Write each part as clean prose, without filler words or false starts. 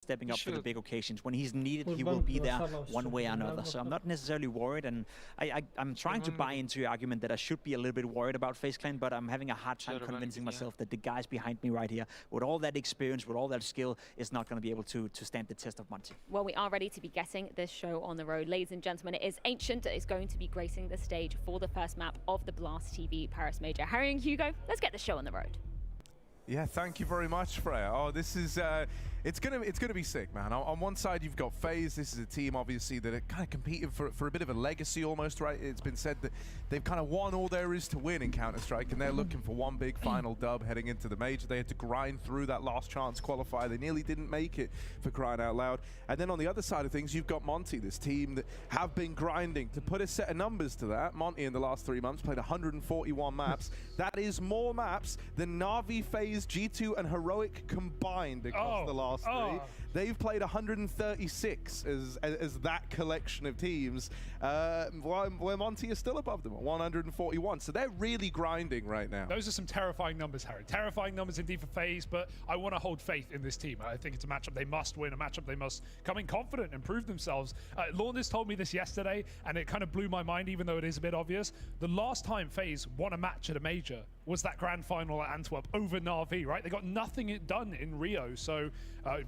stepping up for the big occasions. When he's needed, he will be there one way or another. So I'm not necessarily worried, and I'm trying to buy into your argument that I should be a little bit worried about FaZe Clan, but I'm having a hard time convincing myself that the guys behind me right here, with all that experience, with all that skill, is not going to be able to stand the test of Monte. Well, we are ready to be getting this show on the road. Ladies and gentlemen, it is Ancient that is going to be gracing the stage for the first map of the Blast TV Paris Major. Harry and Hugo, let's get the show on the road. Yeah, thank you very much, Freya. Oh, this is it's gonna be sick, man. On one side, you've got FaZe. This is a team, obviously, that are kind of competing for a bit of a legacy, almost, right? It's been said that they've kind of won all there is to win in Counter-Strike, and they're looking for one big final dub heading into the major. They had to grind through that last chance qualifier. They nearly didn't make it, for crying out loud. And then on the other side of things, you've got Monte, this team that have been grinding. To put a set of numbers to that, Monte in the last 3 months played 141 maps. That is more maps than Na'Vi, FaZe, G2, and Heroic combined across the last 3. They've played 136 as that collection of teams, where Monte is still above them at 141. So they're really grinding right now. Those are some terrifying numbers, Harry. Terrifying numbers indeed for FaZe, but I want to hold faith in this team. I think it's a matchup they must win, a matchup they must come in confident and prove themselves. Launders told me this yesterday, and it kind of blew my mind, even though it is a bit obvious. The last time FaZe won a match at a major was that grand final at Antwerp over Na'Vi, right? They got nothing done in Rio, so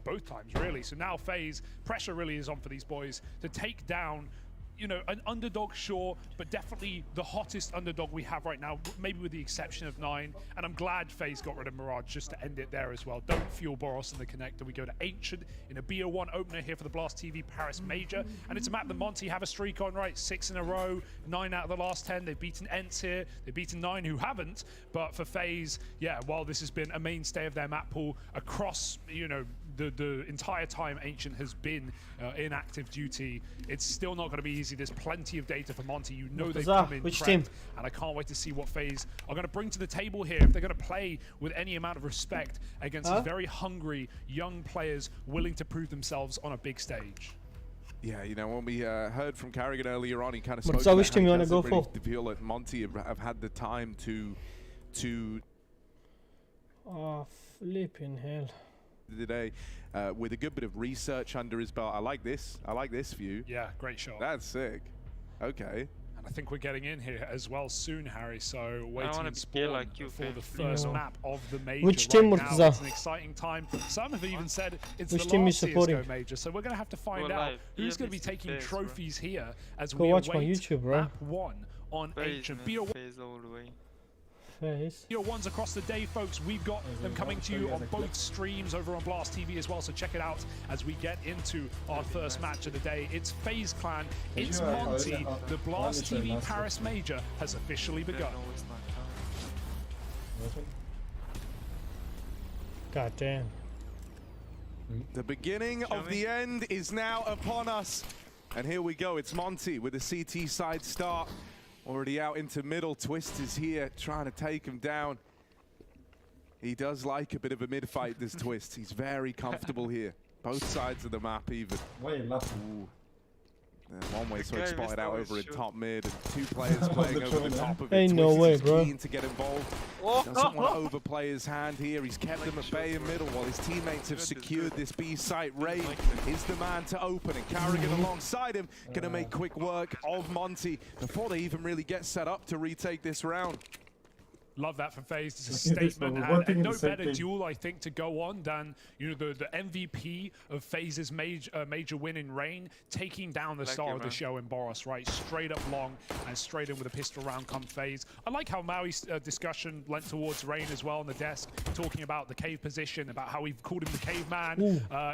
both times, really. So now FaZe, pressure really is on for these boys to take down, you know, an underdog, sure, but definitely the hottest underdog we have right now, maybe with the exception of 9. And I'm glad FaZe got rid of Mirage just to end it there as well. Don't fuel Boros in the connector. We go to Ancient in a BO1 opener here for the Blast TV Paris Major. And it's a map that Monte have a streak on, right? 6 in a row, 9 out of the last 10. They've beaten ENCE here. They've beaten 9 who haven't. But for FaZe, yeah, while this has been a mainstay of their map pool across, you know, the entire time Ancient has been in active duty, it's still not going to be easy. There's plenty of data for Monte. You know they've come in prepped, and I can't wait to see what FaZe are going to bring to the table here, if they're going to play with any amount of respect against these very hungry young players willing to prove themselves on a big stage. Yeah, you know, when we heard from Carrigan earlier on, he kind of spoke about how he doesn't really feel that Monte have had the time to oh, flipping hell. Today with a good bit of research under his belt. I like this view. Yeah, great shot. That's sick. Okay. And I think we're getting in here as well soon, Harry, so waiting in spawn like you for the first map of the major. Which team right now. Murtaza? It's an exciting time. Some have even said it's Which the team last is supporting? CSGO major, so we're going to have to find out who's going to be taking trophies here as Go we watch await my YouTube, bro. map 1 on Ancient. FaZe all the way. BO1s across the day, folks. We've got them coming to you on both streams over on Blast TV as well, so check it out as we get into our first match of the day. It's FaZe Clan, it's Monte. The Blast TV Paris Major has officially begun. God damn. The beginning of the end is now upon us. And here we go, it's Monte with a CT side start. Already out into middle. Twist is here trying to take him down. He does like a bit of a mid fight, this Twist. He's very comfortable here. Both sides of the map even. Ooh. One way switch spotted out over in top mid, and 2 players playing over the top of it. Ain't no way, bro. Keen to get involved. Doesn't want to overplay his hand here. He's kept them at bay in middle while his teammates have secured this B site. Ray is the man to open, and Carrigan alongside him going to make quick work of Monte before they even really get set up to retake this round. Love that from FaZe. It's a statement, and no better duel, I think, to go on than, you know, the MVP of FaZe's major win in Rain, taking down the star of the show in Boros, right? Straight up long and straight in with a pistol round come FaZe. I like how Maui's discussion lent towards Rain as well on the desk, talking about the cave position, about how we've called him the caveman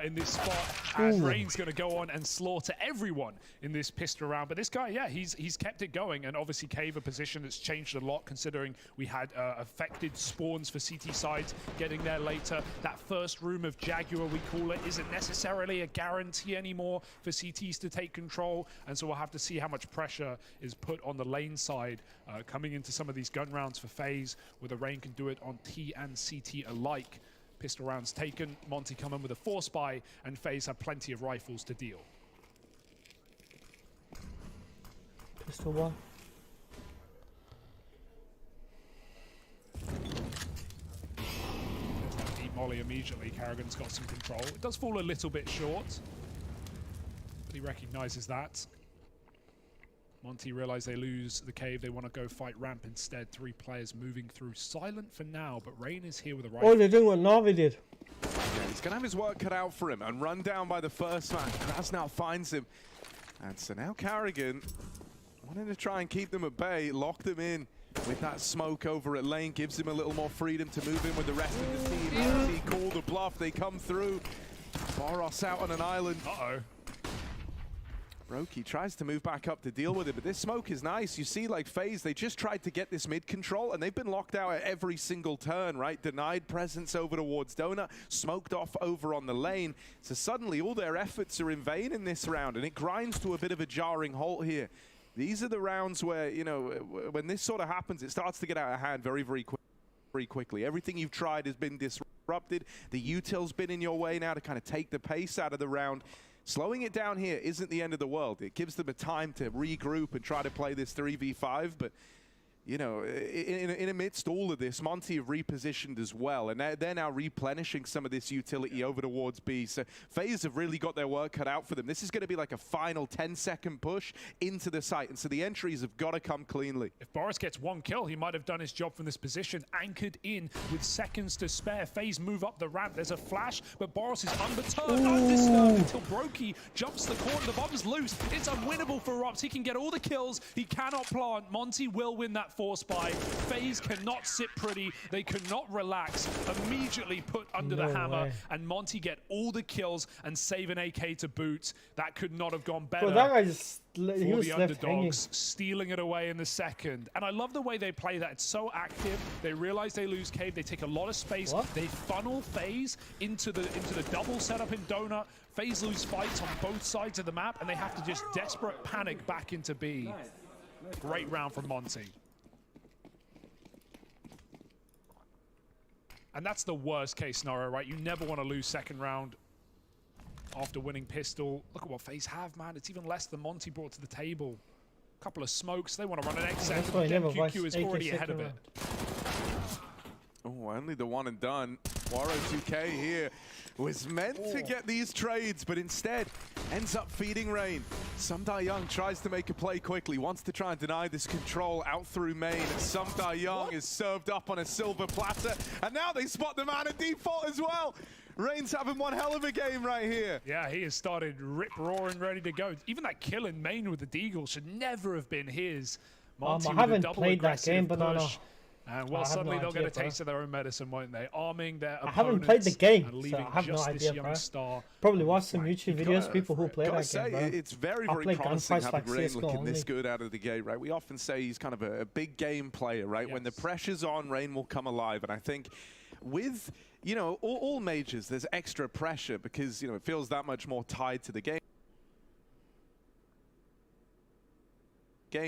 in this spot, and Rain's going to go on and slaughter everyone in this pistol round. But this guy, yeah, he's kept it going, and obviously cave a position that's changed a lot, considering we had affected spawns for CT sides getting there later. That first room of Jaguar, we call it, isn't necessarily a guarantee anymore for CTs to take control, and so we'll have to see how much pressure is put on the lane side coming into some of these gun rounds for FaZe, where the Rain can do it on T and CT alike. Pistol rounds taken, Monte come in with a force buy, and FaZe have plenty of rifles to deal. Pistol one. molly immediately. Karrigan's got some control. It does fall a little bit short, but he recognizes that. Monte realize they lose the cave. They want to go fight ramp instead. 3 players moving through. Silent for now, but Rain is here with a rifle. Oh, they're doing what Navi did. Yeah, he's going to have his work cut out for him and run down by the first man. Kraz now finds him. And so now Karrigan, wanting to try and keep them at bay, lock them in with that smoke over at lane, gives him a little more freedom to move in with the rest of the team. He called the bluff, they come through. Boros out on an island. Uh-oh. Roki tries to move back up to deal with it, but this smoke is nice. You see, like FaZe, they just tried to get this mid control, and they've been locked out at every single turn, right? Denied presence over towards Donut, smoked off over on the lane. So suddenly, all their efforts are in vain in this round, and it grinds to a bit of a jarring halt here. These are the rounds where, you know, when this sort of happens, it starts to get out of hand very, very quickly. Everything you've tried has been disrupted. The util's been in your way now to kind of take the pace out of the round. Slowing it down here isn't the end of the world. It gives them a time to regroup and try to play this 3v5, but you know, in amidst all of this, Monte have repositioned as well, and they're now replenishing some of this utility over towards B. So FaZe have really got their work cut out for them. This is going to be like a final 10-second push into the site, and so the entries have got to come cleanly. If Boros gets 1 kill, he might have done his job from this position, anchored in with seconds to spare. FaZe move up the ramp. There's a flash, but Boros is unperturbed, undisturbed until Brokey jumps the corner. The bomb's loose. It's unwinnable for Rops. He can get all the kills. He cannot plant. Monte will win that force buy. FaZe cannot sit pretty. They cannot relax. Immediately put under the hammer, and Monte get all the kills and save an AK to boot. That could not have gone better. But that guy just he for was the left hanging. underdogs, stealing it away in the second. And I love the way they play that. It's so active. They realize they lose cave. They take a lot of space. What? They funnel FaZe into the double setup in Donut. FaZe lose fights on both sides of the map, and they have to just desperate panic back into B. Great round from Monte. And that's the worst case scenario, right? You never want to lose second round after winning pistol. Look at what FaZe have, man. It's even less than Monte brought to the table. A couple of smokes. They want to run an exit. QQ is already ahead of it. Oh, only the one and done. Waro 2K here was meant to get these trades, but instead ends up feeding Rain. Sumda Young tries to make a play quickly, wants to try and deny this control out through main. Sumda Young is served up on a silver platter, and now they spot the man at default as well. Rain's having one hell of a game right here. Yeah, he has started rip-roaring, ready to go. Even that kill in main with the Deagle should never have been his. Monte I haven't played that game, but I know. And well, suddenly they'll get a taste of their own medicine, won't they? Arming their opponents. I haven't played the game, and so leaving I have no just idea, this young star. Probably watched some YouTube videos, people who play that say, game, bro. it's very, I very play promising gunfights having like Rain CSGO looking this only. good out of the gate, right? We often say he's kind of a big game player, right? Yes. When the pressure's on, Rain will come alive. And I think with, you know, all majors, there's extra pressure because, you know, it feels that much more tied to the game.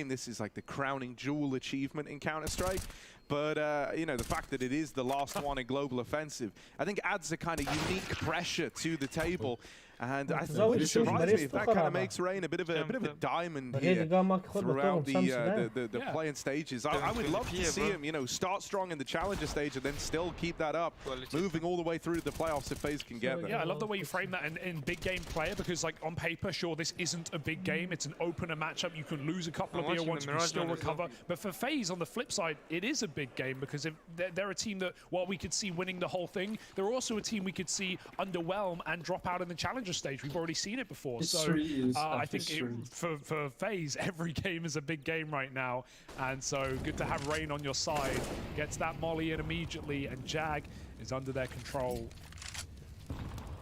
This is like the crowning jewel achievement in Counter-Strike. But, you know, the fact that it is the last one in Global Offensive, I think adds a kind of unique pressure to the table. And I think it would surprise me if that kind of makes Rain a bit of a diamond here throughout the playing stages. I would love to see him, you know, start strong in the Challenger stage and then still keep that up, moving all the way through to the playoffs if FaZe can get there. Yeah, I love the way you frame that in big game player, because like on paper, sure, this isn't a big game. It's an opener matchup. You can lose a couple of beer ones, you can still recover. But for FaZe, on the flip side, it is a big game because if they're a team that, while we could see winning the whole thing, they're also a team we could see underwhelm and drop out in the Challenger stage. We've already seen it before. So I think for FaZe, every game is a big game right now. And so good to have Rain on your side. Gets that molly in immediately, and Jag is under their control.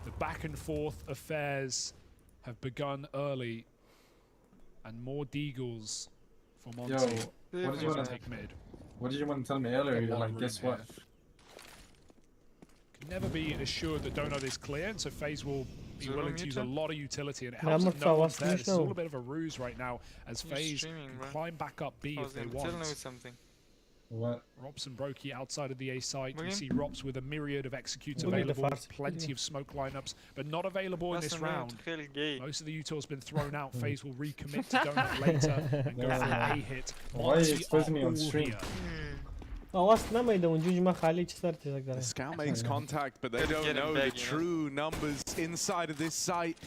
The back and forth affairs have begun early, and more Deagles for Monte. Yo, what did you want to take mid? What did you want to tell me earlier? You're like, guess what? Can never be assured that Donut is clear, and so FaZe will be willing to use a lot of utility, and it helps that no one's there. This is all a bit of a ruse right now, as FaZe can climb back up B if they want. What? Rops and Brokey outside of the A site. We see Rops with a myriad of executes available, plenty of smoke lineups, but not available in this round. Most of the util's been thrown out. FaZe will recommit to Donut later and go for an A hit. Why are you exposing me on stream? اصلا ما يدون جوج ما خالي كسرت The scout makes contact, but they don't get him know back, the you know? true numbers inside of this site.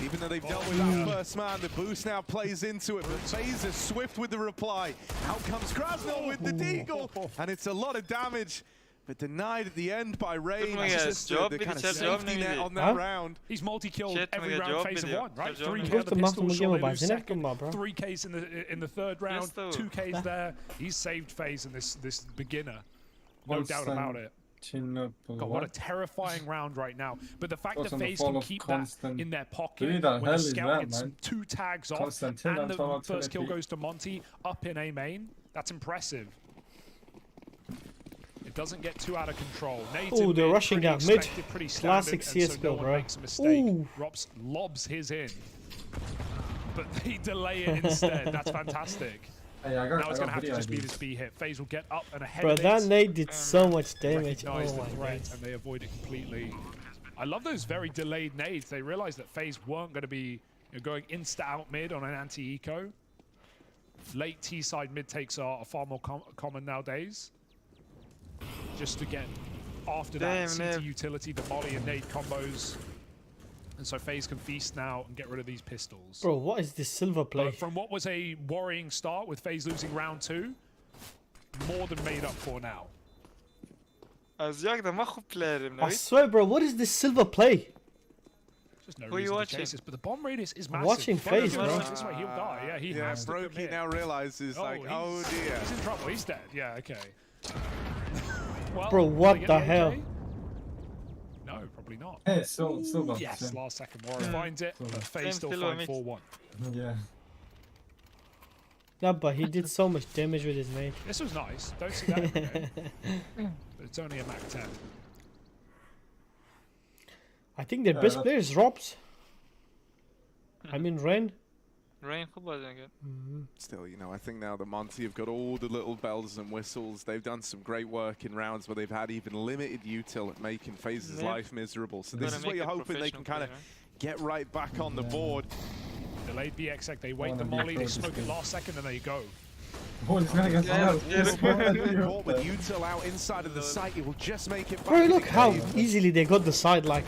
Even though they've dealt with that first man, the boost now plays into it. But FaZe is swift with the reply. Out comes Krasnov with the deagle, and it's a lot of damage. But denied at the end by Rain. me It's a just job the with kind of the safety net job on that Huh? round. He's multi-killed Shit, every we got round job phase of video. one, right? Job 3K video. on the Just pistol, the shot muscle in game, second, bro. 3Ks in the third round, Yes, though. 2Ks there. He's saved FaZe in this beginner. No doubt about it. God, what a terrifying round right now. But the fact that FaZe can keep that in their pocket Dude, the when the hell is scout that, gets man? 2 tags off Constantine and the and first kill Trinity. goes to Monte up in A main, that's impressive. It doesn't get too out of control. Nade's Ooh, in they're mid, rushing pretty down mid. expected, pretty Classic standard, and CSGO, so no one bro. makes a mistake. Ooh. Rops lobs his in, but they delay it instead. That's fantastic. Hey, I Now got it's going to have to video just be ideas. this B hit. FaZe will get up and ahead Bro, of that it. nade did so much damage. Recognize Oh the my threat god. and they avoid it completely. I love those very delayed nades. They realized that FaZe weren't going to be going insta out mid on an anti-eco. Late T-side mid takes are far more common nowadays. Just to get after that CT utility, the molly and nade combos. And so FaZe can feast now and get rid of these pistols. Bro, what is this silver play? But from what was a worrying start with FaZe losing round 2, more than made up for now. از یک ده ما خوب پلیریم I نوید. swear, bro, what is this silver play? There's no Who are you reason to watching? chase this, but the bomb radius is massive. watching Brokey FaZe, goes bro. This way, he'll die. Yeah, he Yeah, has to Brokey commit. now realizes, like, oh dear. He's in trouble. He's dead. Yeah, okay. Well, Bro, will what they get the AK? hell? No, probably not. Hey, still got Yes, same. last second Warren finds it, but FaZe still Same find pillow 4-1. Yeah. No, but he did so much damage with his nade. This was nice. Don't see that every day. But it's only a Mac 10. I think their Yeah, best that's- player is Robs. I mean, Ren. Rain خوب بازی می‌کرد. Still, you know, I think now the Monte have got all the little bells and whistles. They've done some great work in rounds where they've had even limited util at making FaZe's Yeah. life miserable. So Gotta this is what make you're it hoping they can kind professional of get right back on the board. Delayed BXX, they wait the Wanna be molly, they pro smoke this it game. last second, and they go. Oh, he's gonna get Yeah, out. yeah. Caught with util out inside of the site, it will just make it back. Bro, in look the how cave. easily they got the side, like.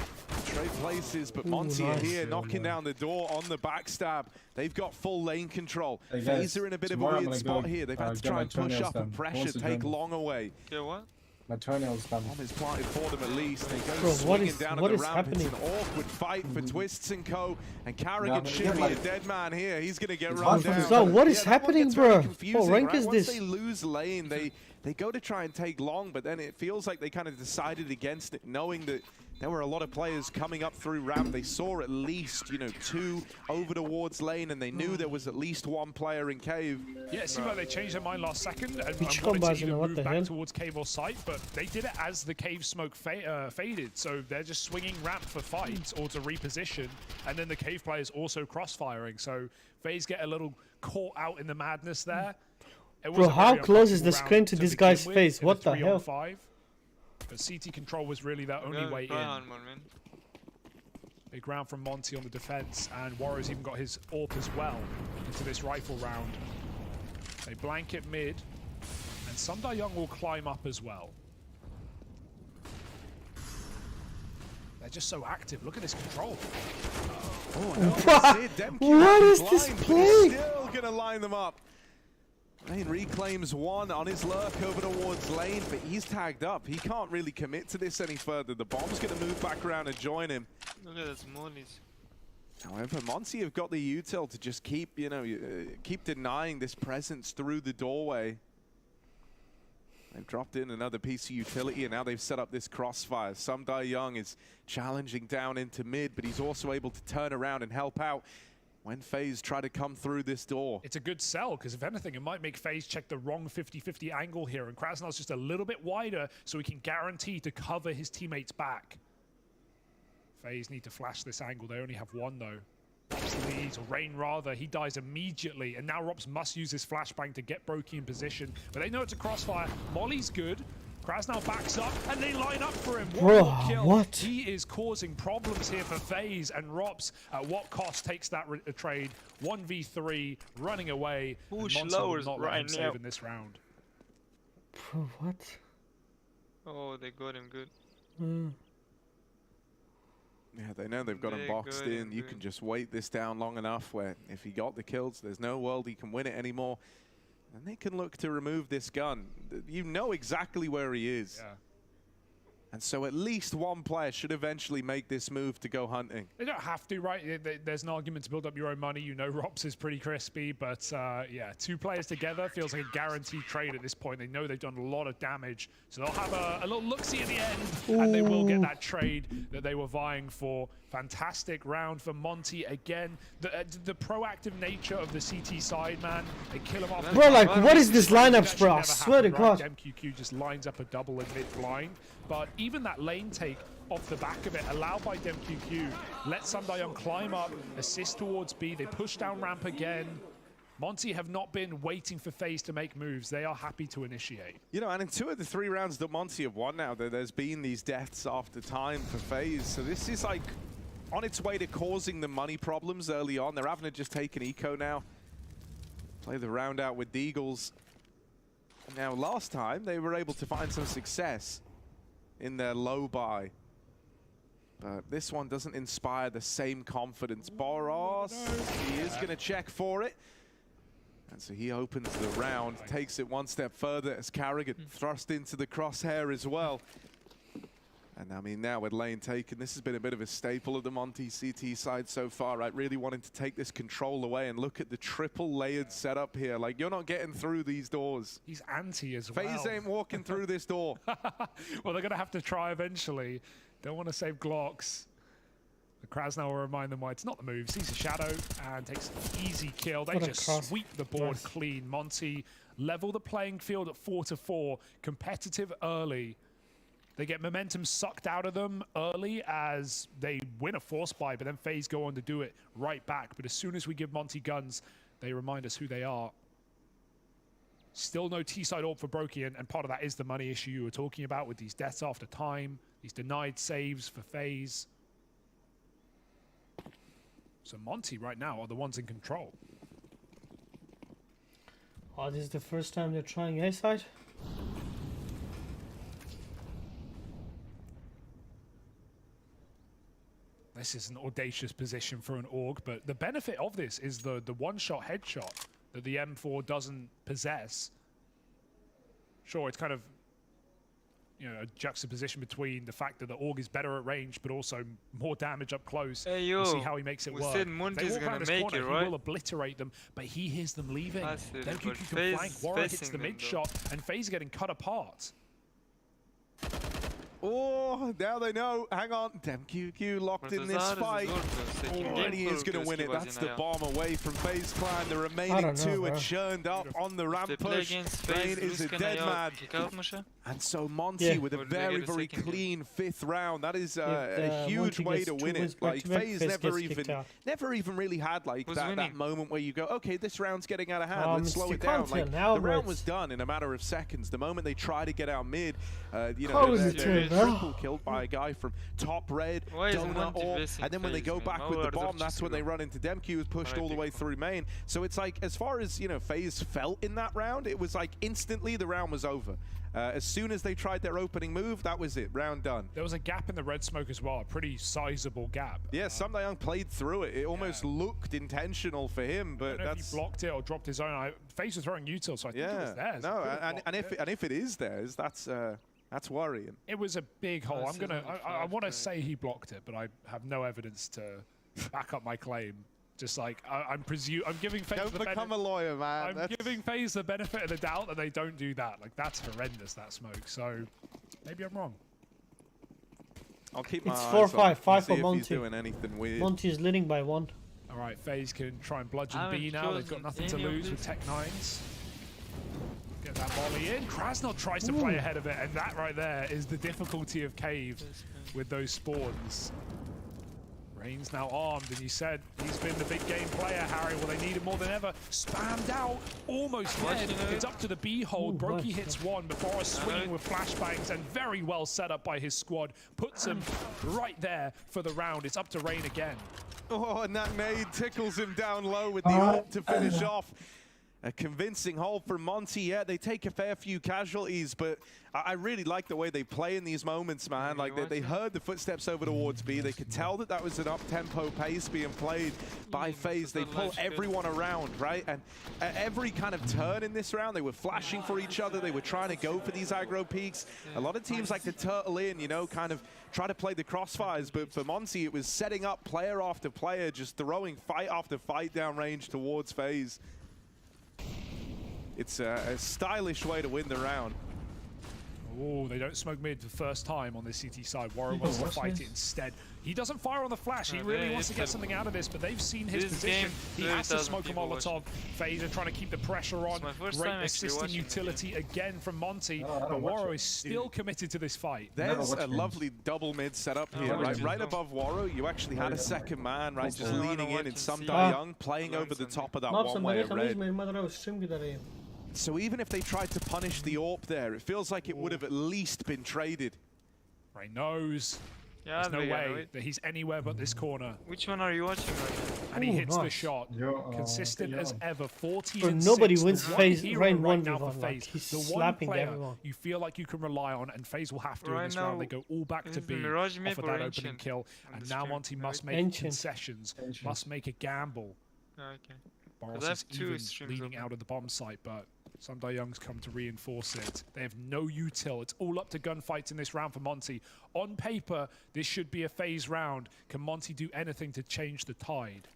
Trade places, but Ooh, Monte are nice. here knocking down the door on the backstab. They've got full lane control. Hey, guys, FaZe are in a bit of a tomorrow I'm weird gonna spot go, here. They've had to get try my and push toenails up and done. pressure, Also take join me. long away. Okay, what? My toenails done. Bomb is planted for them at least. They go Bro, what swinging is- down what at the is ramp. happening? It's an awkward fight for Twists and Co. And Carrigan but should yeah, be like- a dead man here. He's going to get It's run hard for down. me. So what is that one happening, gets very bro? confusing, What rank right? is Once this? they lose lane, they go to try and take long, but then it feels like they kind of decided against it, knowing that there were a lot of players coming up through ramp. They saw at least, 2 over towards lane, and they knew there was at least 1 player in cave. Yeah, it seemed like they changed their mind last second and Which wanted combos, to either what move the back hell? towards cave or site, but they did it as the cave smoke faded, so they're just swinging ramp for fights or to reposition, and then the cave players also crossfiring, so FaZe get a little caught out in the madness there. It was Bro, a how very close is the uncomfortable screen round to this begin guy's with face? in a What the 3-on-5. But CT control was really their only way in. Grayhound, man. Big round from Monte on the defense, and Warriors even got his AWP as well into this rifle round. They blanket mid, and Sundar Young will climb up as well. They're just so active. Look at this control. Oh, no, that's it. Dem What is blind, this but he's play? Still going to line them up. Lane reclaims 1 on his lurk over towards lane, but he's tagged up. He can't really commit to this any further. The bomb's going to move back around and join him. Look at that smallies. However, Monte have got the util to just keep, keep denying this presence through the doorway. They've dropped in another piece of utility, and now they've set up this crossfire. Sundar Young is challenging down into mid, but he's also able to turn around and help out when FaZe try to come through this door. It's a good sell, because if anything, it might make FaZe check the wrong 50-50 angle here, and Krasnod's just a little bit wider, so he can guarantee to cover his teammates back. FaZe need to flash this angle. They only have 1, though. Rops leads, or Rain rather, he dies immediately, and now Rops must use his flashbang to get Brokey in position, but they know it's a crossfire. Molly's good. Krasnod backs up, and they line up for him. One Bro, more kill. what? He is causing problems here for FaZe, and Rops, at what cost, takes that trade. 1v3, running away. Push and Monte will lowers not let him right save now. in this round. What? Oh, they got him good. Yeah, they know they've got him They're boxed good in. and You good. can just weight this down long enough where if he got the kills, there's no world he can win it anymore. And they can look to remove this gun. You know exactly where he is. Yeah. And so at least one player should eventually make this move to go hunting. They don't have to, right? There's an argument to build up your own money. You know Rops is pretty crispy, but yeah, 2 players together feels like a guaranteed trade at this point. They know they've done a lot of damage, so they'll have a little look-see at the end, and they will get that trade that they were vying for. Fantastic round for Monte again. The proactive nature of the CT side, man. They kill him off. Bro, like, what is this lineups, bro? I Never swear to happened, right? God. MQQ just lines up a double in mid-blind, but even that lane take off the back of it, allowed by DemQQ, let Sundayoung climb up, assist towards B, they push down ramp again. Monte have not been waiting for FaZe to make moves. They are happy to initiate. You know, and in 2 of the 3 rounds that Monte have won now, there's been these deaths after time for FaZe. So this is like on its way to causing them money problems early on. They're having to just take an eco now. Play the round out with Deagles. Now, last time, they were able to find some success in their low buy. But this one doesn't inspire the same confidence. Boros, he is going to check for it. And so he opens the round, takes it one step further as Carrigan thrust into the crosshair as well. And I mean, now with lane taken, this has been a bit of a staple of the Monte CT side so far, right? Really wanting to take this control away and look at the triple layered setup here. Like, you're not getting through these doors. He's anti as well. FaZe ain't walking through this door. Well, they're going to have to try eventually. Don't want to save Glocks. The Krasnal will remind them why it's not the move. Sees a shadow and takes an easy kill. They just sweep the board clean. Monte level the playing field at 4-4. Competitive early. They get momentum sucked out of them early as they win a force buy, but then FaZe go on to do it right back. But as soon as we give Monte guns, they remind us who they are. Still no T-side orb for Brokey, and part of that is the money issue you were talking about with these deaths after time, these denied saves for FaZe. So Monte right now are the ones in control. Oh, this is the first time they're trying A side? This is an audacious position for an org, but the benefit of this is the one-shot headshot that the M4 doesn't possess. Sure, it's kind of, you know, a juxtaposition between the fact that the org is better at range, but also more damage up close. Hey, yo, we'll see how he makes it we work. said Monte is gonna make it, right? He will obliterate them, but he hears them leaving. That's it, Then but QQ can FaZe flank. Warrior hits facing the them, mid though. shot, and FaZe getting cut apart. Oh, now they know. Hang on. DemQQ locked in this fight. And he is going to win it. That's the bomb away from FaZe Clan. The remaining 2 are churned up on the ramp push. Bane is a dead man. And so Monte with a very, very clean 5th round. That is a huge way to win it. Like, FaZe never even really had like that moment where you go, okay, this round's getting out of hand. Let's slow it down. Like, the round was done in a matter of seconds. The moment they try to get out mid, you know, they're triple killed by a guy from top red, donut orb, and then when they go back with the bomb, that's when they run into DemQ, who's pushed all the way through main. So it's like, as far as, you know, FaZe felt in that round, it was like instantly the round was over. As soon as they tried their opening move, that was it, round done. There was a gap in the red smoke as well, a pretty sizable gap. Yeah, Sundayoung played through it. It almost looked intentional for him, but I don't know if he blocked it or dropped his own. FaZe was throwing util, so I think it was theirs. No, and if it is theirs, that's worrying. It was a big hole. I want to say he blocked it, but I have no evidence to back up my claim. Just like I'm giving FaZe Don't become a lawyer, man. I'm giving FaZe the benefit of the doubt that they don't do that. Like, that's horrendous, that smoke. So maybe I'm wrong. I'll keep my eyes on. It's 4-5, 5 for He's Monte. doing anything weird. Monte is leading by 1. All right, FaZe can try and bludgeon B now. They've got nothing to lose with Tech 9s. Get that volley in. Krasnal tries to play ahead of it, and that right there is the difficulty of Cave with those spawns. Rain's now armed, and you said he's been the big game player, Harry. Well, they need him more than ever. Spammed out, almost dead. It's up to the B hold. Brokey hits one before a swinging with flashbangs, and very well set up by his squad. Puts him right there for the round. It's up to Rain again. Oh, and that nade tickles him down low with the ult to finish off. A convincing hold from Monte. Yeah, they take a fair few casualties, but I really like the way they play in these moments, man. Like, they heard the footsteps over towards B. They could tell that that was an up-tempo pace being played by FaZe. They pull everyone around, right? And at every kind of turn in this round, they were flashing for each other. They were trying to go for these aggro peaks. A lot of teams like to turtle in, you know, kind of try to play the crossfires. But for Monte, it was setting up player after player, just throwing fight after fight down range towards FaZe. It's a stylish way to win the round. Oh, they don't smoke mid the first time on the CT side. Warren wants to fight it instead. He doesn't fire on the flash. He really wants to get something out of this, but they've seen his position. He has to smoke a Molotov. FaZe are trying to keep the pressure on. Great assisting utility again from Monte. But Warren is still committed to this fight. There's a lovely double mid setup here, right above Warren. You actually had a second man, right, just leaning in, and some Young playing over the top of that one-way red. So even if they tried to punish the AWP there, it feels like it would have at least been traded. Ray knows there's no way that he's anywhere but this corner. Which one are you watching right now? And he hits the shot. Consistent as ever. 14 and nobody 6. wins FaZe right Rain now 1v1. for Like, FaZe. he's The one slapping player everyone. you feel like you can rely on, and FaZe will have to in this round. They go all back to B Mirage off map of or that opening Ancient kill. on And the now screen? Monte must make Ancient. concessions, must make a gamble. Okay. Boros I is have two even streams leading open. out of the bomb site, but some Young's come to reinforce it. They have no util. It's all up to gunfights in this round for Monte. On paper, this should be a FaZe round. Can Monte do anything to change the tide?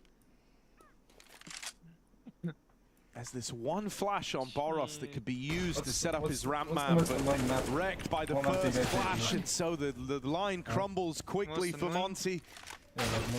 There's this one flash on Boros that could be used to set up his ramp map, but wrecked by the first flash, and so the line crumbles quickly for Monte.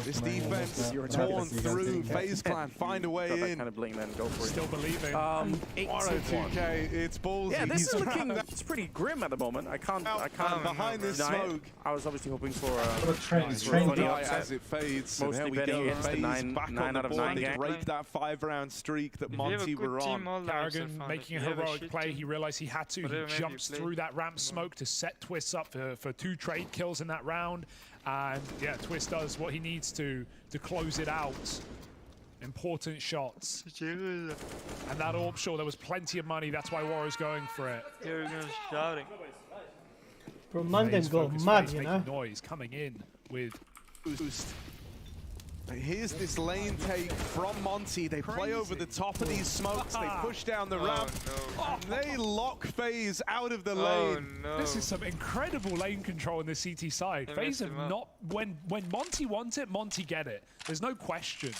This defense torn through. FaZe Clan find a way in. Kind of bling, then go for it. Still believing. 2K, it's ballsy. Yeah, this is He's looking. around. It's pretty grim at the moment. I can't behind this deny it. smoke. I was obviously hoping for Funny funny as it fades. And Mostly there we betting go. against the FaZe nine back on out the of board 9 to game. break that 5-round streak that If you have a Monte good were team, on. all the apps are Karrigan fun. making a If you have heroic shit play. team, He realized he had to. whatever He map jumps you play, through that ramp smoke to set Twist up for 2 trade kills in that round. And yeah, Twist does what he needs to close it out. Important shots. And that AWP, sure, there was plenty of money. That's why Warrior's going for it. Here we go shouting. Bro, man, them FaZe go focus, mad, FaZe you making know. noise coming in with Boost. But here's this lane take from Monte. They play over the top of these smokes. They push down the ramp. And they lock FaZe out of the lane. This is some incredible lane control in the CT side. FaZe have not, when Monte wants it, Monte get it. There's no question.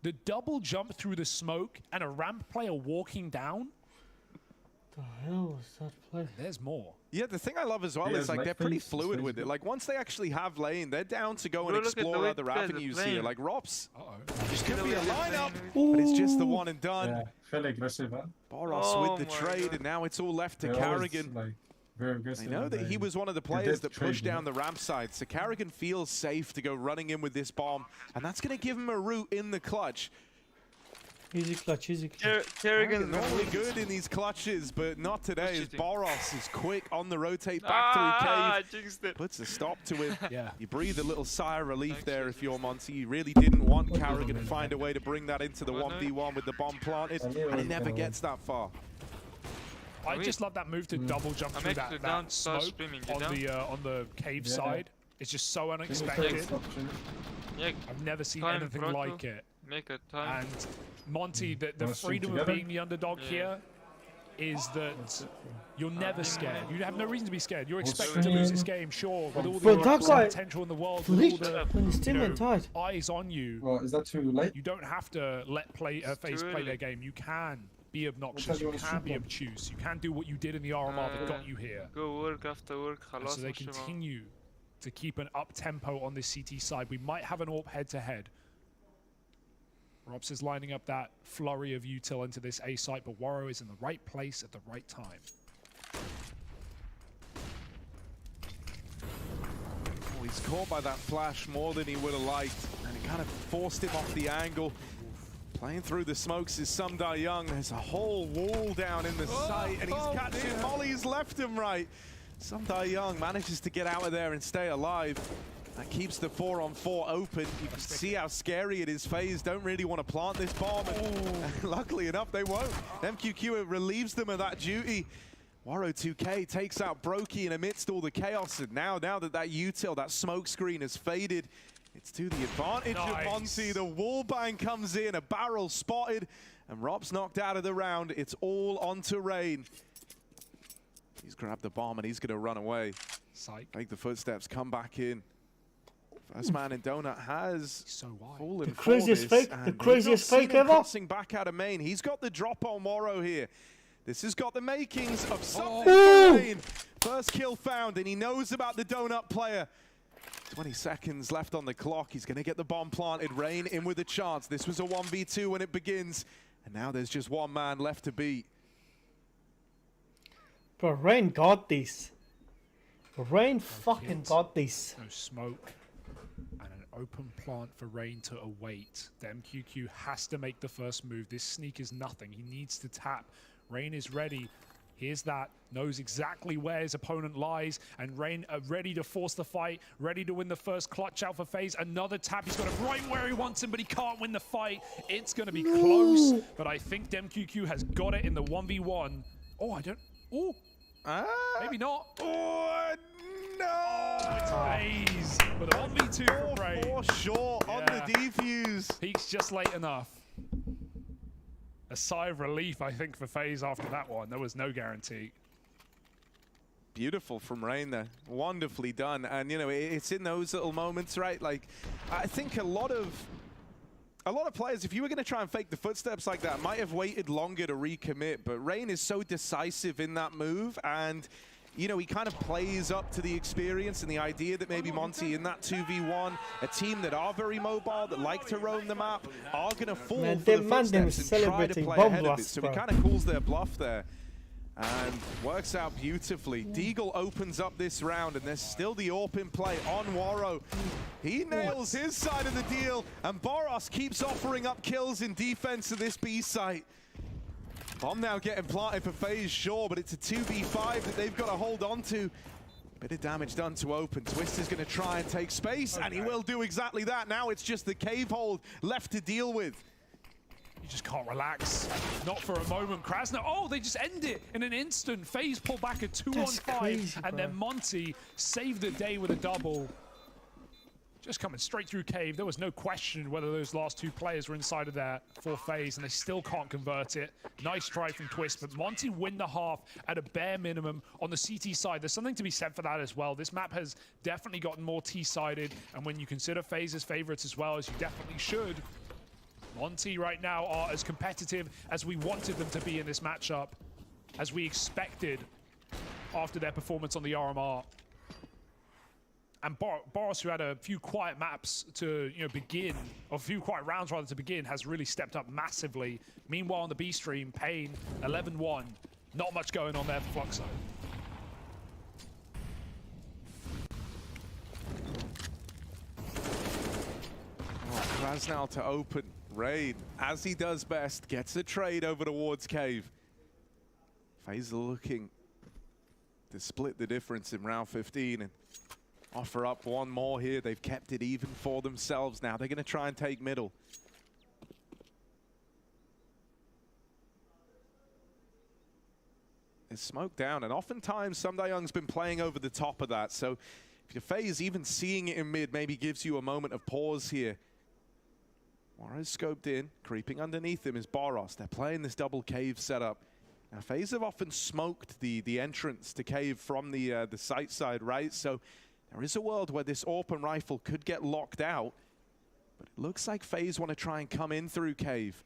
The double jump through the smoke and a ramp player walking down. What the hell was that play? There's more. Yeah, the thing I love as well is like they're pretty fluid with it. Like once they actually have lane, they're down to go and explore other avenues here. Like Rob's just could be a lineup, but it's just the one and done. Yeah, fairly aggressive, man. Boros with the trade, and now it's all left to Karrigan. Like, very aggressive. I know that he was one of the players that pushed down the ramp side, so Karrigan feels safe to go running in with this bomb, and that's going to give him a route in the clutch. Easy clutch, easy clutch. Karrigan Normally good in these clutches, but not today. As Boros is quick on the rotate back through cave, puts a stop to it. Yeah. You breathe a little sigh of relief there if you're Monte. You really didn't want Karrigan to find a way to bring that into the 1v1 with the bomb planted, and it never gets that far. I just love that move to double jump through that smoke on the cave side. It's just so unexpected. I've never seen anything like it. Make a time. And Monte, the freedom of being the underdog here is that you're never scared. You have no reason to be scared. You're expected to lose this game, sure, with all the potential in the world, with all the eyes on you. Well, is that too late? You don't have to let FaZe play their game. You can be obnoxious. You can be obtuse. You can do what you did in the RMR that got you here. Go work after work. And so they continue to keep an up tempo on this CT side. We might have an AWP head-to-head. Robs is lining up that flurry of util into this A site, but Warro is in the right place at the right time. Oh, he's caught by that flash more than he would have liked, and it kind of forced him off the angle. Playing through the smokes is Young. There's a whole wall down in the site, and he's catching mollies left and right. Young manages to get out of there and stay alive. That keeps the 4-on-4 open. You can see how scary it is. FaZe don't really want to plant this bomb. And luckily enough, they won't. MQQ relieves them of that duty. Waro 2K takes out Brokey in amidst all the chaos. And now that util, that smoke screen has faded, it's to the advantage of Monte. The wallbang comes in, a barrel spotted, and Rob's knocked out of the round. It's all onto Rain. He's grabbed the bomb and he's going to run away. Psych. Make the footsteps come back in. First man in Donut has fallen The craziest for this, fake, the craziest fake ever. Crossing back out of main. He's got the drop on Waro here. This has got the makings of something for Rain. First kill found, and he knows about the Donut player. 20 seconds left on the clock. He's going to get the bomb planted. Rain in with a chance. This was a 1v2 when it begins, and now there's just one man left to beat. Bro, Rain got this. Rain fucking got this. No smoke. And an open plant for Rain to await. The MQQ has to make the first move. This sneak is nothing. He needs to tap. Rain is ready. Here's that. Knows exactly where his opponent lies. And Rain ready to force the fight. Ready to win the first clutch out for FaZe. Another tap. He's got it right where he wants him, but he can't win the fight. It's going to be close. But I think MQQ has got it in the 1v1. Oh, I don't... Oh. Maybe not. Oh, no! It's FaZe with a 1v2 for Rain. 4 short on the defuse. Peaks just late enough. A sigh of relief, I think, for FaZe after that one. There was no guarantee. Beautiful from Rain there. Wonderfully done. And, you know, it's in those little moments, right? Like, I think a lot of players, if you were going to try and fake the footsteps like that, might have waited longer to recommit. But Rain is so decisive in that move, and you know, he kind of plays up to the experience and the idea that maybe Monte in that 2v1, a team that are very mobile, that like to roam the map, are going to fall for the footsteps and try to play ahead of it. So he kind of calls their bluff there and works out beautifully. Deagle opens up this round, and there's still the AWP in play on Waro. He nails his side of the deal, and Boros keeps offering up kills in defense of this B site. Bomb now getting planted for FaZe, sure, but it's a 2v5 that they've got to hold on to. Bit of damage done to open. Twist is going to try and take space, and he will do exactly that. Now it's just the cave hold left to deal with. You just can't relax. Not for a moment. Krasner, oh, they just end it in an instant. FaZe pull back a 2-on-5, and then Monte saved the day with a double. Just coming straight through cave. There was no question whether those last two players were inside of there for FaZe, and they still can't convert it. Nice try from Twist, but Monte win the half at a bare minimum on the CT side. There's something to be said for that as well. This map has definitely gotten more T-sided, and when you consider FaZe as favorites as well, as you definitely should, Monte right now are as competitive as we wanted them to be in this matchup, as we expected after their performance on the RMR. And Boros, who had a few quiet maps to begin, or a few quiet rounds rather to begin, has really stepped up massively. Meanwhile on the B stream, Pain 11-1. Not much going on there for Fluxo. Oh, Krasnal to open. Rain, as he does best, gets a trade over towards cave. FaZe looking to split the difference in round 15 and offer up one more here. They've kept it even for themselves now. They're going to try and take middle. It's smoked down, and oftentimes Sumdayoung's been playing over the top of that. So if your FaZe even seeing it in mid maybe gives you a moment of pause here. Waro's scoped in. Creeping underneath him is Boros. They're playing this double cave setup. Now, FaZe have often smoked the entrance to cave from the site side, right? So there is a world where this AWP and rifle could get locked out, but it looks like FaZe want to try and come in through cave.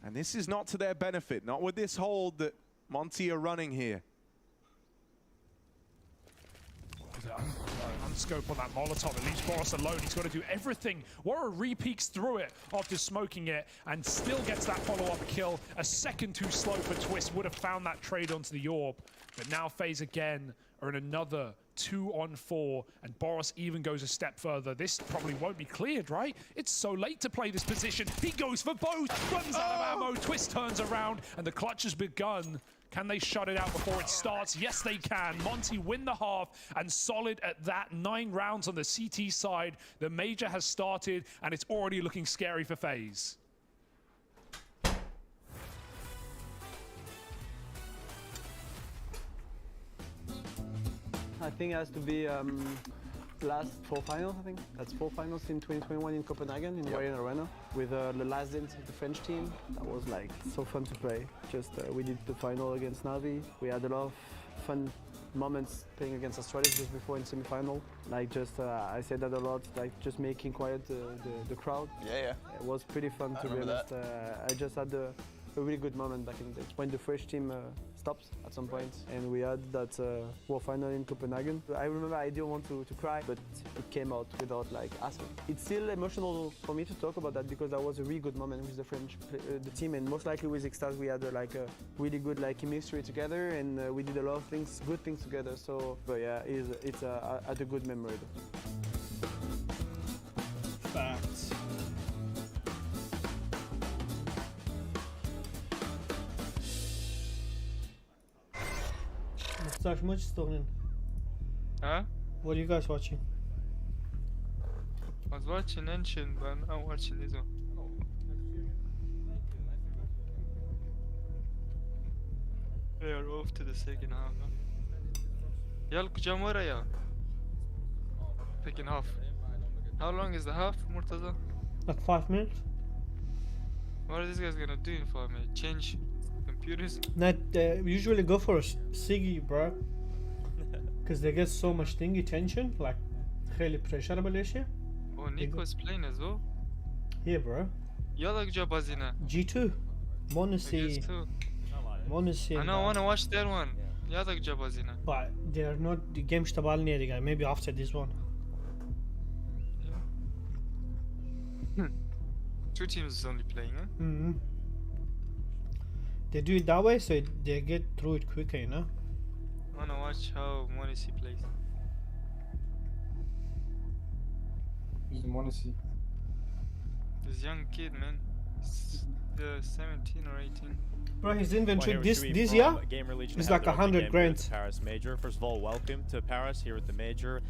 And this is not to their benefit, not with this hold that Monte are running here. Unscope on that Molotov, it leaves Boros alone. He's got to do everything. Waro re-peeks through it after smoking it and still gets that follow-up kill. A second too slow for Twist. Would have found that trade onto the AWP. But now FaZe again are in another 2-on-4, and Boros even goes a step further. This probably won't be cleared, right? It's so late to play this position. He goes for both, runs out of ammo. Twist turns around, and the clutch has begun. Can they shut it out before it starts? Yes, they can. Monte win the half, and solid at that. 9 rounds on the CT side. The major has started, and it's already looking scary for FaZe. I think it has to be last 4 finals, I think. That's 4 finals in 2021 in Copenhagen, in Riot Arena, with the last dance of the French team. That was like so fun to play. Just we did the final against Navi. We had a lot of fun moments playing against Australia just before in semi-final. Like just, I said that a lot, like just making quiet the crowd. Yeah. It was pretty fun to be honest. I just had a really good moment back in the day when the French team stops at some point, and we had that World Final in Copenhagen. I remember I didn't want to cry, but it came out without like asking. It's still emotional for me to talk about that because that was a really good moment with the French the team, and most likely with Xtaz we had like a really good like chemistry together, and we did a lot of things, good things together. So, but yeah, it's a good memory. Facts. Much much stolen. Huh? What are you guys watching? I was watching Ancient, but I'm watching this one. We are off to the second half. Yal Jamura ya. Second half. How long is the half, Murtaza? Like 5 minutes? What are these guys gonna do in 5 minutes? Change computers? Not usually go for a Siggy, bro. Because they get so much thingy tension, like خیلی pressure بلشه. Oh, Nico's playing as well. Yeah, bro. Yala kujya bazina. G2. Wanna see? I know, I wanna watch that one. Yala kujya bazina. But they're not the game stable near the guy. Maybe after this one. Two teams is only playing, huh? Mm-hmm. They do it that way, so they get through it quicker, you know. I wanna watch how MongolZ plays. Just want to see. This young kid, man. He's 17 or 18. Bro, his inventory this year is like 100 grand. Paris Major. First of all, welcome to Paris here at the Major.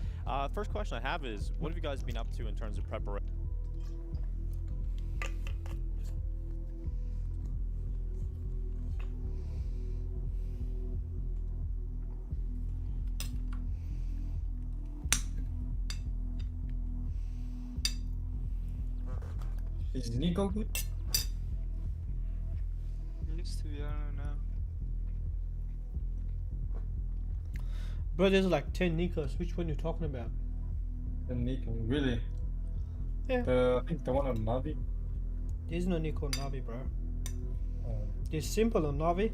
First question I have is, what have you guys been up to in terms of preparation? Is Nico good? He used to be, I don't know now. Bro, there's like 10 Nikos. Which one you talking about? And Nico, really? Yeah. I think the one on Navi. There's no Nico on Navi, bro. There's Simple on Navi.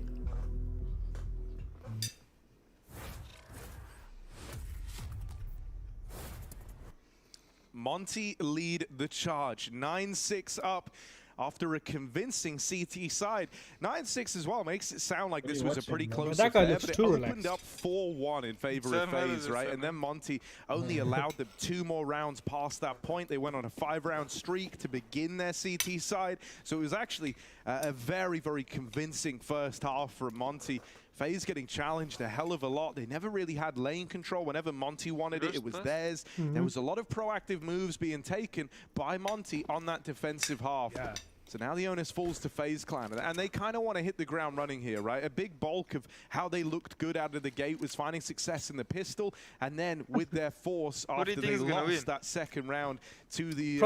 Monte lead the charge, 9-6 up after a convincing CT side. 9-6 as well makes it sound like this was a pretty close that guy affair, looks but it too opened relaxed. up 4-1 in favor of FaZe, right? And then Monte only allowed them 2 more rounds past that point. They went on a 5-round streak to begin their CT side. So it was actually a very, very convincing first half from Monte. FaZe getting challenged a hell of a lot. They never really had lane control. Whenever Monte wanted it, it was theirs. There was a lot of proactive moves being taken by Monte on that defensive half. Yeah. So now the onus falls to FaZe Clan, and they kind of want to hit the ground running here, right? A big bulk of how they looked good out of the gate was finding success in the pistol, and then with their force after they lost that second round to the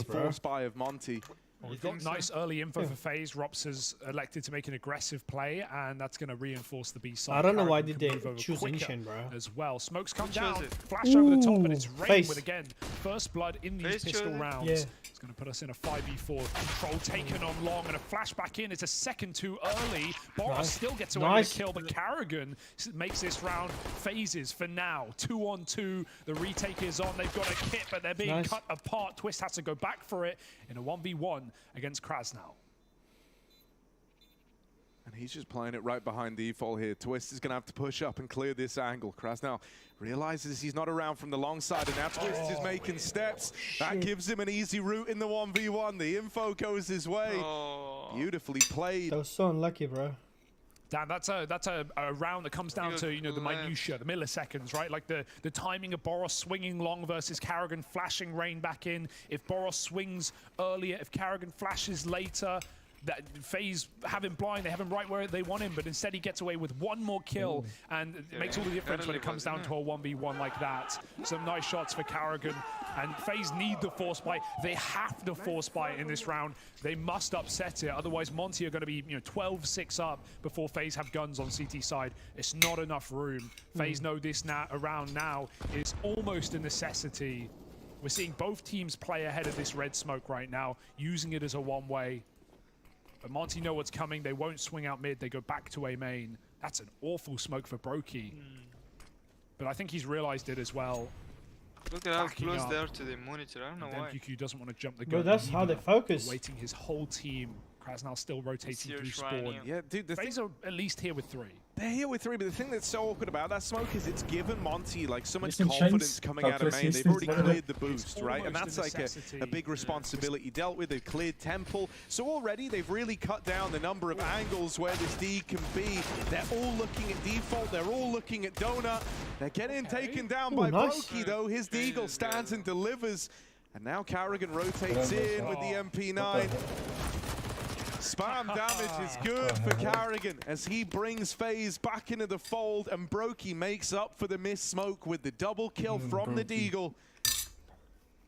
force buy of Monte. Well, we've got nice early info for FaZe. Rops has elected to make an aggressive play, and that's going to reinforce the B side. I don't know why did they choose Ancient, bro. As well. Smokes come down, flash over the top, and it's Rain with, again, first blood in these pistol rounds. Yeah. It's going to put us in a 5v4. Control taken on long, and a flash back in. It's a second too early. Boros still gets away with a kill, but Karrigan makes this round FaZe's for now. 2-on-2. The retake is on. They've got a kit, but they're being cut apart. Twist has to go back for it in a 1v1 against Krasnal. And he's just playing it right behind default here. Twist is going to have to push up and clear this angle. Krasnal realizes he's not around from the long side, and now Twist is making steps. That gives him an easy route in the 1v1. The info goes his way. Beautifully played. That was so unlucky, bro. Dan, that's a round that comes down to, you know, the minutia, the milliseconds, right? Like the timing of Boros swinging long versus Karrigan flashing rain back in. If Boros swings earlier, if Karrigan flashes later, that FaZe have him blind, they have him right where they want him, but instead he gets away with one more kill, and it makes all the difference when it comes down to a 1v1 like that. Some nice shots for Karrigan, and FaZe need the force buy. They have to force buy in this round. They must upset it, otherwise Monte are going to be, you know, 12-6 up before FaZe have guns on CT side. It's not enough room. FaZe know this around now is almost a necessity. We're seeing both teams play ahead of this red smoke right now, using it as a one-way. But Monte know what's coming. They won't swing out mid. They go back to A main. That's an awful smoke for Brokey. But I think he's realized it as well. Look at how close they are to the monitor. I don't know why. MQQ doesn't want to jump the gun. But that's how they focus. Waiting his whole team. Krasnal still rotating through spawn. Yeah, dude, the FaZe are at least here with 3. They're here with 3, but the thing that's so awkward about that smoke is it's given Monte like so much confidence coming out of main. They've already cleared the boost, right? And that's like a big responsibility dealt with. They've cleared Temple. So already they've really cut down the number of angles where this D can be. They're all looking at default. They're all looking at Donut. They're getting taken down by Brokey, though. His Deagle stands and delivers. And now Karrigan rotates in with the MP9. Spam damage is good for Karrigan as he brings FaZe back into the fold, and Brokey makes up for the missed smoke with the double kill from the Deagle.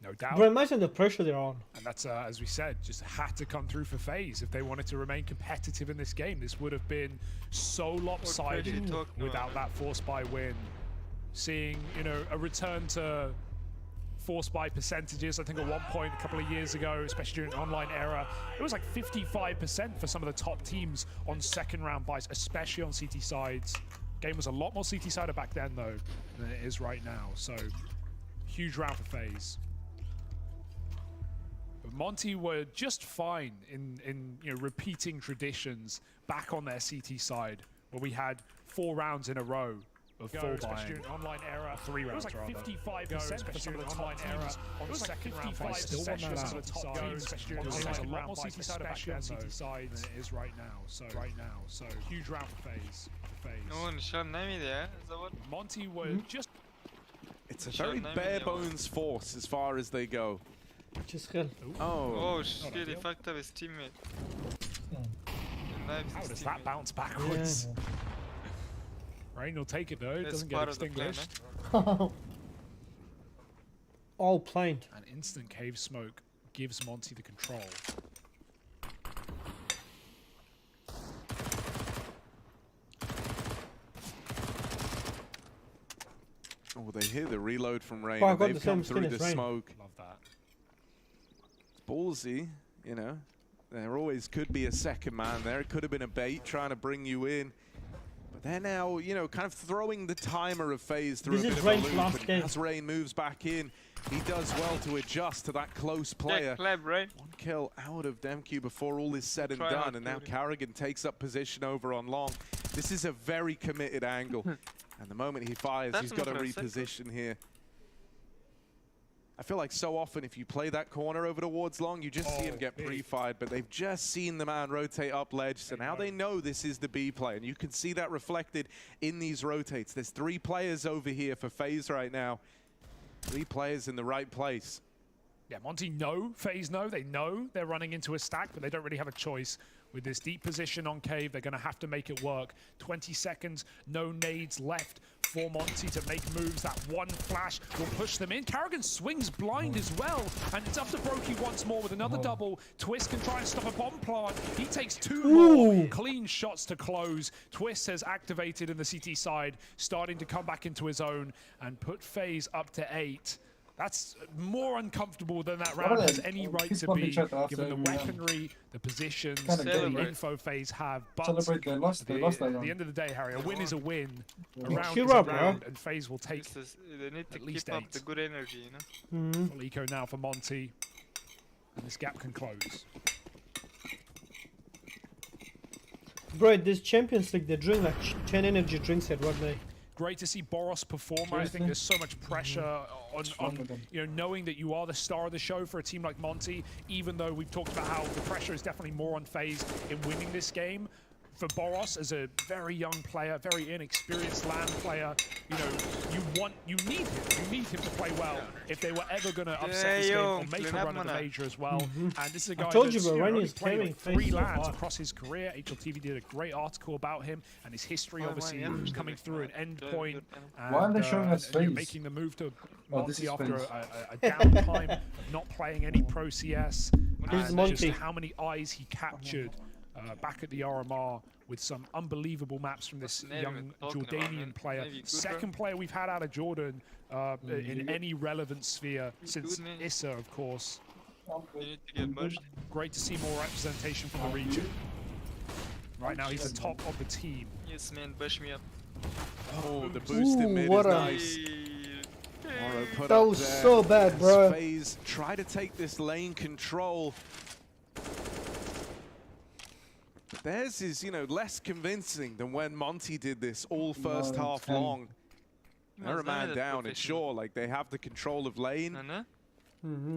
No doubt. But imagine the pressure they're on. And that's, as we said, just had to come through for FaZe if they wanted to remain competitive in this game. This would have been so lopsided without that force buy win. Seeing, you know, a return to force buy percentages. I think at one point a couple of years ago, especially during the online era, it was like 55% for some of the top teams on second round buys, especially on CT sides. Game was a lot more CT sider back then though than it is right now. So huge round for FaZe. But Monte were just fine in you know, repeating traditions back on their CT side, where we had 4 rounds in a row of full buying. Online era, 3 rounds. It was like 55% for some of the online era on the second round. Still won that out. Especially during a lot more CT side back then than it is right now. So huge round for FaZe. No one shot Nami there. Is that what? Monte were just. It's a very bare bones force as far as they go. Just kill. Oh shit! He fucked up his teammate. How does that bounce backwards? Yeah. Rain will take it though, it doesn't get extinguished. All plain. An instant cave smoke gives Monte the control. Oh, they hear the reload from Rain. Oh, And they've come through the smoke. Love that. It's ballsy, you know. There always could be a second man there. It could have been a bait trying to bring you in. They're now, you know, kind of throwing the timer of FaZe through a bit of a loop. And as Rain moves back in, he does well to adjust to that close player. Right? 1 kill out of DemQ before all is said and done, and now Karrigan takes up position over on long. This is a very committed angle, and the moment he fires, he's got to reposition here. I feel like so often if you play that corner over towards long, you just see him get pre-fired, but they've just seen the man rotate up ledge, so now they know this is the B play, and you can see that reflected in these rotates. There's 3 players over here for FaZe right now. 3 players in the right place. Yeah, Monte know, FaZe know, they know they're running into a stack, but they don't really have a choice. With this deep position on cave, they're going to have to make it work. 20 seconds, no nades left for Monte to make moves. That one flash will push them in. Karrigan swings blind as well, and it's up to Brokey once more with another double. Twist can try and stop a bomb plant. He takes 2 more clean shots to close. Twist has activated in the CT side, starting to come back into his own and put FaZe up to 8. That's more uncomfortable than that round has any right to be, given the weaponry, the positions, the info FaZe have. But at the end of the day, Harry, a win is a win. A round is a round, and FaZe will take they need to at least keep 8. up the good energy, you know? Full eco now for Monte, and this gap can close. Bro, this Champions League, they drink like 10 energy drinks at one day. Great to see Boros perform. I think there's so much pressure on you know, knowing that you are the star of the show for a team like Monte, even though we've talked about how the pressure is definitely more on FaZe in winning this game. for Boros as a very young player, very inexperienced LAN player, you know, you need him to play well if they were ever going to upset this game or make a run at the major as well. And this is a guy that's only played like 3 LANs across his career. HLTV did a great article about him and his history, obviously coming through an end point and making the move to Monte after a downtime of not playing any Pro CS. And just how many eyes he captured back at the RMR with some unbelievable maps from this young Jordanian player. Second player we've had out of Jordan in any relevant sphere since ENCE, of course. Great to see more representation from the region. Right now he's the top of the team. Yes, man, bash me up. Oh, the boost in mid is nice. That was so bad, bro. FaZe try to take this lane control. But theirs is, you know, less convincing than when Monte did this all first half long. They're a man down, it's sure, like they have the control of lane,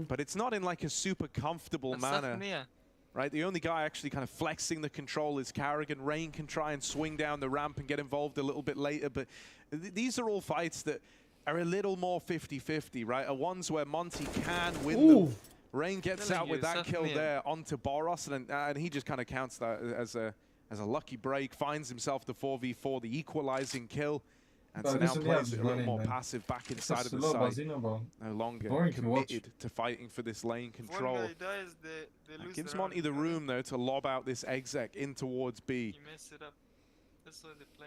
but it's not in like a super comfortable manner. Right, the only guy actually kind of flexing the control is Karrigan. Rain can try and swing down the ramp and get involved a little bit later, but these are all fights that are a little more 50-50, right? Are ones where Monte can win them. Rain gets out with that kill there onto Boros, and he just kind of counts that as a lucky break, finds himself the 4v4, the equalizing kill, and so now plays it a little more passive back inside of the site. No longer committed to fighting for this lane control. Gives Monte the room, though, to lob out this exec in towards B. He messed it up. That's why they play.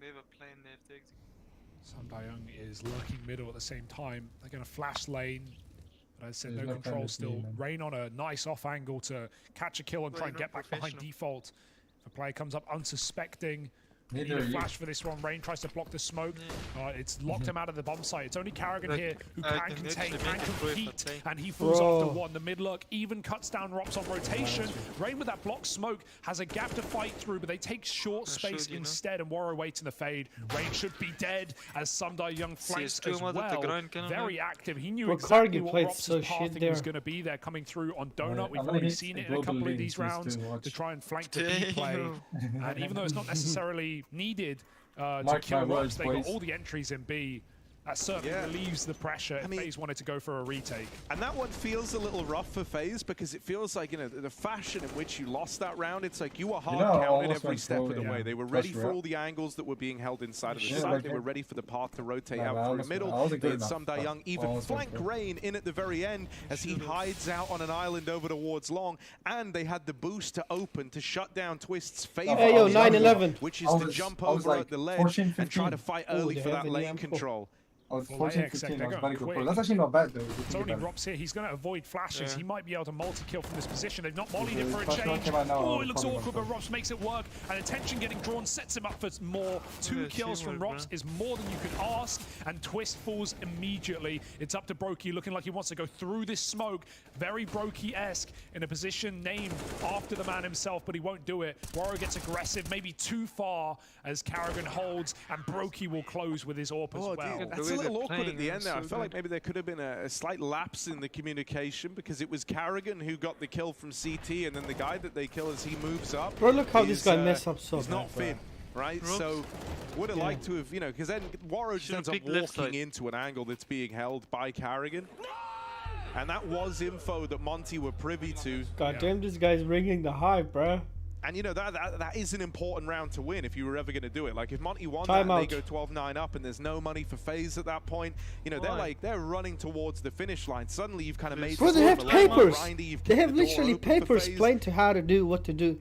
They have a plan, they have to execute. Samdayung is lurking middle at the same time. They're going to flash lane. But as I said, no control still. Rain on a nice off angle to catch a kill and try and get back behind default. If a player comes up unsuspecting, need a flash for this one. Rain tries to block the smoke. It's locked him out of the bomb site. It's only Karrigan here who can contain, can compete, and he falls after one. The mid lurk even cuts down Rops on rotation. Rain with that block smoke has a gap to fight through, but they take short space instead, and Warrior waits in the fade. Rain should be dead as Samdayung flanks as well. Very active. He knew exactly what Rops' pathing was going to be there coming through on Donut. We've already seen it in a couple of these rounds to try and flank the B play. And even though it's not necessarily needed to kill Rops, they got all the entries in B. That certainly relieves the pressure if FaZe wanted to go for a retake. And that one feels a little rough for FaZe because it feels like, you know, the fashion in which you lost that round, it's like you were hard counted every step of the way. They were ready for all the angles that were being held inside of the site. They were ready for the path to rotate out through the middle. They had Samdayung even flank Rain in at the very end as he hides out on an island over towards long. And they had the boost to open to shut down Twist's favorite, 9-11, which is to jump over at the ledge and try to fight early for that lane control. I was 14-15, I was very good. That's actually not bad though. It's only Rops here. He's going to avoid flashes. He might be able to multi-kill from this position. They've not mollied it for a change. Oh, it looks awkward, but Rops makes it work. And attention getting drawn sets him up for more. 2 kills from Rops is more than you could ask. And Twist falls immediately. It's up to Brokey, looking like he wants to go through this smoke. Very Brokey-esque in a position named after the man himself, but he won't do it. Warrior gets aggressive, maybe too far as Karrigan holds, and Brokey will close with his AWP as well. That's a little awkward at the end there. I felt like maybe there could have been a slight lapse in the communication because it was Karrigan who got the kill from CT, and then the guy that they kill as he moves up. Bro, look how this guy messed up so bad. He's not fit, right? So would have liked to have, you know, because then Warrior just ends up walking into an angle that's being held by Karrigan. And that was info that Monte were privy to. God damn, this guy's bringing the hype, bro. And you know, that is an important round to win if you were ever going to do it. Like if Monte won that and they go 12-9 up and there's no money for FaZe at that point, you know, they're running towards the finish line. Suddenly you've kind of made they have papers. They have literally papers explained to how to do what to do.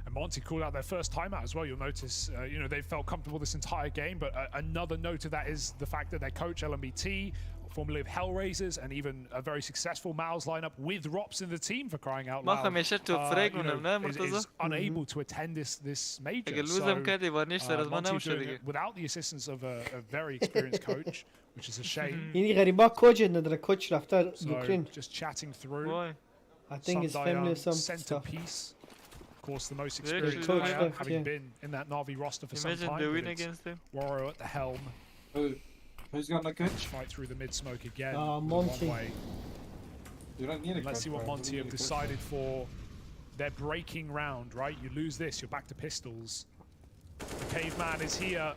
And Monte called out their first timeout as well. You'll notice, you know, they felt comfortable this entire game, but another note of that is the fact that their coach, LMBT, formerly of Hellraisers, and even a very successful Mouz lineup with Rops in the team, for crying out loud, is unable to attend this major. So, Monte without the assistance of a very experienced coach, which is a shame. So, just chatting through. I think it's family or some centerpiece. Of course, the most experienced player, having been in that Na'Vi roster for some time. Warrior at the helm. Who's got the coach? Fight through the mid smoke again. Monte. You don't need a Let's see what Monte have decided for their breaking round, right? You lose this, you're back to pistols. The caveman is here,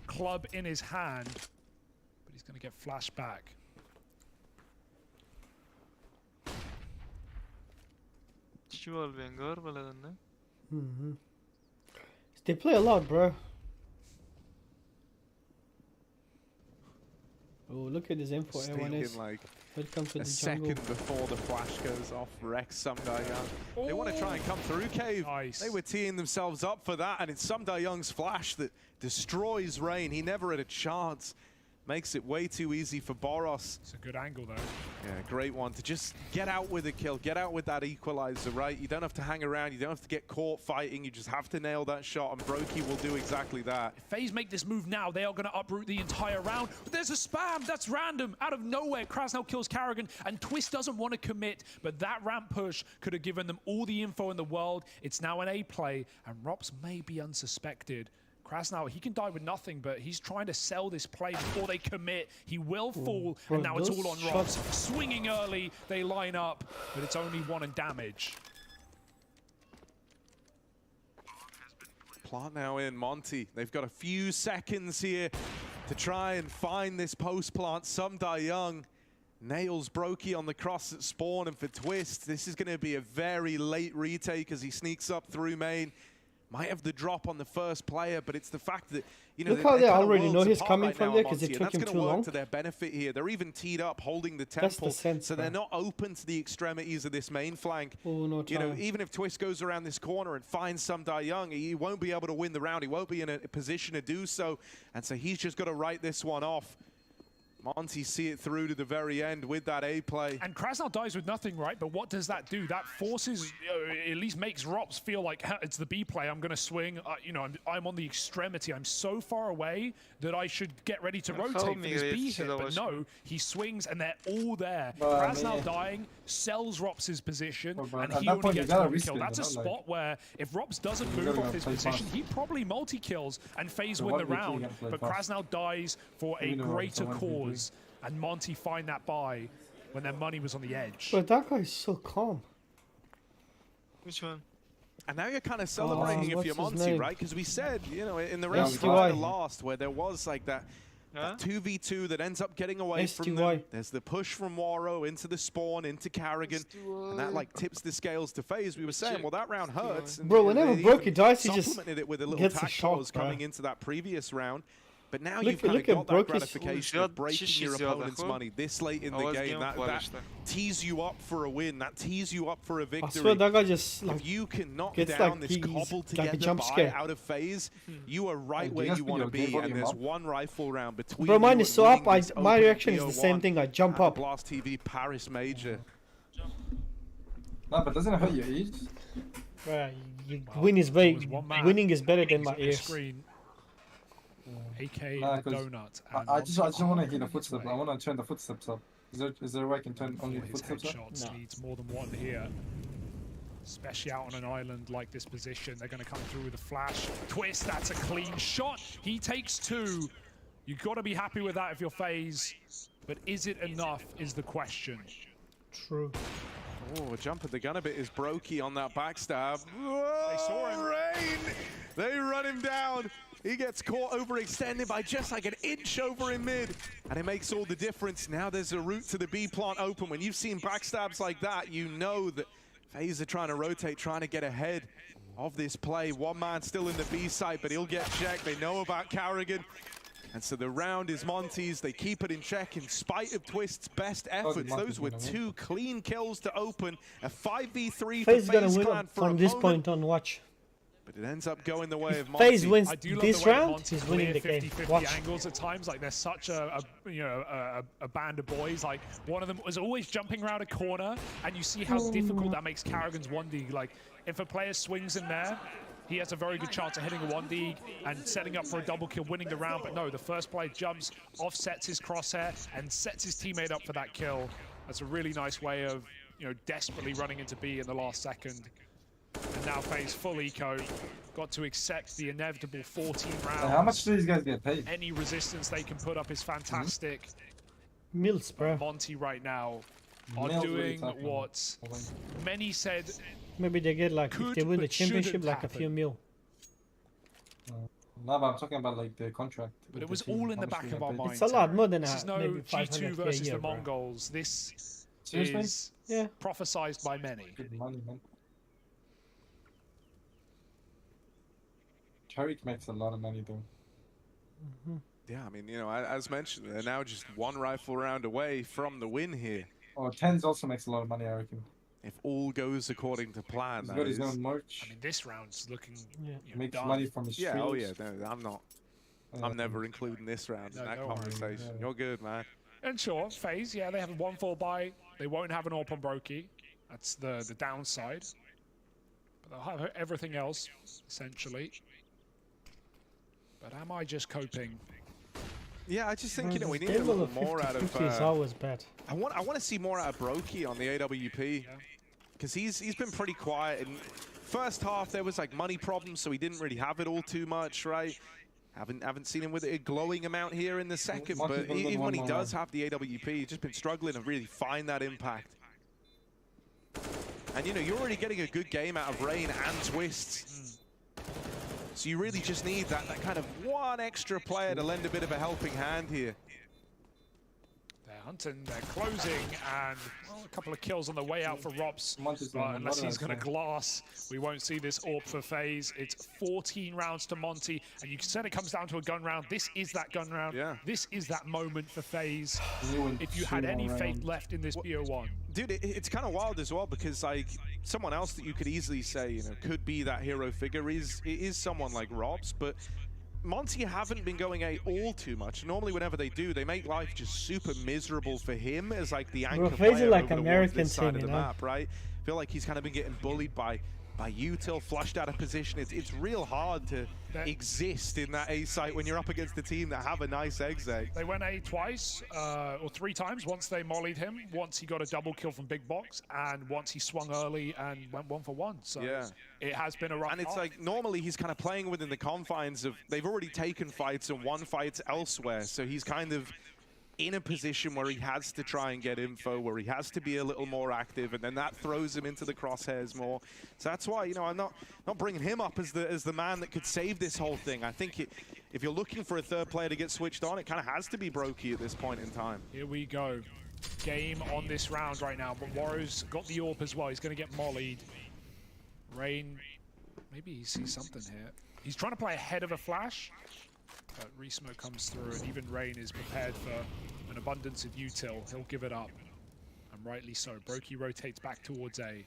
club in his hand, but he's going to get flashed back. They play a lot, bro. Oh, look at this info. Everyone is. Like welcome to a the second jungle. before the flash goes off, wrecks Sumdayoung. They want to try and come through cave. Nice. They were teeing themselves up for that, and it's Sumdayoung's flash that destroys Rain. He never had a chance. Makes it way too easy for Boros. It's a good angle, though. Yeah, great one to just get out with a kill, get out with that equalizer, right? You don't have to hang around, you don't have to get caught fighting, you just have to nail that shot, and Brokey will do exactly that. If FaZe make this move now, they are going to uproot the entire round. But there's a spam that's random. Out of nowhere, Krasnal kills Karrigan, and Twist doesn't want to commit, but that ramp push could have given them all the info in the world. It's now an A play, and Rops may be unsuspected. Krasnal, he can die with nothing, but he's trying to sell this play before they commit. He will fall, and now it's all on Rops. Swinging early, they line up, but it's only 1 in damage. Plant now in Monte. They've got a few seconds here to try and find this post plant. Sumdayoung nails Brokey on the cross at spawn, and for Twist, this is going to be a very late retake as he sneaks up through main. Might have the drop on the first player, but it's the fact that, you know, look how they already know he's coming right from there because it took him too long. Work to their benefit here. They're even teed up, holding the temple, That's the sense, so they're not open to the extremities of this main flank. Oh, no you know, time. even if Twist goes around this corner and finds Sumdayoung, he won't be able to win the round. He won't be in a position to do so, and so he's just got to write this one off. Monte see it through to the very end with that A play. And Krasnal dies with nothing, right? But what does that do? That forces, at least makes Rops feel like it's the B play. I'm going to swing. You know, I'm on the extremity. I'm so far away that I should get ready to rotate for this B hit. But no, he swings and they're all there. Krasnal dying sells Rops' position, and he only gets one kill. That's a spot where if Rops doesn't move off his position, he probably multi-kills and FaZe win the round. But Krasnal dies for a greater cause. And Monte find that buy when their money was on the edge. But that guy is so calm. Which one? And now you're kind of celebrating if you're Monte, right? Because we said, you know, in the round STY. prior to last, where there was like that 2v2 that ends up getting away from them. There's the push from Waro into the spawn, into Karrigan, and that like tips the scales to FaZe. We were saying, well, that round hurts. And bro, whenever Brokey dies, he just supplemented it with a little gets a tack shot, pause coming into that previous round. But now Look- you've kind look of at got that Brokey's- gratification of breaking your opponent's money this late in the game. That tees you up for a win. That tees you up for a I victory. swear that guy just like If you can knock gets down like this he's cobbled like a together jump buy scare. out of FaZe, you are right Hey, where do you want to you be, guys and video there's up? one rifle round between bro, mine you is and so up. winning this My open reaction is the same BO1 thing. I jump at the up. Blast TV Paris Major. No, but doesn't it hurt your ears? Bro, Well, winning is better than He's my on the ears. screen. AK Nah, the 'cause donut. I just don't want to hear the footsteps. I want to turn the footsteps up. Is there a way I can turn only the His footsteps up? headshots needs more than one here. Especially out on an island like this position. They're going to come through with a flash. Twist, that's a clean shot. He takes 2. You've got to be happy with that if you're FaZe. But is it enough is the question. True. Oh, jump at the gun a bit is Brokey on that backstab. Whoa, They saw him. Rain! They run him down. He gets caught overextended by just like an inch over in mid. And it makes all the difference. Now there's a route to the B plant open. When you've seen backstabs like that, you know that FaZe are trying to rotate, trying to get ahead of this play. One man still in the B site, but he'll get checked. They know about Karrigan. And so the round is Monte's. They keep it in check in spite of Twist's best efforts. Those were 2 clean kills to open. A 5v3 for FaZe gonna FaZe win Clan for from a this moment. point on. Watch. But it ends up going the way of Monte. FaZe wins I do love this the way that round. Monte He's winning the clear game. 50-50 Watch. angles at times. Like they're such a band of boys. Like one of them was always jumping around a corner, and you see how difficult that makes Karrigan's 1D. Like if a player swings in there, he has a very good chance of hitting a 1D and setting up for a double kill, winning the round. But no, the first player jumps, offsets his crosshair, and sets his teammate up for that kill. That's a really nice way of, you know, desperately running into B in the last second. And now FaZe full eco, got to accept the inevitable 14 rounds. How much do these guys get paid? Any resistance they can put up is fantastic. Mills, bro. Monte right now are Mills, doing what are you talking what many said Maybe they get like, if they win the but shouldn't championship, like a few happen. mil. No, but I'm talking about like the contract. But with it the was team. all in the How much back we of get our paid. minds. It's a lot more than This is no maybe G2 500K a versus year, the bro. Mongols. This Seriously? is Yeah. prophesized by many. Good money, man. Carrick makes a lot of money though. Yeah, I mean, you know, as mentioned, they're now just one rifle round away from the win here. Oh, Tens also makes a lot of money, I reckon. If all goes according to plan, He's that got his is. own merch. I mean, this round's looking Yeah. you know, Makes done. money from his streams. Yeah, oh yeah, no, I'm not. Yeah. I'm never including this round No, in that don't worry. conversation. Yeah. You're good, man. And sure, FaZe, yeah, they have a 1-4 buy. They won't have an AWP on Brokey. That's the downside. But they'll have everything else, essentially. But am I just coping? Yeah, I just think, you know, we This need a level little of more out of. 50-50 is always bad. I want to see more out of Brokey on the AWP. Because he's been pretty quiet. And first half, there was like money problems, so he didn't really have it all too much, right? Haven't seen him with a glowing amount here in the second, but even when he does have the AWP, he's just been struggling to really find that impact. And you know, you're already getting a good game out of Rain and Twists. So you really just need that kind of one extra player to lend a bit of a helping hand here. They're hunting, they're closing, and well, a couple of kills on the way out for Robs. Monte's But on unless he's Valorant, going to glass, we won't see this AWP for FaZe. It's 14 rounds to Monte, and you said it comes down to a gun round. This is that gun round. Yeah. This is that moment for FaZe. You win If you 2 had any more faith rounds. left in this BO1. Dude, it's kind of wild as well because like someone else that you could easily say, you know, could be that hero figure is someone like Robs, but Monte haven't been going A all too much. Normally, whenever they do, they make life just super miserable for him as like the anchor FaZe player is like over towards American this side team, of the you know? map, right? I feel like he's kind of been getting bullied by Util, flushed out of position. It's real hard to exist in that A site when you're up against a team that have a nice exec. They went A twice, or 3 times. Once they mollied him, once he got a double kill from Big Box, and once he swung early and went 1 for 1. So Yeah. it has been a rough And it's half. like, normally he's kind of playing within the confines of, they've already taken fights and won fights elsewhere, so he's kind of in a position where he has to try and get info, where he has to be a little more active, and then that throws him into the crosshairs more. So that's why, you know, I'm not bringing him up as the man that could save this whole thing. I think if you're looking for a third player to get switched on, it kind of has to be Brokey at this point in time. Here we go. Game on this round right now, but Warrow's got the AWP as well. He's going to get mollied. Rain, maybe he sees something here. He's trying to play ahead of a flash, but Resmoke comes through, and even Rain is prepared for an abundance of util. He'll give it up, and rightly so. Brokey rotates back towards A.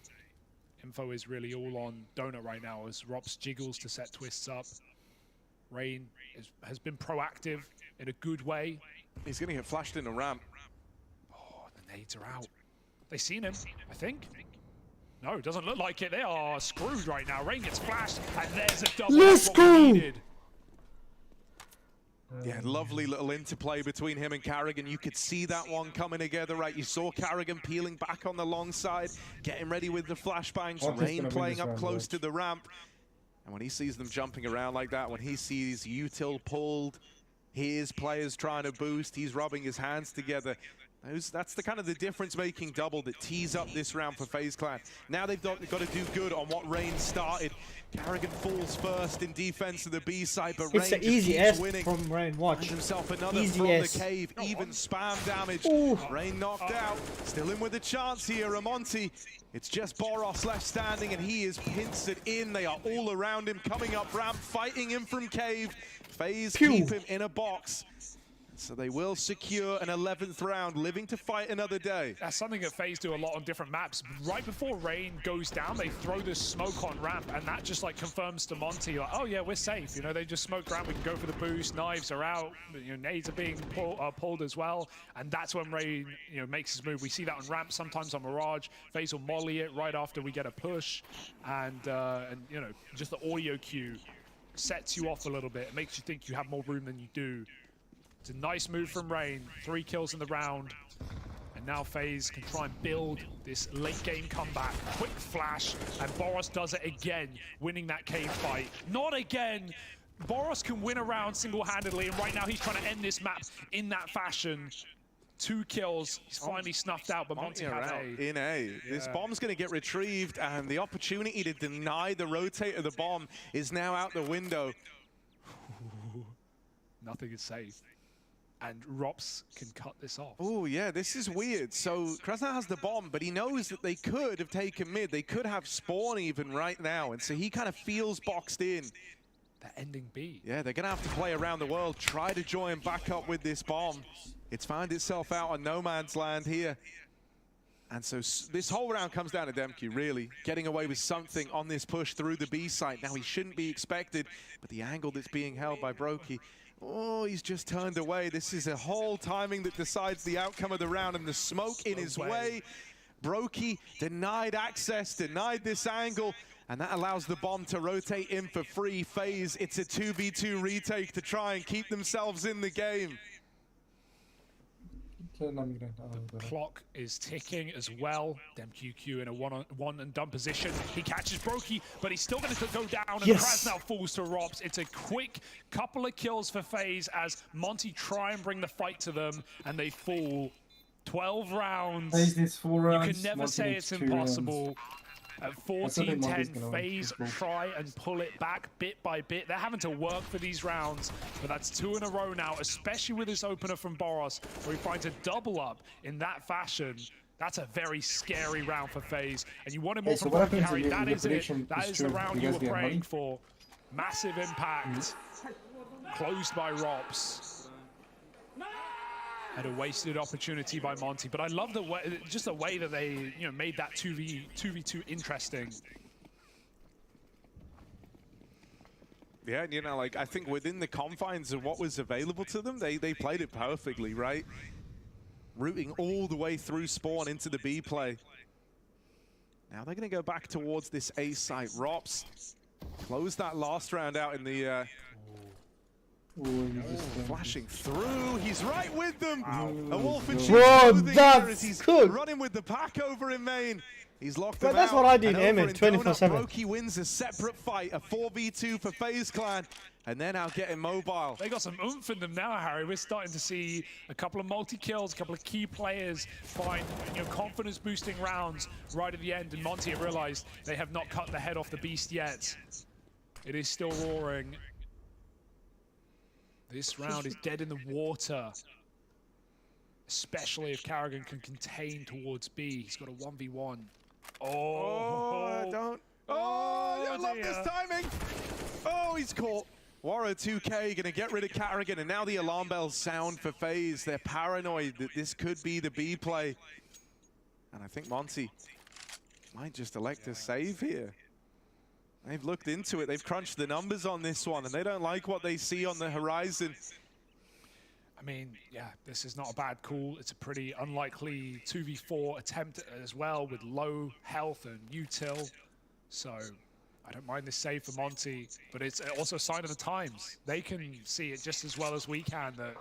Info is really all on Donut right now as Robs jiggles to set Twists up. Rain has been proactive in a good way. He's going to get flashed in a ramp. Oh, the nades are out. They seen him, I think. No, doesn't look like it. They are screwed right now. Rain gets flashed, and there's a double. Let's That's what we go! needed. Yeah, lovely little interplay between him and Carrigan. You could see that one coming together, right? You saw Carrigan peeling back on the long side, getting ready with the flashbangs. Monte's Rain gonna win playing this up round, close watch. to the ramp. And when he sees them jumping around like that, when he sees Util pulled, his players trying to boost, he's rubbing his hands together. That's the kind of the difference-making double that tees up this round for FaZe Clan. Now they've got to do good on what Rain started. Carrigan falls first in defense of the B side, but It's Rain an easy just keeps S winning. from Rain, watch. Finds himself another Easy from S. the cave, even spam damage. Ooh. Rain knocked out, still in with a chance here, Monte. It's just Boros left standing, and he is pincered in. They are all around him, coming up ramp, fighting him from cave. FaZe keep him in a box. So they will secure an 11th round, living to fight another day. That's something that FaZe do a lot on different maps. Right before Rain goes down, they throw this smoke on ramp, and that just like confirms to Monte, like, oh yeah, we're safe. You know, they just smoked ramp, we can go for the boost, knives are out, you know, nades are being pulled as well, and that's when Rain, you know, makes his move. We see that on ramp, sometimes on Mirage. FaZe will molly it right after we get a push, and you know, just the audio cue sets you off a little bit. It makes you think you have more room than you do. It's a nice move from Rain, 3 kills in the round. And now FaZe can try and build this late game comeback. Quick flash, and Boros does it again, winning that cave fight. Not again! Boros can win a round single-handedly, and right now he's trying to end this map in that fashion 2 kills. He's finally snuffed out, but Monte are has out A. in A. This bomb's going to get retrieved, and the opportunity to deny the rotate of the bomb is now out the window. Nothing is safe. And Rops can cut this off. Oh, yeah, this is weird. So Krasnal has the bomb, but he knows that they could have taken mid. They could have spawn even right now, and so he kind of feels boxed in. They're ending B. Yeah, they're going to have to play around the world, try to join back up with this bomb. It's found itself out on no man's land here. And so this whole round comes down to Demke, really, getting away with something on this push through the B site. Now, he shouldn't be expected, but the angle that's being held by Brokey, oh, he's just turned away. This is a whole timing that decides the outcome of the round, and the smoke in his way. Brokey denied access, denied this angle, and that allows the bomb to rotate in for free. FaZe, it's a 2v2 retake to try and keep themselves in the game. The clock is ticking as well. DemQQ in a one and done position. He catches Brokey, but he's still going to go down, and Krasnal falls to Rops. It's a quick couple of kills for FaZe as Monte try and bring the fight to them, and they fall. 12 rounds. FaZe needs 4 rounds. You can never say it's impossible. At 14-10, FaZe try and pull it back bit by bit. They're having to work for these rounds, but that's 2 in a row now, especially with this opener from Boros, where he finds a double up in that fashion. That's a very scary round for FaZe, and you want him more from Brokey, Harry. That is it. That is the round you were praying for. Massive impact. Closed by Rops. And a wasted opportunity by Monte, but I love the way, just the way that they, made that 2v2 interesting. Yeah, like I think within the confines of what was available to them, they played it perfectly, right? Rooting all the way through spawn into the B play. Now they're going to go back towards this A site. Rops closed that last round out in the. Flashing through, he's right with them. A wolf and sheep as he's running with the pack over in main. He's locked them out. That's what I did in Emmet 24/7. Brokey wins a separate fight, a 4v2 for FaZe Clan, and they're now getting mobile. They got some oomph in them now, Harry. We're starting to see a couple of multi-kills, a couple of key players find confidence-boosting rounds right at the end, and Monte realized they have not cut the head off the beast yet. It is still roaring. This round is dead in the water, especially if Carrigan can contain towards B. He's got a 1v1. I love this timing. Oh, he's caught. Waro 2K gonna get rid of Carrigan, and now the alarm bells sound for FaZe. They're paranoid that this could be the B play. And I think Monte might just elect to save here. They've looked into it, they've crunched the numbers on this one, and they don't like what they see on the horizon. I mean, yeah, this is not a bad call. It's a pretty unlikely 2v4 attempt as well with low health and util. So I don't mind this save for Monte, but it's also a sign of the times. They can see it just as well as we can that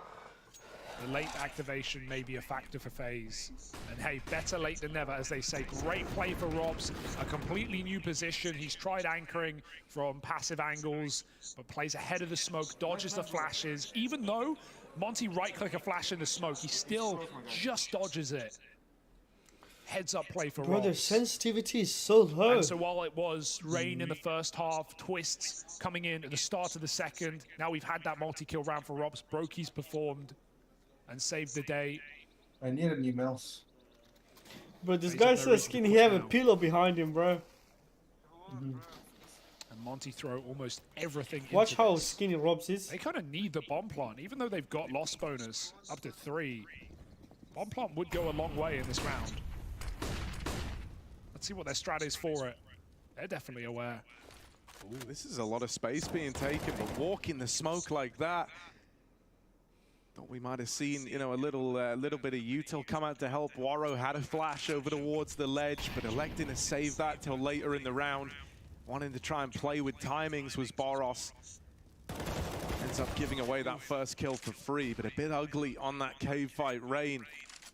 the late activation may be a factor for FaZe. And hey, better late than never, as they say. Great play for Robs, a completely new position. He's tried anchoring from passive angles, but plays ahead of the smoke, dodges the flashes. Even though Monte right-click a flash in the smoke, he still just dodges it. Heads up play for Robs. Bro, their sensitivity is so low. And so while it was rain in the first half, twists coming in at the start of the second, now we've had that multi-kill round for Robs. Brokey's performed and saved the day. I need a new mouse. But this guy's so skinny, he have a pillow behind him, bro. And Monte throw almost everything. Watch how skinny Robs is. They kind of need the bomb plant, even though they've got loss bonus up to 3. Bomb plant would go a long way in this round. Let's see what their strat is for it. They're definitely aware. Ooh, this is a lot of space being taken, but walking the smoke like that. Thought we might have seen, a little bit of util come out to help. Waro had a flash over towards the ledge, but electing to save that till later in the round. Wanting to try and play with timings was Boros. Ends up giving away that first kill for free, but a bit ugly on that cave fight. Rain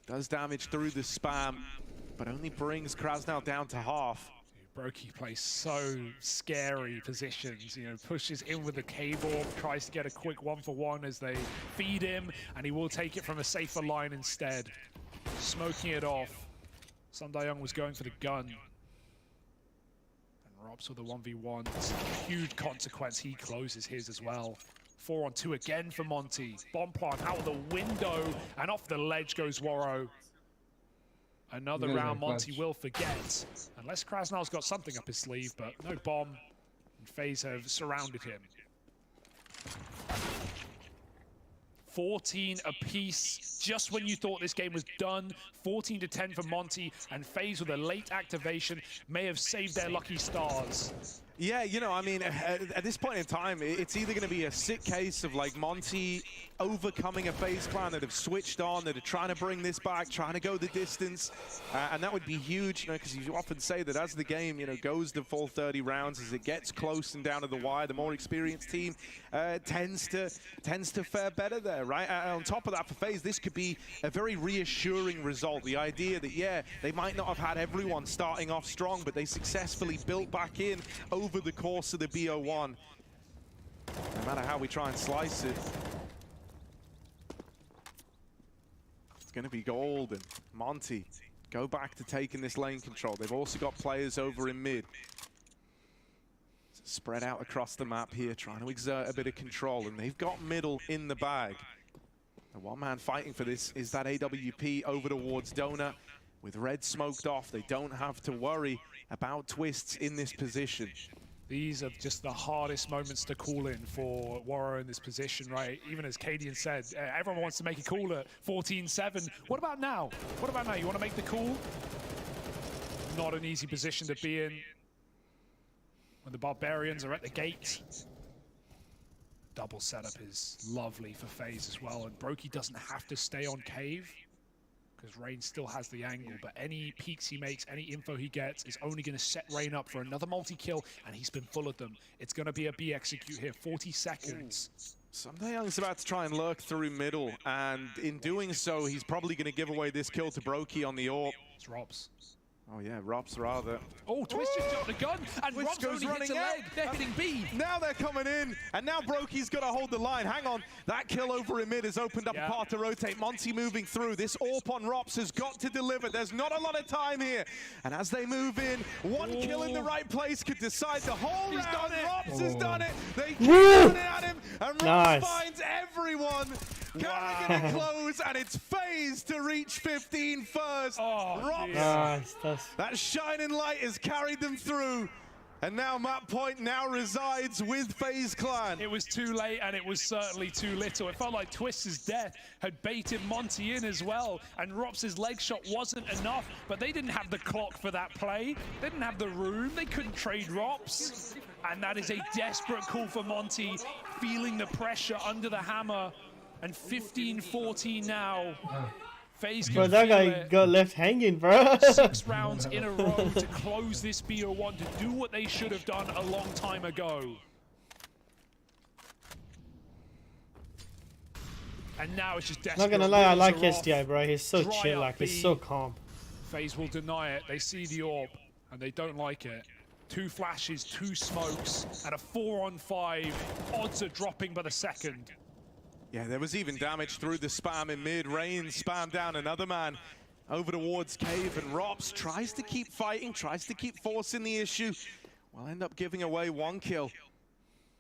does damage through the spam, but only brings Krasnal down to half. Brokey plays so scary positions, you know, pushes in with the cable, tries to get a quick 1-for-1 as they feed him, and he will take it from a safer line instead. Smoking it off. Sundayoung was going for the gun. And Robs with a 1v1. It's a huge consequence. He closes his as well. 4-on-2 again for Monte. Bomb plant out of the window, and off the ledge goes Warro. Another round Monte will forget, unless Krasnal's got something up his sleeve, but no bomb, and FaZe have surrounded him. 14 apiece, just when you thought this game was done. 14-10 for Monte, and FaZe with a late activation may have saved their lucky stars. Yeah, you know, I mean, at this point in time, it's either going to be a sick case of like Monte overcoming a FaZe Clan that have switched on, that are trying to bring this back, trying to go the distance, and that would be huge, you know, because you often say that as the game, you know, goes the full 30 rounds, as it gets close and down to the wire, the more experienced team tends to fare better there, right? On top of that, for FaZe, this could be a very reassuring result. The idea that, yeah, they might not have had everyone starting off strong, but they successfully built back in over the course of the BO1. No matter how we try and slice it, it's going to be gold. And Monte go back to taking this lane control. They've also got players over in mid. Spread out across the map here, trying to exert a bit of control, and they've got middle in the bag. The one man fighting for this is that AWP over towards Donut. With red smoked off, they don't have to worry about twists in this position. These are just the hardest moments to call in for Warro in this position, right? Even as Cadian said, everyone wants to make a call at 14-7. What about now? What about now? You want to make the call? Not an easy position to be in when the Barbarians are at the gate. Double setup is lovely for FaZe as well, and Brokey doesn't have to stay on cave, because Rain still has the angle, but any peeks he makes, any info he gets is only going to set Rain up for another multi-kill, and he's been full of them. It's going to be a B execute here, 40 seconds. Sundayoung's about to try and lurk through middle, and in doing so, he's probably going to give away this kill to Brokey on the AWP. It's Robs. Oh yeah, Robs rather. Oh, Twist just got the gun, and Twist Robs goes only hits a leg. They're hitting B. Now they're coming in, and now Brokey's got to hold the line. Hang on, that kill over in mid has opened up a path to rotate. Monte moving through. This AWP on Robs has got to deliver. There's not a lot of time here. And as they move in, one kill in the right place could decide the whole round. Robs has done it. They keep running at him, and Robs finds everyone. Carrying it close, and it's FaZe to reach 15 first. Robs, that shining light has carried them through. And now map point now resides with FaZe Clan. It was too late, and it was certainly too little. It felt like Twist's death had baited Monte in as well, and Robs' leg shot wasn't enough, but they didn't have the clock for that play. They didn't have the room. They couldn't trade Robs. And that is a desperate call for Monte, feeling the pressure under the hammer. And 15-14 now. FaZe bro, that guy got left hanging, bro. 6 rounds in a row to close this BO1, to do what they should have done a long time ago. And now it's just desperate. Not gonna lie, I like SDI, bro. He's so chill, like he's so calm. FaZe will deny it. They see the AWP, and they don't like it. 2 flashes, 2 smokes, and a 4-on-5. Odds are dropping by the second. Yeah, there was even damage through the spam in mid. Rain spammed down another man over towards cave, and Robs tries to keep fighting, tries to keep forcing the issue. Will end up giving away 1 kill.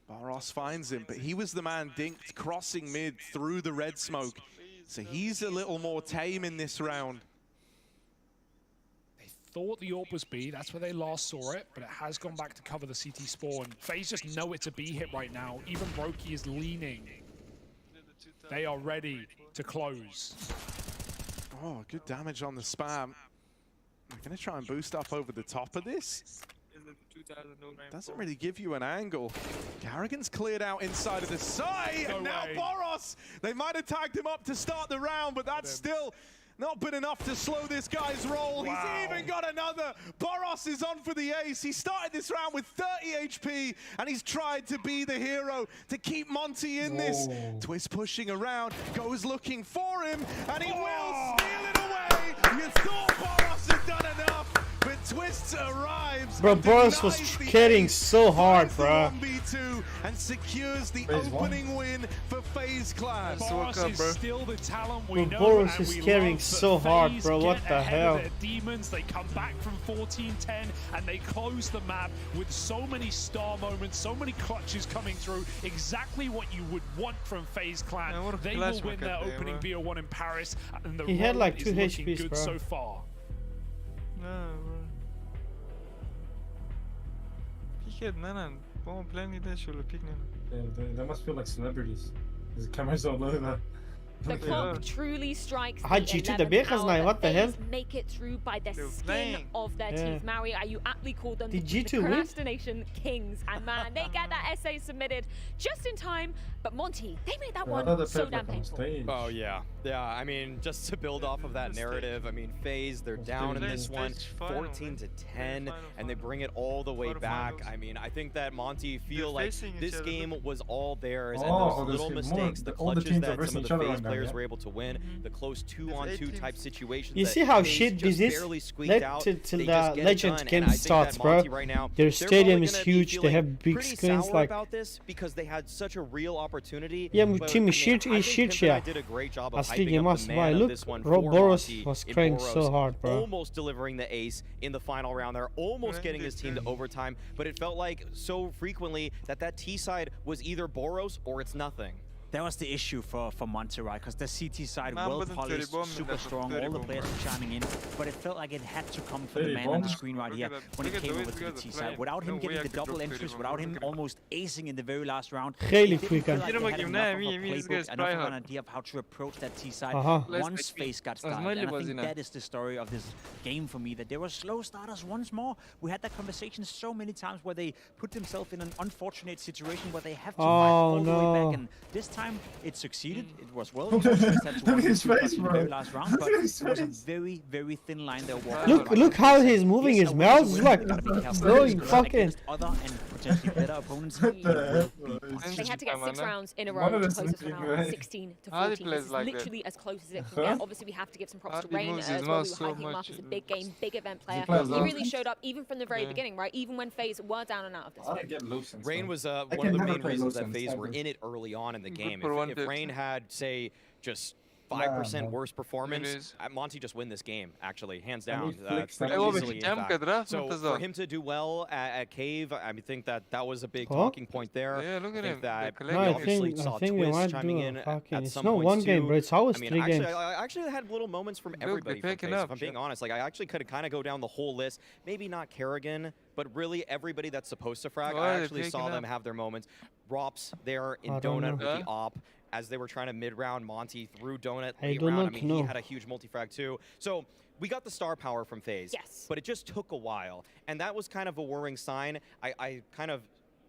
Barros finds him, but he was the man dinked crossing mid through the red smoke. So he's a little more tame in this round. They thought the AWP was B, that's where they last saw it, but it has gone back to cover the CT spawn. FaZe just know it's a B hit right now. Even Brokey is leaning. They are ready to close. Oh, good damage on the spam. I'm going to try and boost up over the top of this. Doesn't really give you an angle. Garrigan's cleared out inside of the side, and now Boros! They might have tagged him up to start the round, but that's still not been enough to slow this guy's roll. He's even got another. Boros is on for the ace. He started this round with 30 HP, and he's tried to be the hero to keep Monte in this. Twist pushing around, goes looking for him, and he will steal it away. You thought Boros had done enough, but Twists arrives. Bro, and Boris was denies the carrying ace, so hard, finds the bro. 1v2 and secures the FaZe won. opening win for FaZe Clan. Boris up, is bro. still the talent we Bro, know, Boris and is we carrying love, so but hard, FaZe bro. What get the ahead hell? of their demons. They come back from 14-10 and they close the map with so many star moments, so many clutches coming through. Exactly what you would want from FaZe Clan. Man, what a They flash will win market their there, opening bro. BO1 in Paris, and the He had road like is 2 looking HPs, good bro. so far. No, bro. Pick it, Nanan. Bon, plein idée sur le pick, Nanan. They must feel like celebrities. There's cameras all over. The clock truly strikes Ah, the G2 11th de Bejas, hour, nou, but what the hell? FaZe make it through by the They're skin playing. of their Yeah. teeth. Maui, you aptly called them Did the G2 win? procrastination kings. And man, they get that essay submitted just in time. But Monte, they made that one so damn painful. Oh yeah, I mean, just to build off of that narrative, I mean, FaZe, they're down in this one, 14-10, and they bring it all the way back. I mean, I think that Monte feel like this game was all theirs, and those little mistakes, the clutches that some of the FaZe players were able to win, the close 2-on-2 type situations. You that see how FaZe shit just this is? barely squeaked Let out. till They the just get it Legend done, game and I think starts, that bro. Monte right now, Their they're stadium probably is gonna be huge. They feeling have big pretty screens, sour like. about this because they had such a real opportunity. Yeah, but, Team I mean, shit I is think shit, Pimp and I yeah. did a great job of Asli hyping up must the buy. man of Look, this one Rob for Boros Monte was in crying Boros, so hard, bro. almost delivering the ace in the final round there, almost getting his team to overtime, but it felt like so frequently that T side was either Boros or it's nothing. That was the issue for Monte, right? Because the CT side, Man, well wasn't polished, 30 bomb, super that's a strong, 30 all the bomb, players bro. were chiming in, but it felt like it had to come from the 30 man on the bombs? screen right Look here at that. when it Look at came the over way to we the got the T play. side. Without him No way getting I the could drop double 30 entries, bomb. without Look him at that. almost acing in the very last round, Really it didn't quick, feel and- like You know they what had you enough know, of a me, this playbook, guy's enough of tryhard. an idea of how to approach that T side Uh-huh. once FaZe got started. Azmaili And I was think in that is the story of this game for me, that they were slow starters once more. We had that conversation so many times where they put themselves in an unfortunate situation where they have to fight all the way no. back, and this time it succeeded. It was well. Had to Look at his one-two face, in the bro. very last round, but Look at his it was a face. very, very thin line they were walking. Look how he's moving his mouth. It's like, bro, you fucking. Against other and potentially better opponents. It will be They had to get 6 rounds in a One row of to the close this thing, one out, right? 16 to Hardy 14. plays This is like that. literally as close as it can get. Obviously, we have to give some props to Hardy Rain moves as his well. mouth We were so hyping him up much. as a big game, big event player. plays He well. really showed up even from the very Yeah. beginning, right? Even when FaZe were down and out of this I game. don't get loose. Rain was I one of can the never main play reasons that Low FaZe Sense, were ever. in it early on in the game. for one If bit. Rain had, say, just 5% no. worse performance, is. Monte just win this game, actually, hands I mean, down. flicks, Pretty that was easily, in jam fact. kadra, So what is for that? him to do well at Cave, I think that was a big Huh? talking point there. Yeah, look I at think him. that The we No, I obviously think saw I think they Twist might chiming do in a fucking. at It's some not points one game, too. bro. It's always I mean, 3 actually, games. I actually had little moments from everybody from picking FaZe, up, if I'm being shit. honest. Like, I actually could kind of go down the whole list. Maybe not Kerrigan, but really everybody that's supposed to frag. Oh, I they're actually saw picking them up. have their moments. Rops there in I don't Donut know. with the op. As they were trying to mid-round, Monte through Donut I late do round. I not mean, know. he had a huge multi-frag too. So we got the star power from FaZe. Yes. But it just took a while. And that was kind of a worrying sign. I kind of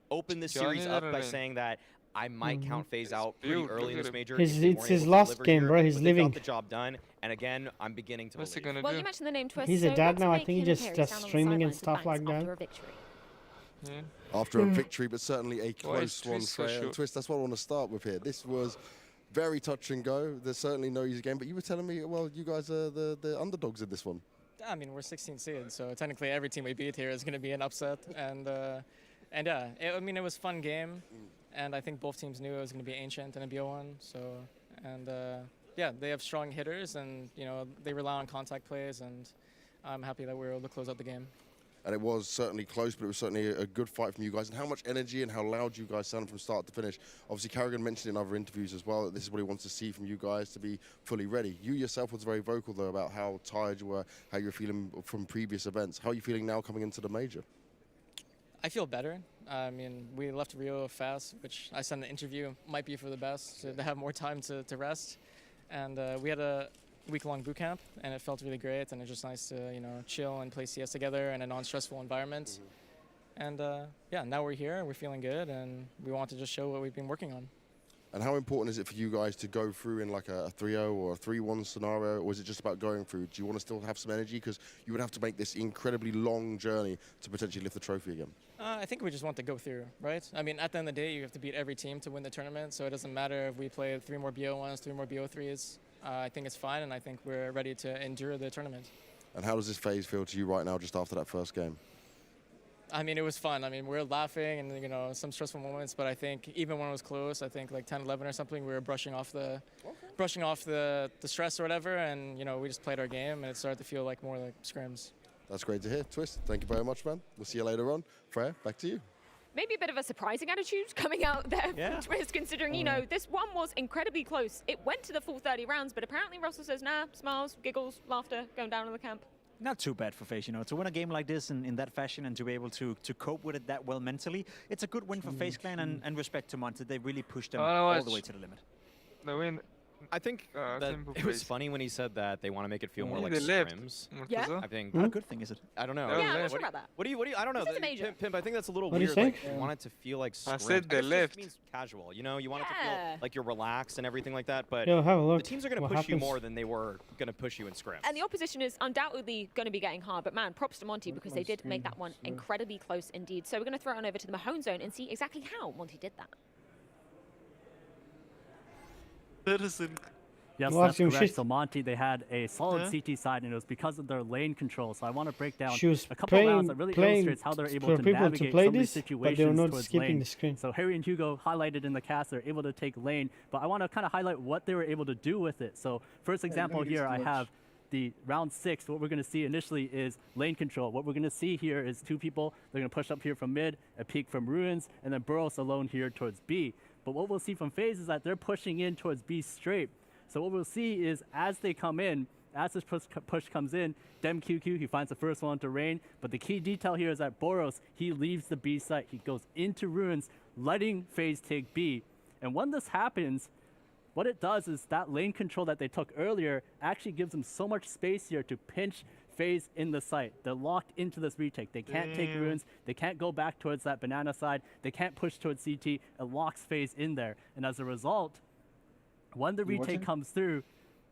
opened this Johnny series up by Letterman. saying that I might count FaZe out pretty built, early in look this at major. His- if they it's weren't his able to last deliver game, here, bro. He's but they living. got the job done. And again, I'm beginning to What's he believe. gonna Well, do? you mentioned the name Twist. He's a so dad what's now, I making think he him just appear? He's does down on the streaming and sidelines with stuff like fans that. after a victory. Yeah. After a victory, but certainly a Why is close one, Twist so Freya. And short? Twist, that's what I want to start with here. This was very touch and go. There's certainly no easy game, but you were telling me, well, you guys are the underdogs in this one. I mean, we're 16 seed, so technically every team we beat here is going to be an upset. And yeah, I mean, it was a fun game, and I think both teams knew it was going to be Ancient and a BO1. So, and yeah, they have strong hitters, and you know they rely on contact plays, and I'm happy that we were able to close out the game. And it was certainly close, but it was certainly a good fight from you guys. And how much energy and how loud you guys sounded from start to finish. Obviously, Kerrigan mentioned in other interviews as well that this is what he wants to see from you guys to be fully ready. You yourself was very vocal, though, about how tired you were, how you were feeling from previous events. How are you feeling now coming into the major? I feel better. I mean, we left Rio fast, which I said in the interview might be for the best, to have more time to rest. And we had a week-long boot camp, and it felt really great, and it's just nice to, you know, chill and play CS together in a non-stressful environment. And yeah, now we're here, we're feeling good, and we want to just show what we've been working on. And how important is it for you guys to go through in like a 3-0 or a 3-1 scenario, or is it just about going through? Do you want to still have some energy? Because you would have to make this incredibly long journey to potentially lift the trophy again. I think we just want to go through, right? I mean, at the end of the day, you have to beat every team to win the tournament, so it doesn't matter if we play 3 more BO1s, 3 more BO3s. I think it's fine, and I think we're ready to endure the tournament. And how does this phase feel to you right now, just after that first game? I mean, it was fun. I mean, we were laughing and, you know, some stressful moments, but I think even when it was close, I think like 10-11 or something, we were brushing off the stress or whatever, and, you know, we just played our game, and it started to feel like more like scrims. That's great to hear. Twist, thank you very much, man. We'll see you later on. Freya, back to you. Maybe a bit of a surprising attitude coming out there from Twist, considering, you know, this one was incredibly close. It went to the full 30 rounds, but apparently Russell says, nah, smiles, giggles, laughter, going down in the camp. Not too bad for FaZe, you know, to win a game like this in that fashion and to be able to cope with it that well mentally. It's a good win for FaZe Clan, and respect to Monte. They really pushed them all the way to the limit. The win. I think that it was funny when he said that they want to make it feel more like left. scrims. Yeah. I think. Not a good thing, is it? I don't know. Yeah, I'm not sure about that. What do you? I don't know. This is a major. Pimp, I think that's a little What do you weird. think? Like, you want it to feel like scrims. I said they left. It means casual. You know, you want it to feel like you're relaxed and everything like that. But Yo, have a look. the teams are going to push you more than they were going to push you in scrims. And the opposition is undoubtedly going to be getting hard, but man, props to Monte because they did make that one incredibly close indeed. So we're going to throw it on over to the Mahone zone and see exactly how Monte did that. Yes, that's correct. So Monte, they had a solid CT side, and it was because of their lane control. So I want to break down a couple of rounds that really illustrates how they're able to navigate some of these situations towards lane. So Harry and Hugo highlighted in the cast, they're able to take lane, but I want to kind of highlight what they were able to do with it. So first example here, I have the round 6. What we're going to see initially is lane control. What we're going to see here is two people. They're going to push up here from mid, a peek from Ruins, and then Burrows alone here towards B. But what we'll see from FaZe is that they're pushing in towards B straight. So what we'll see is as they come in, as this push comes in, DemQQ, he finds the first one to Rain. But the key detail here is that Boros, he leaves the B site. He goes into Ruins, letting FaZe take B. And when this happens, what it does is that lane control that they took earlier actually gives them so much space here to pinch FaZe in the site. They're locked into this retake. They can't take Ruins. They can't go back towards that banana side. They can't push towards CT. It locks FaZe in there. And as a result, when the retake comes through,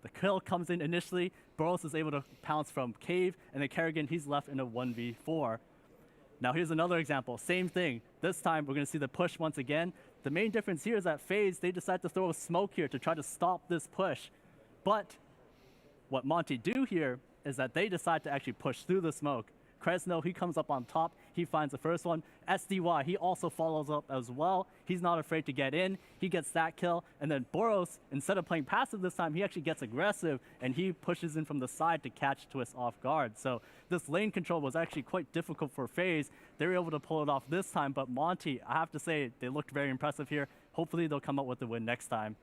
the kill comes in initially. Burrows is able to pounce from Cave, and then Kerrigan, he's left in a 1v4. Now here's another example. Same thing. This time we're going to see the push once again. The main difference here is that FaZe, they decide to throw a smoke here to try to stop this push. But what Monte do here is that they decide to actually push through the smoke. Kresno, he comes up on top. He finds the first one. SDY, he also follows up as well. He's not afraid to get in. He gets that kill. And then Boros, instead of playing passive this time, he actually gets aggressive, and he pushes in from the side to catch Twist off guard. So this lane control was actually quite difficult for FaZe. They were able to pull it off this time, but Monte, I have to say, they looked very impressive here. Hopefully they'll come up with the win next time.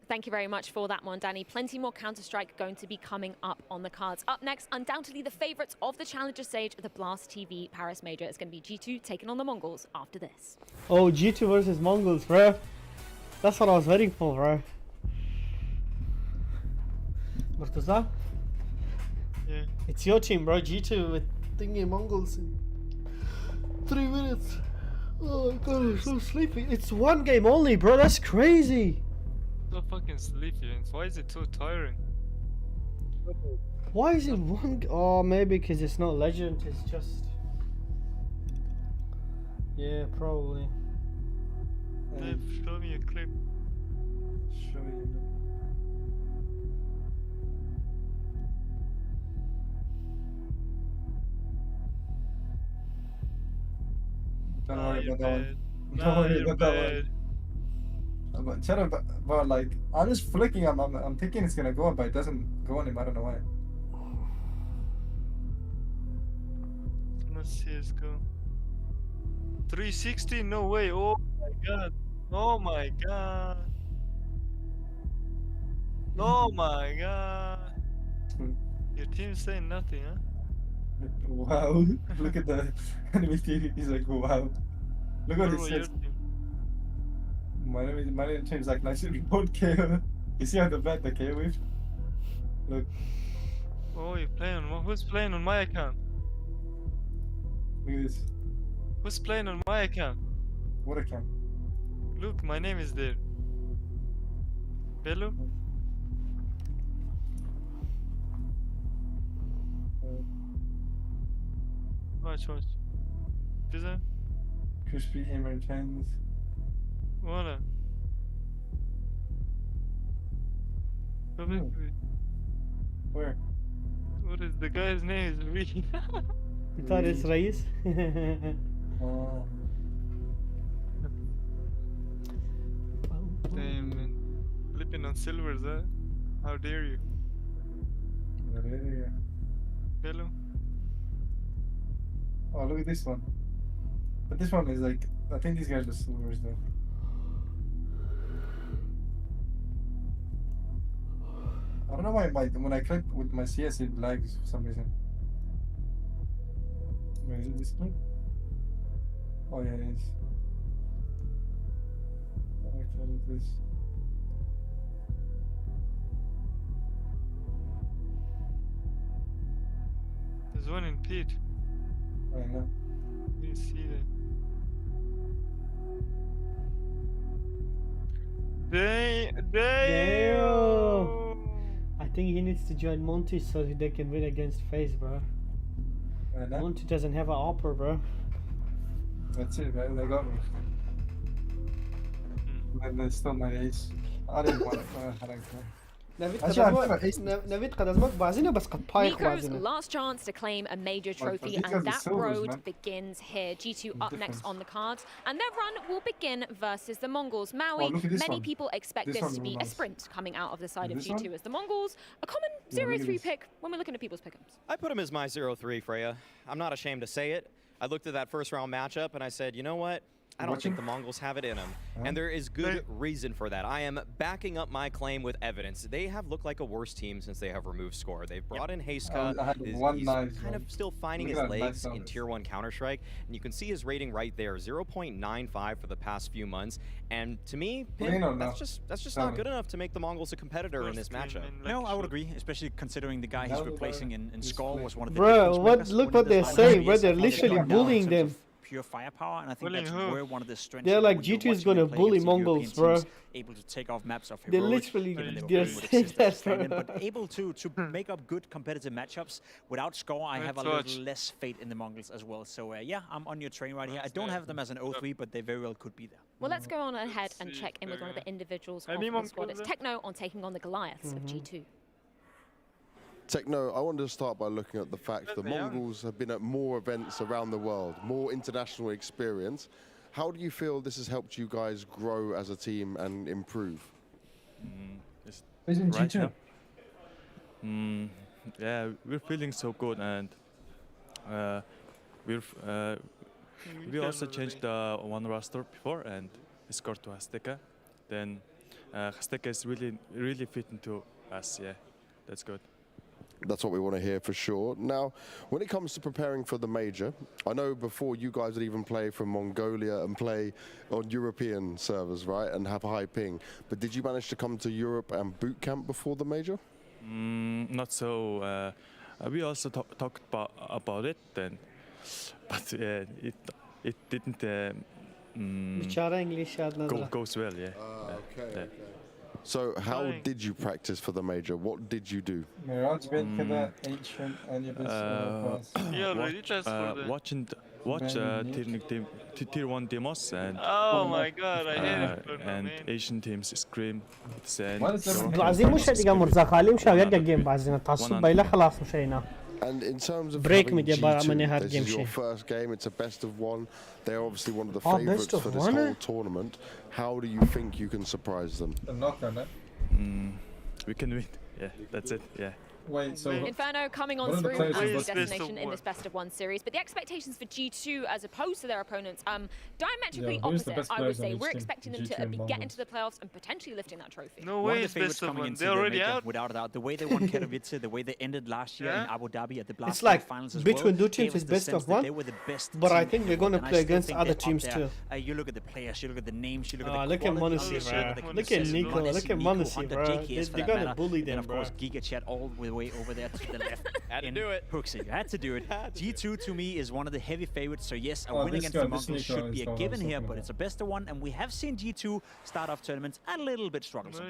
Thank you very much for that one, Danny. Plenty more Counter-Strike going to be coming up on the cards. Up next, undoubtedly the favorites of the Challenger stage, the Blast TV Paris Major. It's going to be G2 taking on the Mongols after this. Oh, G2 versus Mongols, bro. That's what I was waiting for, bro. Murtaza? Yeah. It's your team, bro. G2 with thingy Mongols in 3 minutes. Oh my god, I'm so sleepy. It's one game only, bro. That's crazy. So fucking sleepy, and why is it so tiring? Why is it one? Oh, maybe because it's not legend. It's just. Yeah, probably. Dave, show me a clip. Show me. Don't worry about that one. Don't worry about that one. But shut up, but like I'm just flicking. I'm thinking it's gonna go, but it doesn't go on him. I don't know why. No CSGO. 360? No way! Oh my god! Oh my god! Oh my god! Your team's saying nothing, huh? Wow! Look at the enemy team. He's like, wow. Look what he says. My name change like nice report KO. You see how the bad the KO with? Look. Oh, you're playing on who's playing on my account? Look at this. Who's playing on my account? What account? Look, my name is there. Bello? Watch. Bize? Crispy Hammer Chains. Voilà. Where? What is the guy's name? Is Ree? You thought it's Reyes? Oh. Damn, man. Flipping on silvers, huh? How dare you? Hello? Oh, look at this one. But this one is like, I think these guys are silvers though. I don't know why when I click with my CS it lags for some reason. Where is it, this one? Oh yeah, it is. Oh, I tried with this. There's one in pit. I know. You see that? Damn! I think he needs to join Monte so they can win against FaZe, bro. Monte doesn't have an upper, bro. That's it, man. They got me. And they stole my ace. I didn't want it. I don't care. Nico's last chance to claim a major trophy, and that road begins here. G2 up next on the cards, and their run will begin versus the Mongols. Maui, many people expect this to be a sprint coming out of the side of G2 as the Mongols, a common 0-3 pick when we're looking at people's pick'ems. I put him as my 0-3, Freya. I'm not ashamed to say it. I looked at that first round matchup and I said, you know what? I don't think the Mongols have it in them. And there is good reason for that. I am backing up my claim with evidence. They have looked like a worse team since they have removed Score. They've brought in Heiska. He's kind of still finding his legs in Tier 1 Counter-Strike. And you can see his rating right there, 0.95 for the past few months. And to me, Pin, that's just not good enough to make the Mongols a competitor in this matchup. No, I would agree, especially considering the guy he's replacing in Score was one of the look what they're saying, bro. They're literally bullying them. Pure firepower, and I think that's where one of the strengths. They're like G2 is gonna bully Mongols, bro. Able to take off maps of they're literally saying that, but able to make up good competitive matchups without Score. I have a little less faith in the Mongols as well. So yeah, I'm on your train right here. I don't have them as an 0-3, but they very well could be there. Well, let's go on ahead and check in with one of the individuals of the squad. It's Techno on taking on the Goliaths of G2. Techno, I wanted to start by looking at the fact the Mongols have been at more events around the world, more international experience. How do you feel this has helped you guys grow as a team and improve? Right now? Yeah, we're feeling so good, and we also changed one roster before and scored to Azteca. Then Azteca is really fitting to us. Yeah, that's good. That's what we want to hear for sure. Now, when it comes to preparing for the major, I know before you guys would even play from Mongolia and play on European servers, right, and have a high ping. But did you manage to come to Europe and boot camp before the major? Not so. We also talked about it then, but it didn't goes well. Yeah. Okay. So how did you practice for the major? What did you do? Watch Tier 1 demos and my god, I hate it. And Asian teams scream. عايزين مشاهدة مرزا خالي وشاهد الجيم بعزين تعصب بايلا خلاص مشينا. And in terms of break having G2, this is your first game, it's a best of one. They're obviously one of the favorites for this whole tournament. How do you think you can surprise them? We can win. Yeah, that's it. Yeah. Wait, so Inferno coming on through as the destination in this best of one series, but the expectations for G2 as opposed to their opponents, diametrically opposite, I would say. We're expecting them to get into the playoffs and potentially lifting that trophy. No way it's best of one. They're already out. Without a doubt, the way they won Katowice, the way they ended last year in Abu Dhabi at the Blast finals as between well, two teams is best of one. They were the best but I think they're going to play against other teams too. You look at the players, you look at the names, you look at the look at Monte, bro. Look at Nico, look at Monte, bro. They're going to bully them, bro. And of course, GigaChat all the way over there to the left. Had to do it. Hooksy, you had to do it. G2 to me is one of the heavy favorites, so yes, a win against the Mongols should be a given here, but it's a best of one, and we have seen G2 start off tournaments a little bit troublesome.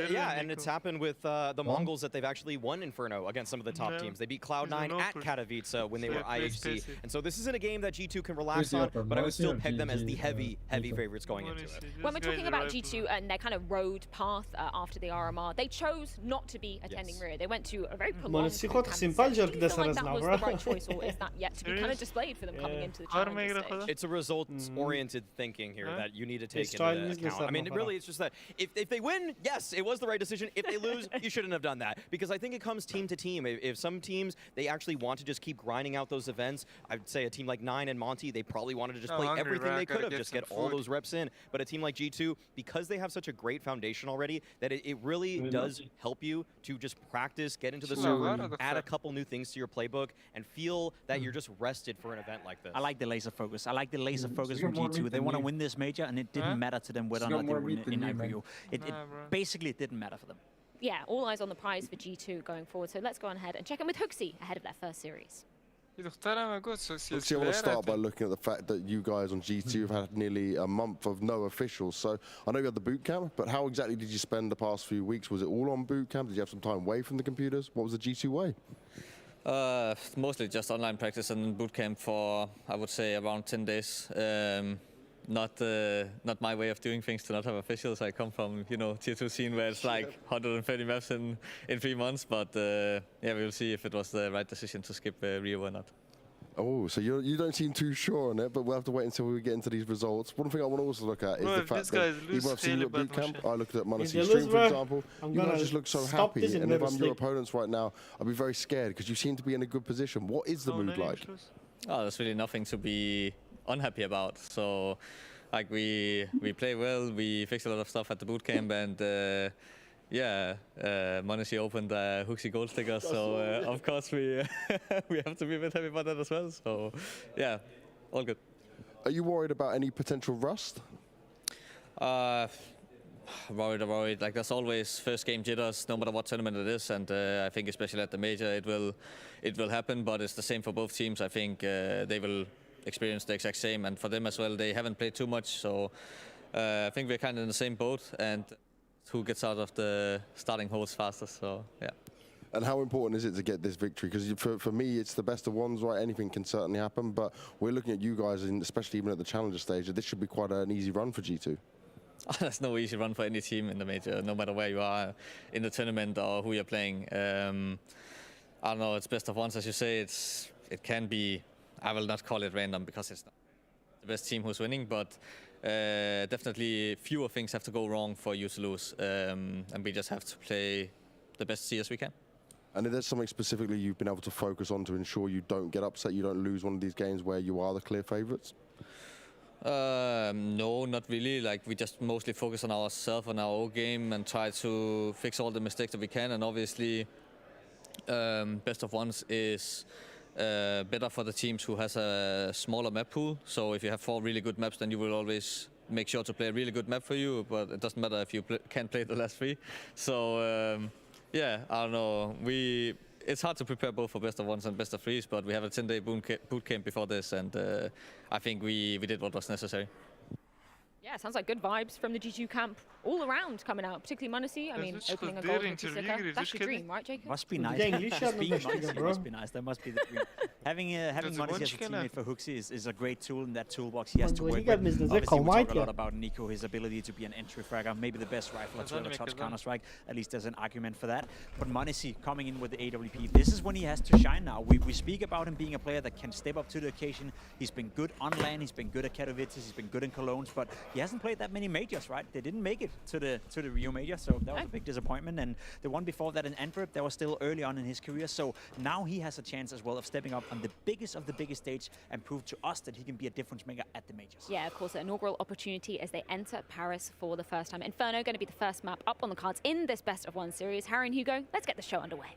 Yeah, and it's happened with the Mongols that they've actually won Inferno against some of the top teams. They beat Cloud9 at Katowice when they were IHC, and so this isn't a game that G2 can relax on, but I would still peg them as the heavy favorites going into it. When we're talking about G2 and their kind of road path after the RMR, they chose not to be attending Rio. They went to a very prolonged Mano, se contra simpal jogo do you dessa feel like raz that now, was bro. the right choice, or is that yet to be kind of displayed for them coming into the challenger stage? It's a results-oriented thinking here that you need to take into account. I mean, really, it's just that if they win, yes, it was the right decision. If they lose, you shouldn't have done that. Because I think it comes team to team. If some teams, they actually want to just keep grinding out those events, I'd say a team like 9 and Monte, they probably wanted to just play everything they could have, just get all those reps in. But a team like G2, because they have such a great foundation already, that it really does help you to just practice, get into the server, add a couple new things to your playbook, and feel that you're just rested for an event like this. I like the laser focus. I like the laser focus from G2. They want to win this major, and it didn't matter to them whether or not they win in IPO. It basically didn't matter for them. Yeah, all eyes on the prize for G2 going forward. So let's go on ahead and check in with Hooksy ahead of their first series. Actually, I want to start by looking at the fact that you guys on G2 have had nearly a month of no officials. So I know you had the boot camp, but how exactly did you spend the past few weeks? Was it all on boot camp? Did you have some time away from the computers? What was the G2 way? Mostly just online practice and boot camp for, I would say, around 10 days. Not my way of doing things to not have officials. I come from, tier 2 scene where it's like 130 maps in 3 months. But yeah, we'll see if it was the right decision to skip Rio or not. Oh, so you don't seem too sure on it, but we'll have to wait until we get into these results. One thing I want to also look at is the fact that even if I've seen you at boot camp, I looked at Monte's stream, for example, you guys just look so happy, and if I'm your opponents right now, I'd be very scared because you seem to be in a good position. What is the mood like? Oh, there's really nothing to be unhappy about. So, like, we play well, we fix a lot of stuff at the boot camp, and yeah, Monte opened Hooksy gold sticker, so of course we we have to be a bit happy about that as well. So yeah, all good. Are you worried about any potential rust? Worried. Like, there's always first game jitters, no matter what tournament it is, and I think especially at the major it will happen. But it's the same for both teams. I think they will experience the exact same, and for them as well, they haven't played too much, so I think we're kind of in the same boat, and who gets out of the starting holes fastest, so yeah. And how important is it to get this victory? Because for me, it's the best of ones, right? Anything can certainly happen, but we're looking at you guys, and especially even at the challenger stage, this should be quite an easy run for G2. There's no easy run for any team in the major, no matter where you are in the tournament or who you're playing. I don't know, it's best of ones, as you say. It can be, I will not call it random because it's not the best team who's winning, but definitely fewer things have to go wrong for you to lose, and we just have to play the best CS we can. And if there's something specifically you've been able to focus on to ensure you don't get upset, you don't lose one of these games where you are the clear favourites? No, not really. Like, we just mostly focus on ourselves, on our own game, and try to fix all the mistakes that we can. And obviously, best of ones is better for the teams who has a smaller map pool. So if you have 4 really good maps, then you will always make sure to play a really good map for you. But it doesn't matter if you can't play the last 3. So yeah, I don't know. It's hard to prepare both for best of ones and best of 3s, but we have a 10-day boot camp before this, and I think we did what was necessary. Yeah, sounds like good vibes from the G2 camp all around coming out, particularly Monte. I mean, opening a gold sticker. That's your dream, right, Jacob? Must be nice. Must be nice. That must be the dream. Having Monte as a teammate for Hooksy is a great tool in that toolbox he has to work with. Obviously, we talk a lot about Nico, his ability to be an entry fragger, maybe the best rifler to ever touch Counter-Strike. At least there's an argument for that. But Monte coming in with the AWP, this is when he has to shine now. We speak about him being a player that can step up to the occasion. He's been good on LAN, he's been good at Katowice, he's been good in Cologne, but he hasn't played that many majors, right? They didn't make it to the Rio major, so that was a big disappointment. And the one before that in Antwerp, that was still early on in his career. So now he has a chance as well of stepping up on the biggest of the biggest stage and prove to us that he can be a difference maker at the majors. Yeah, of course, an inaugural opportunity as they enter Paris for the first time. Inferno going to be the first map up on the cards in this best of 1 series. Harry and Hugo, let's get the show underway.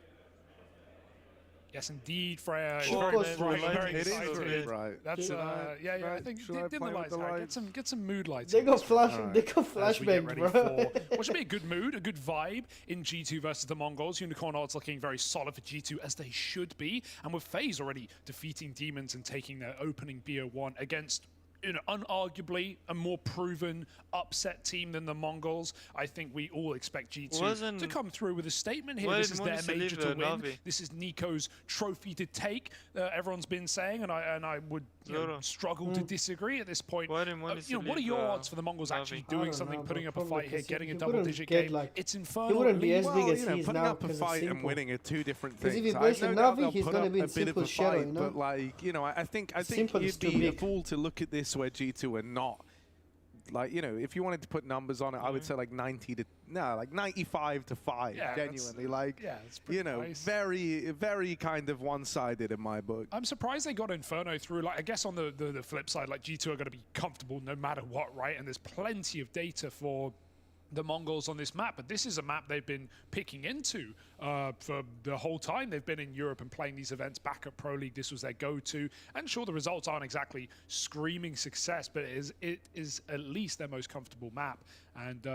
Yes, indeed, Freya. Very excited. Right. That's yeah. I think dim the lights. Get some mood lights. They got flashbang, bro. What should be a good mood, a good vibe in G2 versus the Mongols. Unicorn odds looking very solid for G2 as they should be, and with FaZe already defeating Demons and taking their opening BO1 against unarguably a more proven upset team than the Mongols. I think we all expect G2 to come through with a statement here. This is their major to win. This is Nico's trophy to take. Everyone's been saying, and I would struggle to disagree at this point. What are your odds for the Mongols actually doing something, putting up a fight here, getting a double-digit game? It's Infernal. He wouldn't be as big as he is putting now. up a fight and winning are two different things. Because if he plays in Navi, he's going to be in simple shadow, you know? But like, I think you'd be a fool to look at this where G2 are not. Like, if you wanted to put numbers on it, I would say like 95 to 5. Yeah, genuinely, nice. very, very kind of one-sided in my book. I'm surprised they got Inferno through. Like, I guess on the flip side, like G2 are going to be comfortable no matter what, right? And there's plenty of data for the Mongols on this map, but this is a map they've been picking into for the whole time they've been in Europe and playing these events back at Pro League. This was their go-to, and sure, the results aren't exactly screaming success, but it is at least their most comfortable map, and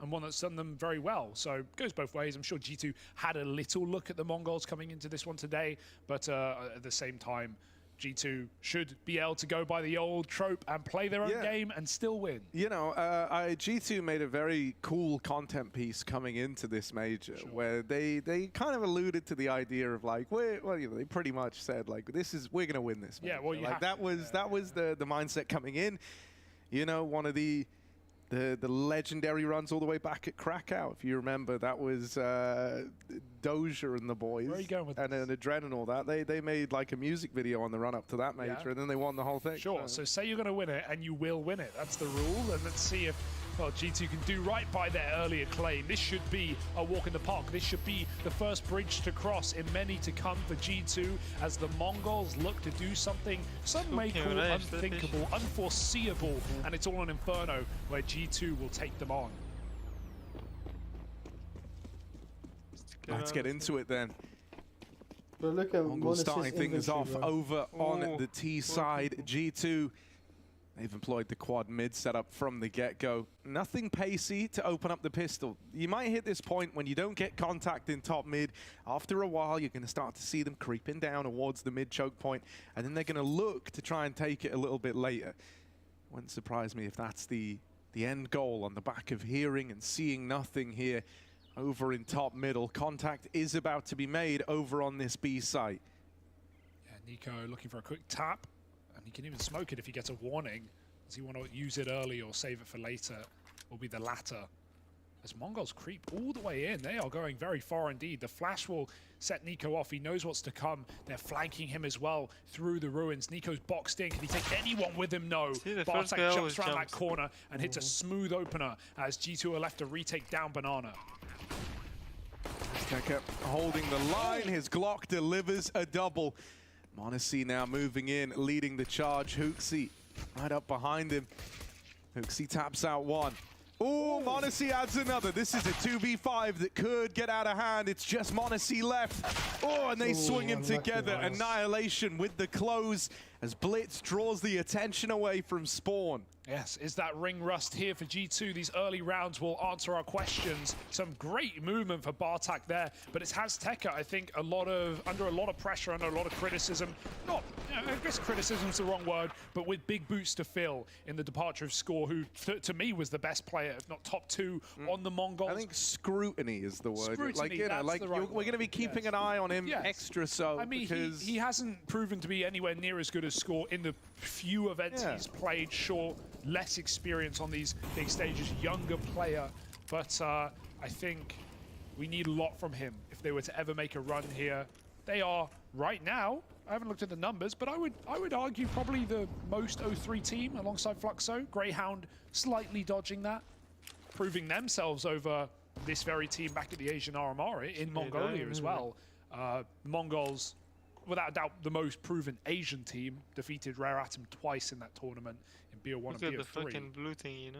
one that's done them very well. So it goes both ways. I'm sure G2 had a little look at the Mongols coming into this one today, but at the same time, G2 should be able to go by the old trope and play their own game and still win. G2 made a very cool content piece coming into this major where they kind of alluded to the idea of like, they pretty much said like, we're going to win this major. Yeah, well, that was the mindset coming in. One of the legendary runs all the way back at Krakow, if you remember, that was Doja and the boys. Where are you going with and Adren and all that. They made like a music video on the run up to that major, and then they won the whole thing. Sure. So say you're going to win it, and you will win it. That's the rule, and let's see if G2 can do right by their earlier claim. This should be a walk in the park. This should be the first bridge to cross in many to come for G2 as the Mongols look to do something some may call unthinkable, unforeseeable, and it's all an Inferno where G2 will take them on. Let's get into it then. But look at Mongols starting things off over on the T side. G2. They've employed the quad mid setup from the get-go. Nothing pacey to open up the pistol. You might hit this point when you don't get contact in top mid. After a while, you're going to start to see them creeping down towards the mid choke point, and then they're going to look to try and take it a little bit later. Wouldn't surprise me if that's the end goal on the back of hearing and seeing nothing here over in top middle. Contact is about to be made over on this B site. Yeah, Nico looking for a quick tap. And he can even smoke it if he gets a warning. Does he want to use it early or save it for later? Will be the latter. As Mongols creep all the way in, they are going very far indeed. The flash will set Nico off. He knows what's to come. They're flanking him as well through the ruins. Nico's boxed in. Can he take anyone with him? No. Bartek jumps around that corner and hits a smooth opener as G2 are left to retake down Banana. Keke holding the line. His Glock delivers a double. Monte now moving in, leading the charge. Hooksy right up behind him. Hooksy taps out one. Oh, Monte adds another. This is a 2v5 that could get out of hand. It's just Monte left. Oh, and they swing him together. Annihilation with the close as Blitz draws the attention away from Spawn. Yes, is that ring rust here for G2? These early rounds will answer our questions. Some great movement for Bartek there, but it has Tekka, I think, under a lot of pressure, under a lot of criticism. I guess criticism's the wrong word, but with big boots to fill in the departure of Score, who to me was the best player, if not top 2 on the Mongols. I think scrutiny is the word. Scrutiny, we're going to be keeping an eye on him extra so. I mean, he hasn't proven to be anywhere near as good as Score in the few events he's played. Sure, less experience on these big stages, younger player, but I think we need a lot from him if they were to ever make a run here. They are right now, I haven't looked at the numbers, but I would argue probably the most 0-3 team alongside Fluxo. Grayhound slightly dodging that, proving themselves over this very team back at the Asian RMR in Mongolia as well. Mongols, without a doubt, the most proven Asian team, defeated Rare Atom twice in that tournament in BO1 and BO3. Look at the fucking blue thing, you know?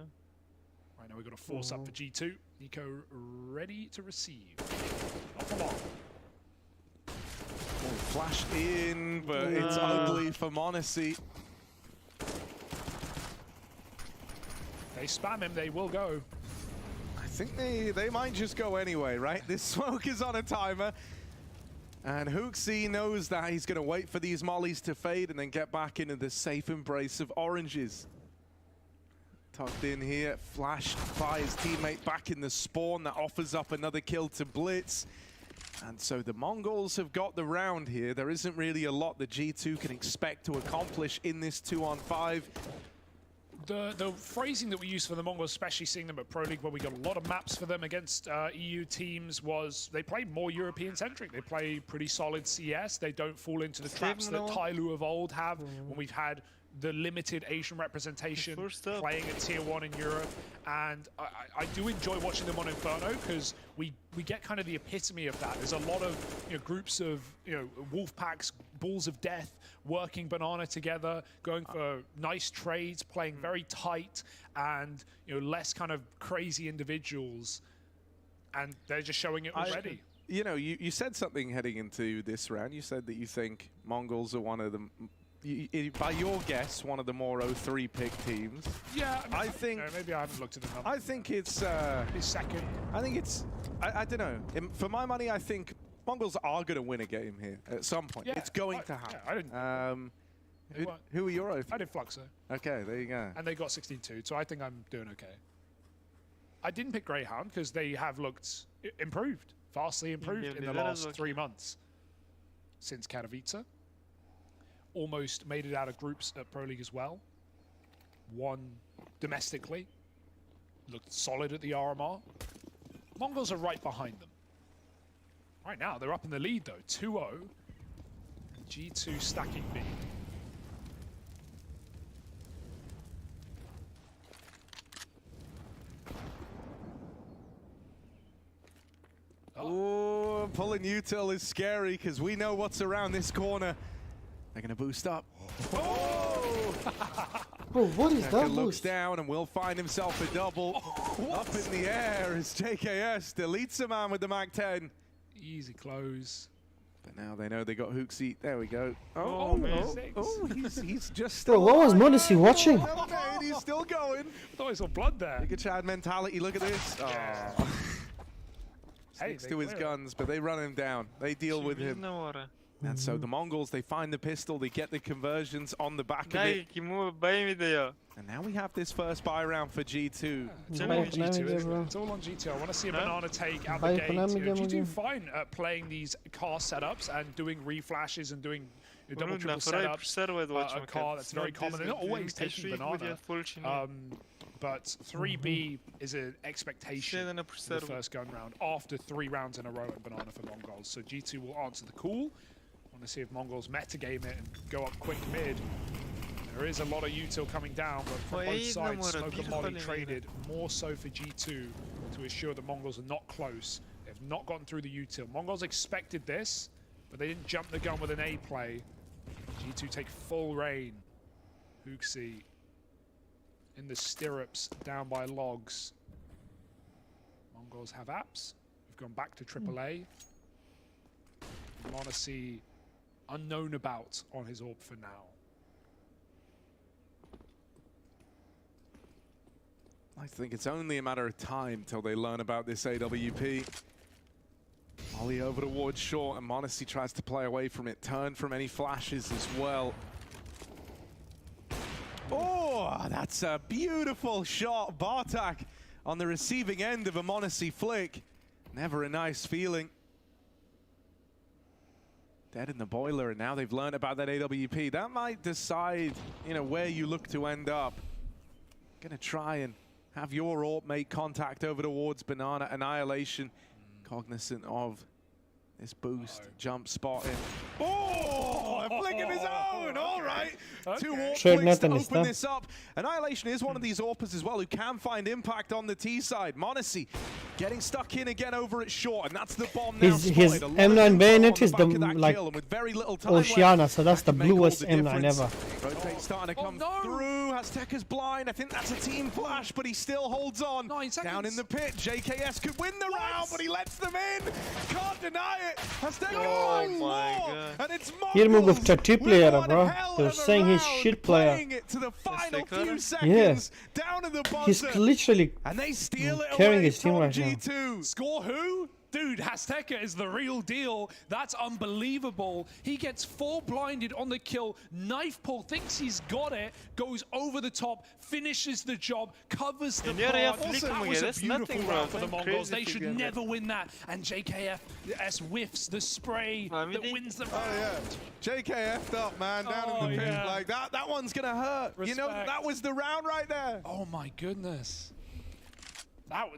Right now we've got a force up for G2. Nico ready to receive. Off the ball. Flash in, but it's ugly for Monte. They spam him, they will go. I think they might just go anyway, right? This smoke is on a timer. And HooXi knows that he's going to wait for these mollies to fade and then get back into the safe embrace of oranges. Tucked in here, flashed by his teammate back in the spawn. That offers up another kill to Blitz. And so the Mongols have got the round here. There isn't really a lot that G2 can expect to accomplish in this 2-on-5. The phrasing that we use for the Mongols, especially seeing them at Pro League where we got a lot of maps for them against EU teams, was they play more European-centric. They play pretty solid CS. They don't fall into the traps that Tyloo of old have when we've had the limited Asian representation playing at Tier 1 in Europe. And I do enjoy watching them on Inferno because we get kind of the epitome of that. There's a lot of groups of wolf packs, balls of death, working Banana together, going for nice trades, playing very tight, and less kind of crazy individuals. And they're just showing it already. You said something heading into this round. You said that you think Mongols are one of the, by your guess, one of the more 0-3 pick teams. Yeah, I think maybe I haven't looked at them. I think it's his second. I think it's I don't know. For my money, I think Mongols are going to win a game here at some point. Yeah, it's going to happen. Yeah, I didn't. Who are your 0-3? I did Fluxo. Okay, there you go. And they got 16-2, so I think I'm doing okay. I didn't pick Grayhound because they have looked improved, vastly improved in the last 3 months since Katowice. Almost made it out of groups at Pro League as well. Won domestically. Looked solid at the RMR. Mongols are right behind them. Right now, they're up in the lead, though. 2-0. G2 stacking B. Oh, pulling util is scary because we know what's around this corner. They're going to boost up. Oh! Bro, what is that? Looks down and will find himself a double. Up in the air as JKS deletes a man with the Mag-10. Easy close. But now they know they got HooXi. There we go. He's just Bro, what was Monte watching? He's still going. I thought I saw blood there. Big Chad mentality. Look at this. Yeah. Sticks to his guns, but they run him down. They deal with him. And so the Mongols, they find the pistol, they get the conversions on the back of it. And now we have this first buy round for G2. It's all on G2, isn't it? It's all on G2. I want to see a Banana take out the gate. G2 fine at playing these car setups and doing reflashes and doing double, triple setups. A car that's very common. They're not always taking Banana. But 3B is an expectation for the first gun round after 3 rounds in a row at Banana for Mongols. So G2 will answer the call. Want to see if Mongols metagame it and go up quick mid. There is a lot of util coming down, but from both sides, Smoke and Molly traded more so for G2 to assure that Mongols are not close. They've not gotten through the util. Mongols expected this, but they didn't jump the gun with an A play. G2 take full reign. HooXi in the stirrups, down by logs. Mongols have apps. We've gone back to AAA. Monte unknown about on his orb for now. I think it's only a matter of time till they learn about this AWP. Ollie over towards short, and Monte tries to play away from it. Turn from any flashes as well. Oh, that's a beautiful shot. Bartak on the receiving end of a Monte flick. Never a nice feeling. Dead in the boiler, and now they've learned about that AWP. That might decide, where you look to end up. Gonna try and have your AWP make contact over towards Banana. Annihilation, cognizant of this boost, jump spotting. Oh, a flick of his own, all right. Okay. 2 AWP flicks to open this up. Annihilation is one of these AWPers as well who can find impact on the T side. Monte getting stuck in again over at short, and that's the bomb now. His M9 bayonet is the, like, Oceana, so that's the bluest M9 ever. Rotate starting to come through. Azteca's blind. I think that's a team flash, but he still holds on. 9 seconds. Down in the pit. JKS could win the round, but he lets them in. Can't deny it. Azteca finds more, and it's Mongols with player, bro. They're saying he's shit player. It to the final few seconds, down to the buzzer. He's literally and they steal it carrying away his team from right G2. Score who? Dude, Azteca is the real deal. That's unbelievable. He gets full blinded on the kill. Knife pull, thinks he's got it, goes over the top, finishes the job, covers the bar. That was a beautiful round for the Mongols. They should never win that. And JKFS whiffs the spray that wins the round. Oh, yeah. JKF'd up, man, down in the pit. Like, that one's going to hurt. Respect. You know, that was the round right there. Oh, my goodness.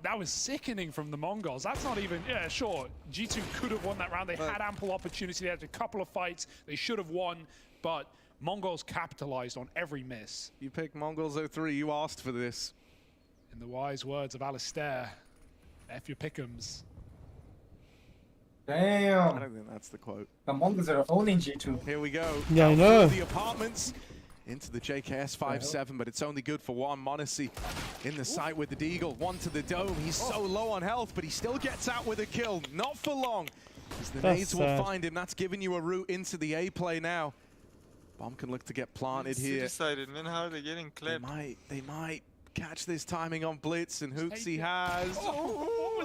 That was sickening from the Mongols. That's not even, yeah, sure. G2 could have won that round. They had ample opportunity. They had a couple of fights. They should have won, but Mongols capitalized on every miss. You picked MongolZ 03. You asked for this. In the wise words of Alistair, F your pick'ems. Damn. I don't think that's the quote. The Mongols are owning G2. Here we go. Yeah, I know. The apartments into the JKS 5-7, but it's only good for one. Monte in the site with the Deagle. One to the dome. He's so low on health, but he still gets out with a kill. Not for long. As the nades will find him. That's giving you a route into the A play now. Bomb can look to get planted here. Decided, man, how are they getting clipped? They might catch this timing on Blitz, and HooXi has.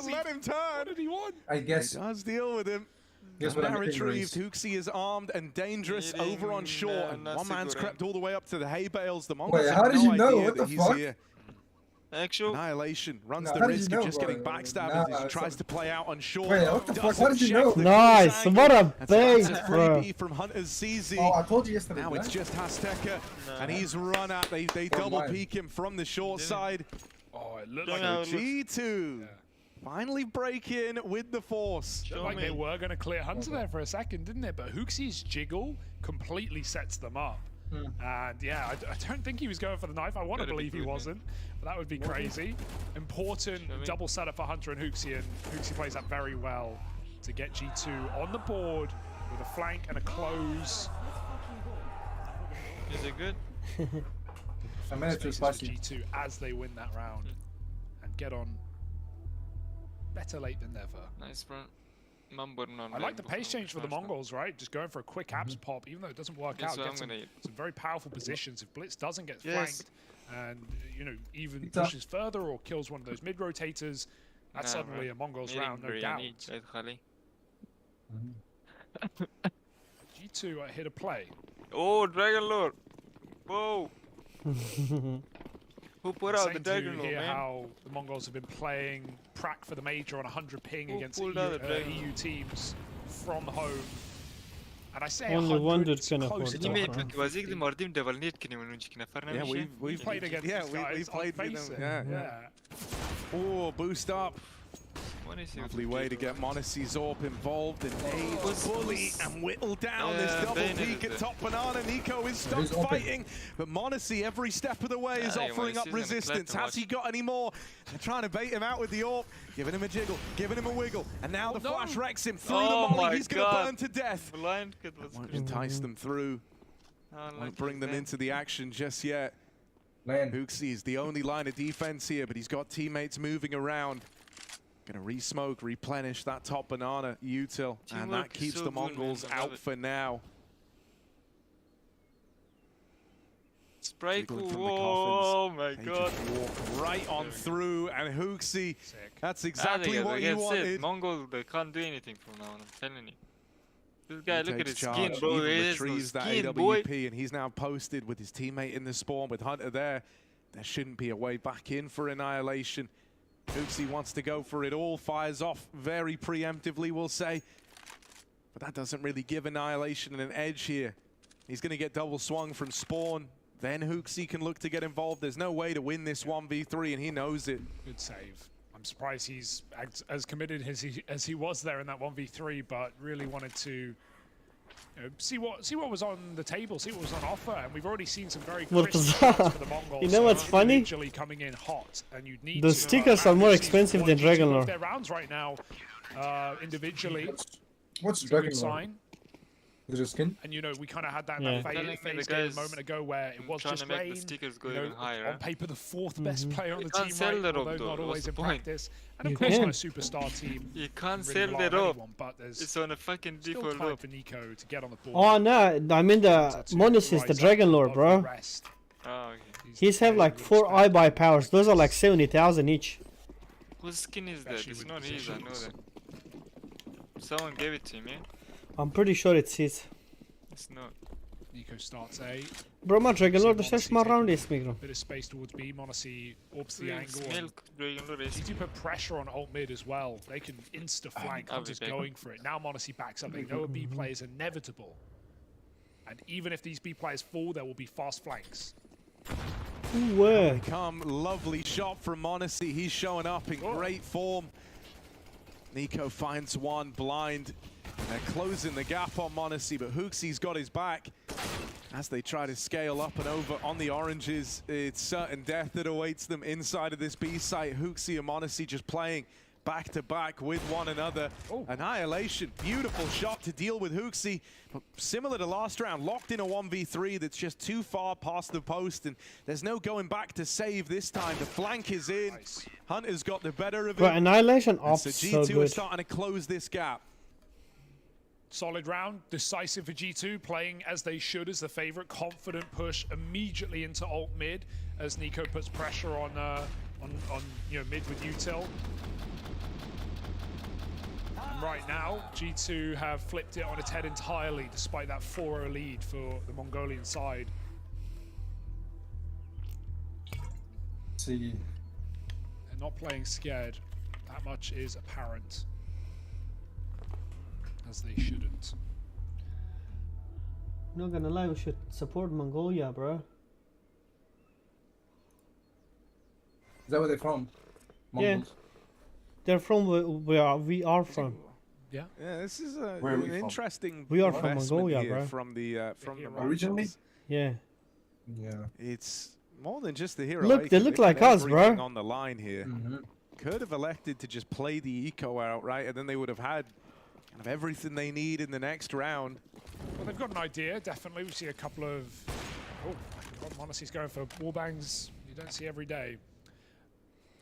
Let him turn. What did he want? I guess. He does deal with him. Guess what Now retrieved. HooXi is armed and dangerous over on shore, and one man's crept all the way up to the hay bales. The Mongols how have did no you know? idea What the that he's fuck? here. Actual Annihilation runs No, the how did risk you of know, just bro? getting backstabbed Nah, as he tries to play out on shore. Wait, what the fuck? Doesn't How did you check know? the Nice. cruise What a angle. bait, That's a bro. freebie from Hunter's CZ. Oh, I told you yesterday. Now bro. it's just Azteca, and he's run out. They double peek him from the short side. Oh, it looked So like G2 finally break in with the force. looked like they were going to clear Hunter there for a second, didn't it? But HooXi's jiggle completely sets them up. And yeah, I don't think he was going for the knife. I want to believe he wasn't, but that would be crazy. Important double setup for Hunter and HooXi, and HooXi plays that very well to get G2 on the board with a flank and a close. Is it good? A minute too spicy. G2 as they win that round and get on. Better late than never. Nice, bro. I like the pace change for the Mongols, right? Just going for a quick abs pop, even though it doesn't work out. Gets some very powerful positions. If Blitz doesn't get flanked and, you know, even pushes further or kills one of those mid rotators, that's suddenly a Mongols round, no doubt. G2 are here to play. Oh, Dragon Lord! Whoa! Who put out the Dragon Lord, man? How the Mongols have been playing Prac for the major on 100 ping against EU teams from home. And I say only 100, it's close to Yeah, we've played against these guys. We've played with them. Yeah. Oh, boost up. Lovely way to get Monte Zorp involved and bully and whittle down this double peek at top banana. Nico is stuck fighting, but Monte every step of the way is offering up resistance. Has he got any more? They're trying to bait him out with the AWP, giving him a jiggle, giving him a wiggle, and now the flash wrecks him through the molly. He's going to burn to death. Won't entice them through. Won't bring them into the action just yet. HooXi is the only line of defense here, but he's got teammates moving around. Gonna re-smoke, replenish that top banana util, and that keeps the Mongols out for now. Spray cool. Oh my god. Walk right on through, and HooXi, that's exactly what you wanted. Mongols, they can't do anything from now on, I'm telling you. This guy, look at his charge. skin, bro. He retrieves that AWP, and he's now posted with his teammate in the spawn with Hunter there. There shouldn't be a way back in for Annihilation. HooXi wants to go for it all, fires off very preemptively, we'll say. But that doesn't really give Annihilation an edge here. He's going to get double swung from spawn. Then HooXi can look to get involved. There's no way to win this 1v3, and he knows it. Good save. I'm surprised he's as committed as he was there in that 1v3, but really wanted to see what was on the table, see what was on offer, and we've already seen some very crisp shots for the Mongols. You know what's funny? Coming in hot, and you'd need the stickers are more expensive than Dragon Lord. Their rounds right now, individually. What's Dragon Lord? Sign. Is it skin? And you know, we kind of had that FaZe game a moment ago where it was just rain. On paper, the fourth best player on the team, right? Although not always in practice. And of course, my superstar team. You can't sell that up. It's on a fucking default time for Nico to get on the board. Oh no, I mean the Monus is the Dragon Lord, bro. Oh, okay. He's have like 4 iBuy powers. Those are like 70,000 each. Whose skin is that? It's not his, I know that. Someone gave it to me. I'm pretty sure it's his. It's not. Nico starts A. Bro, ma Dragonlord është më round is mikro. Bit of space towards B. Monte orbs the angle. Need to put pressure on alt mid as well. They can insta flank. Hunter's going for it. Now Monte backs up. They know a B play is inevitable. And even if these B players fall, there will be fast flanks. Here come, lovely shot from Monte. He's showing up in great form. Nico finds one blind. And they're closing the gap on Monte, but HooXi's got his back. As they try to scale up and over on the oranges, it's certain death that awaits them inside of this B site. HooXi and Monte just playing back to back with one another. Annihilation, beautiful shot to deal with HooXi. But similar to last round, locked in a 1v3 that's just too far past the post, and there's no going back to save this time. The flank is in. Nice. Hunter's got the better of it. But Annihilation off so so G2 good. is starting to close this gap. Solid round, decisive for G2, playing as they should as the favorite. Confident push immediately into alt mid as Nico puts pressure on mid with util. And right now, G2 have flipped it on its head entirely, despite that 4-0 lead for the Mongolian side. See, they're not playing scared. That much is apparent. As they shouldn't. Not gonna lie, we should support Mongolia, bro. Is that where they're from? Mongols? Yeah. They're from where we are from. Yeah. Yeah, this is an interesting. We are from Mongolia, here bro. From the originally. Yeah. Yeah. It's more than just the hero. Look, they look like us, bro. On the line here. Could have elected to just play the eco out, right, and then they would have had kind of everything they need in the next round. Well, they've got an idea, definitely. We see a couple of... Oh, Monte's going for wallbangs you don't see every day.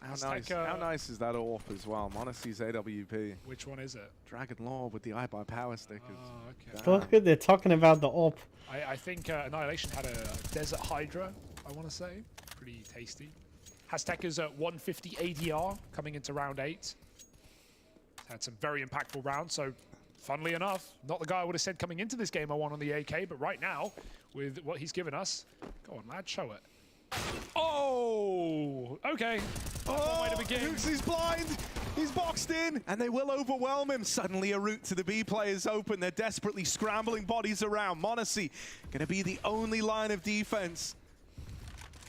How nice is that AWP as well? Monte's AWP. Which one is it? Dragon Lore with the eye by power stickers. Oh, okay. Look at they're talking about the AWP. I think Annihilation had a Desert Hydra, I want to say. Pretty tasty. Azteca's at 150 ADR coming into round 8. Had some very impactful rounds, so funnily enough, not the guy I would have said coming into this game I want on the AK, but right now, with what he's given us, go on lad, show it. Oh, okay. Oh, way to begin. HooXi's blind. He's boxed in, and they will overwhelm him. Suddenly a route to the B players open. They're desperately scrambling bodies around. Monte going to be the only line of defense.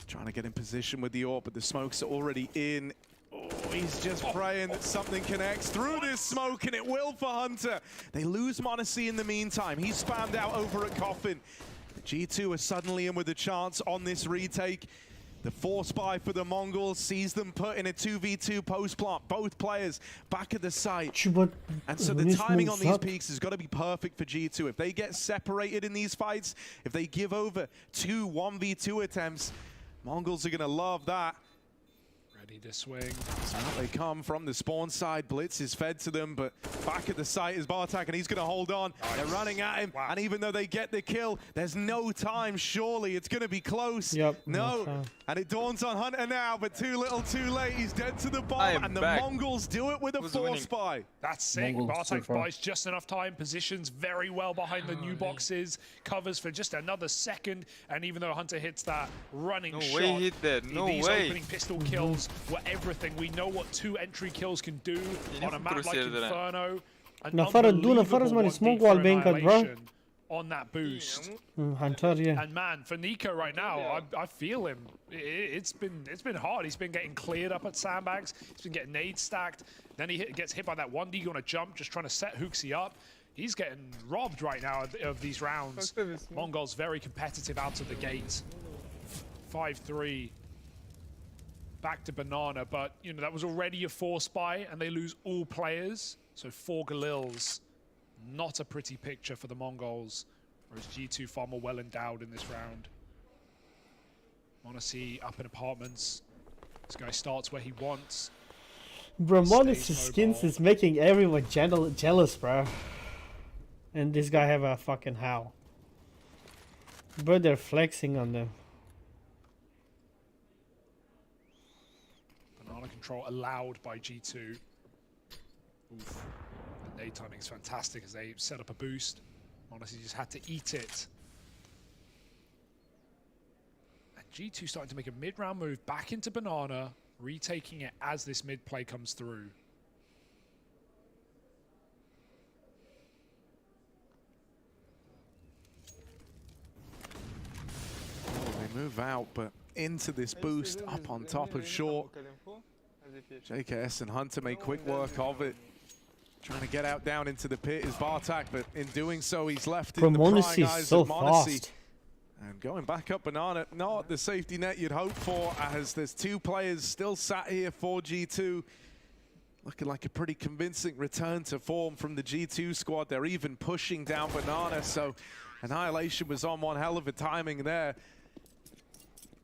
Trying to get in position with the AWP, but the smokes are already in. Oh, he's just praying that something connects through this smoke, and it will for Hunter. They lose Monte in the meantime. He's spammed out over at Coffin. The G2 are suddenly in with a chance on this retake. The force buy for the Mongols sees them put in a 2v2 post plant. Both players back at the site. And so the timing on these peaks has got to be perfect for G2. If they get separated in these fights, if they give over 2 1v2 attempts, Mongols are going to love that. Ready to swing. So they come from the spawn side. Blitz is fed to them, but back at the site is Bartak, and he's going to hold on. Nice. They're running at him, and even though they get the kill, there's no time. Surely it's going to be close. Yep. No. And it dawns on Hunter now, but too little, too late. He's dead to the bomb, and the Mongols do it with a force buy. That's sick. Bartak buys just enough time, positions very well behind the new boxes, covers for just another second, and even though Hunter hits that running shot, these opening pistol kills were everything. We know what 2 entry kills can do on a map like Inferno. On that boost. Hunter, yeah. And man, for Nico right now, I feel him. It's been hard. He's been getting cleared up at sandbags. He's been getting nades stacked. Then he gets hit by that 1D on a jump, just trying to set HooXi up. He's getting robbed right now of these rounds. Mongol's very competitive out of the gate. 5-3. Back to Banana, but you know that was already a force buy, and they lose all players. So 4 Galils, not a pretty picture for the Mongols. Whereas G2 far more well endowed in this round. Monte up in apartments. This guy starts where he wants. Bro, Monte's skins is making everyone jealous, bro. And this guy have a fucking how. But they're flexing on them. Banana control allowed by G2. Oof. Nade timing is fantastic as they set up a boost. Honestly, just had to eat it. And G2 starting to make a mid-round move back into Banana, retaking it as this mid play comes through. They move out, but into this boost up on top of short. JKS and Hunter make quick work of it. Trying to get out down into the pit is Bartak, but in doing so, he's left in the prying eyes of Monte. And going back up Banana, not the safety net you'd hope for, as there's two players still sat here for G2. Looking like a pretty convincing return to form from the G2 squad. They're even pushing down Banana, so Annihilation was on one hell of a timing there.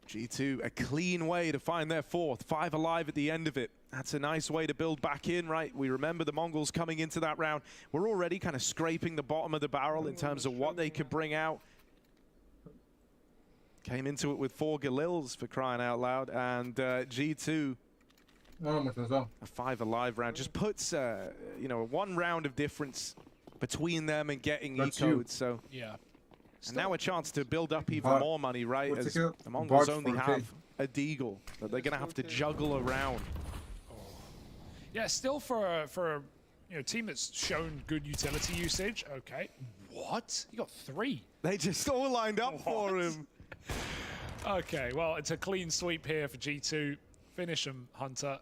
G2, a clean way to find their fourth. 5 alive at the end of it. That's a nice way to build back in, right? We remember the Mongols coming into that round. We're already kind of scraping the bottom of the barrel in terms of what they could bring out. Came into it with 4 Galils, for crying out loud, and G2, a 5 alive round. Just puts, you know, 1 round of difference between them and getting E-code, so... Yeah. And now a chance to build up even more money, right? As the Mongols only have a Deagle that they're going to have to juggle around. Yeah, still for a team that's shown good utility usage. Okay. What? He got 3. They just all lined up for him. Okay, well, it's a clean sweep here for G2. Finish him, Hunter.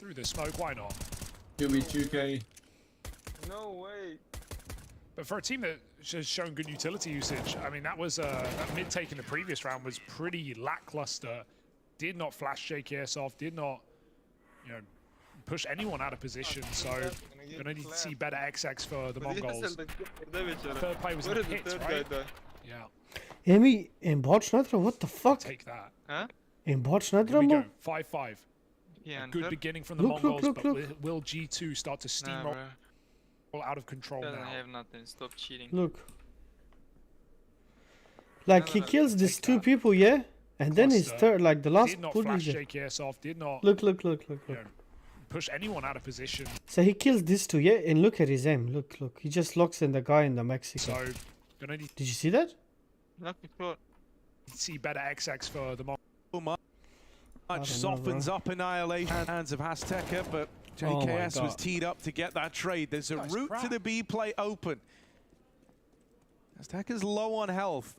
Through the smoke, why not? Give me 2K. No way. But for a team that has shown good utility usage, I mean, that was that mid take in the previous round was pretty lackluster. Did not flash JKS off, did not, push anyone out of position. So gonna need to see better XX for the Mongols. Third play was in the pits, right? Yeah. Emi, in bot Nadra, what the fuck? Take that. Huh? In bot Here Nadra, we go. man? 5-5. Yeah, Good beginning from the Mongols, but will G2 start to steamroll out of control now? I have nothing. Stop cheating. Look. Like, he kills these 2 people, yeah? And then his third, like, the last did not flash JKS off, did not look. Push anyone out of position. So he kills these 2, yeah? And look at his aim. Look. He just locks in the guy in the Mexico. So, gonna need did you see that? See better XX for the Mongols. Much softens up Annihilation in the hands of Azteca, but JKS was teed up to get that trade. There's a route to the B play open. Azteca's low on health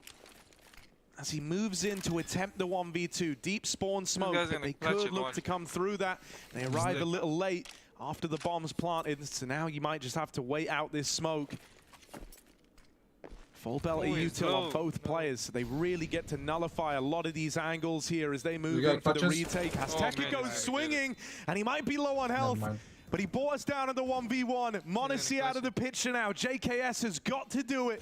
as he moves in to attempt the 1v2. Deep spawn smoke, but they could look to come through that. They arrive a little late after the bomb's planted, so now you might just have to wait out this smoke. Full belt util on both players, so they really get to nullify a lot of these angles here as they move in for the retake. Azteca goes swinging, and he might be low on health, but he brought us down at the 1v1. Monte out of the picture now. JKS has got to do it.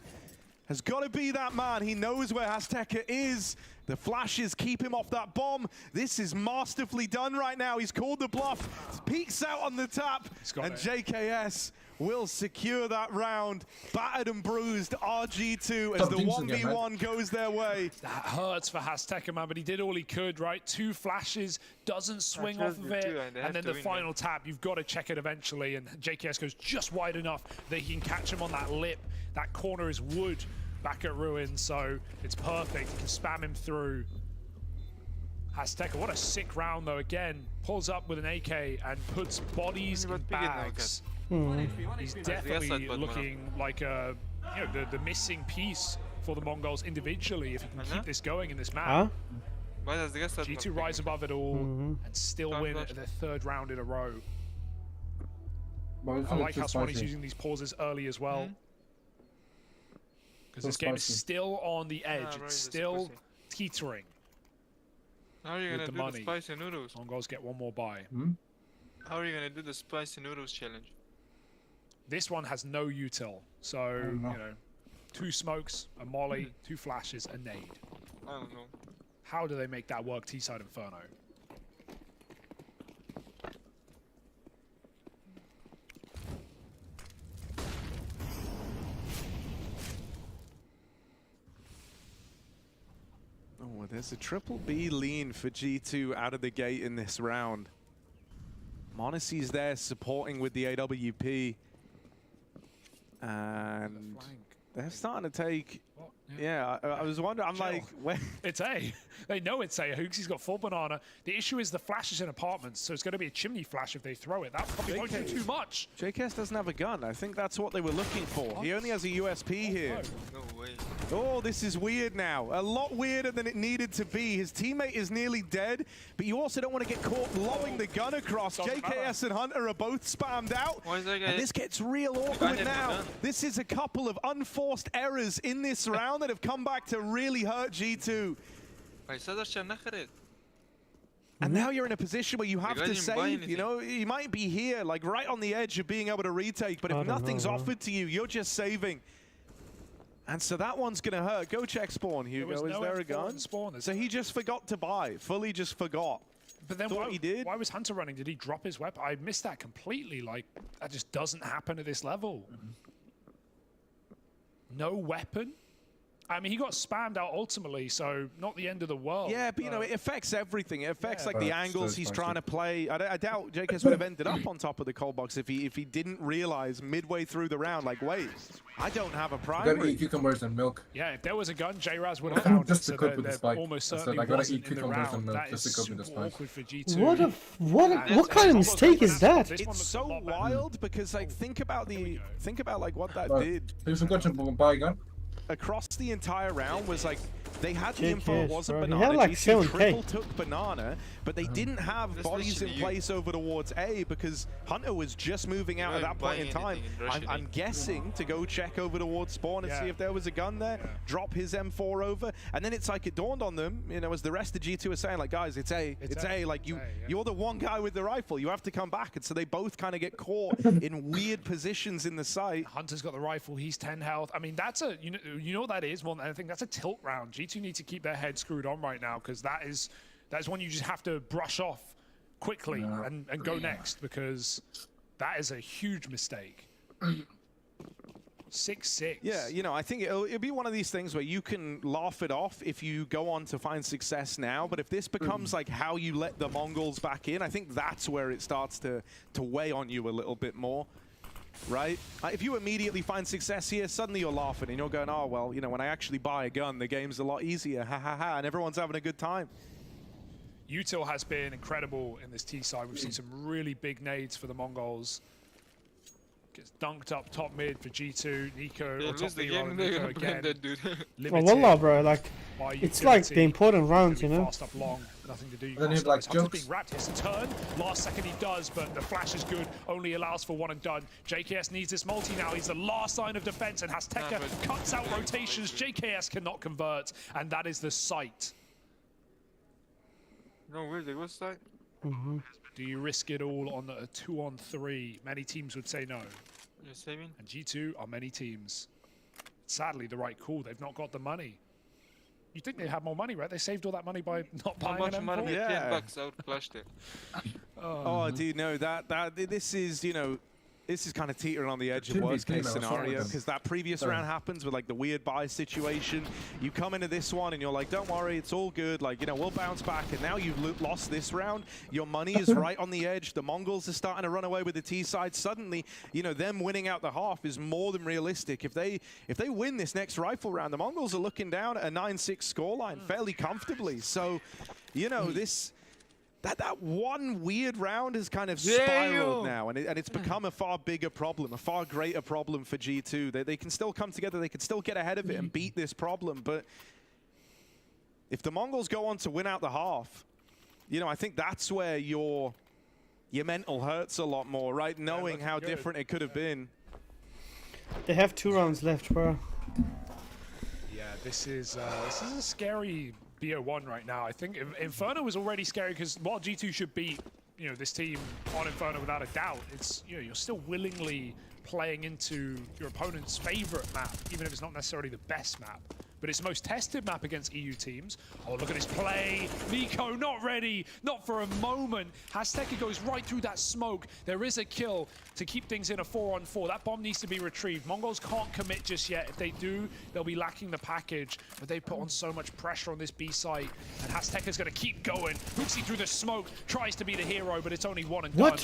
Has got to be that man. He knows where Azteca is. The flashes keep him off that bomb. This is masterfully done right now. He's called the bluff. Peeks out on the tap, and JKS will secure that round. Battered and bruised RG2 as the 1v1 goes their way. That hurts for Azteca, man, but he did all he could, right? 2 flashes, doesn't swing off of it, and then the final tap, you've got to check it eventually, and JKS goes just wide enough that he can catch him on that lip. That corner is wood back at Ruin, so it's perfect. He can spam him through. Azteca, what a sick round though. Again, pulls up with an AK and puts bodies in bags. He's definitely looking like the missing piece for the Mongols individually if he can keep this going in this map. G2 rise above it all and still win their 3rd round in a row. I like how Swanee's using these pauses early as well. Because this game is still on the edge. It's still teetering. How are you going to do the spicy noodles? Mongols get 1 more buy. How are you going to do the spicy noodles challenge? This one has no util. So, 2 smokes, a molly, 2 flashes, a nade. I don't know. How do they make that work, T-side Inferno? There's a triple B lean for G2 out of the gate in this round. m0NESY's there supporting with the AWP. And they're starting to take... Yeah, I was wondering, I'm like, where? It's A. They know it's A. Hoogsy's got full banana. The issue is the flash is in apartments, so it's going to be a chimney flash if they throw it. That probably won't do too much. JKS doesn't have a gun. I think that's what they were looking for. He only has a USP here. No way. Oh, this is weird now. A lot weirder than it needed to be. His teammate is nearly dead, but you also don't want to get caught lowing the gun across. JKS and Hunter are both spammed out. And this gets real awkward now. This is a couple of unforced errors in this round that have come back to really hurt G2. And now you're in a position where you have to save, you know, you might be here, like right on the edge of being able to retake, but if nothing's offered to you, you're just saving. And so that one's going to hurt. Go check spawn, Hugo. Is there a gun? So he just forgot to buy, fully just forgot. But then why was Hunter running? Did he drop his weapon? I missed that completely. Like, that just doesn't happen at this level. No weapon? I mean, he got spammed out ultimately, so not the end of the world. Yeah, but you know, it affects everything. It affects like the angles he's trying to play. I doubt JKS would have ended up on top of the cold box if he didn't realize midway through the round, like, wait, I don't have a primary. I gotta eat cucumbers and milk. Yeah, if there was a gun, J-Raz would have found just it. to cope with the spike. Almost certainly I gotta wasn't eat in the cucumbers and round. milk That just is to cope with the super spike. awkward for G2. What kind of mistake is that? It's so wild because, like, think about like what that did. He forgot to buy a gun. Across the entire round was like they had the info, it wasn't banana. He had like G2 7K. triple took banana, but they didn't have bodies in place over towards A because Hunter was just moving out at that point in time. I'm guessing to go check over towards spawn and see if there was a gun there, drop his M4 over, and then it's like it dawned on them, you know, as the rest of G2 are saying, like, guys, it's A, like you're the one guy with the rifle, you have to come back, and so they both kind of get caught in weird positions in the site. Hunter's got the rifle, he's 10 health. I mean, that's a, you know what that is? Well, I think that's a tilt round. G2 need to keep their head screwed on right now because that's one you just have to brush off quickly and go next because that is a huge mistake. 6-6. Yeah, you know, I think it'll be one of these things where you can laugh it off if you go on to find success now, but if this becomes like how you let the Mongols back in, I think that's where it starts to weigh on you a little bit more. Right? If you immediately find success here, suddenly you're laughing and you're going, oh, well, you know, when I actually buy a gun, the game's a lot easier, ha ha ha, and everyone's having a good time. Util has been incredible in this T side. We've seen some really big nades for the Mongols. Gets dunked up top mid for G2. Nico, or top B, Nico again. Well, wallah, bro, like, it's like the important rounds, you know? Fast up long, nothing to do. Then he's like Hunter's being wrapped. His turn. Last second he does, but the flash is good. Only allows for one and done. JKS needs this multi now. He's the last line of defense, and Hasteka cuts out rotations. JKS cannot convert, and that is the sight. No, where they was that? Do you risk it all on a 2-on-3? Many teams would say no. You're saving? And G2 are many teams. Sadly, the right call. They've not got the money. You'd think they'd have more money, right? They saved all that money by not buying an M4. Money? Yeah. $10 outclashed it. Oh, dude, no, this is, you know, this is kind of teetering on the edge of worst case scenario because that previous round happens with like the weird buy situation. You come into this one and you're like, don't worry, it's all good. Like, you know, we'll bounce back. And now you've lost this round. Your money is right on the edge. The Mongols are starting to run away with the T side. Suddenly, you know, them winning out the half is more than realistic. If they win this next rifle round, the Mongols are looking down at a 9-6 scoreline fairly comfortably. So, you know, That one weird round has kind of spiraled now, and it's become a far bigger problem, a far greater problem for G2. They can still come together, they can still get ahead of it and beat this problem, but if the Mongols go on to win out the half, you know, I think that's where your mental hurts a lot more, right? Knowing how different it could have been. They have 2 rounds left, bro. Yeah, this is a scary BO1 right now. I think Inferno was already scary because while G2 should beat, you know, this team on Inferno without a doubt, it's, you know, you're still willingly playing into your opponent's favorite map, even if it's not necessarily the best map. but it's the most tested map against EU teams. Oh, look at this play. NiKo not ready, not for a moment. Azteca goes right through that smoke. There is a kill to keep things in a 4-on-4. That bomb needs to be retrieved. Mongols can't commit just yet. If they do, they'll be lacking the package, but they put on so much pressure on this B site, and Azteca's gonna keep going. Hoopsie through the smoke, tries to be the hero, but it's only one and done.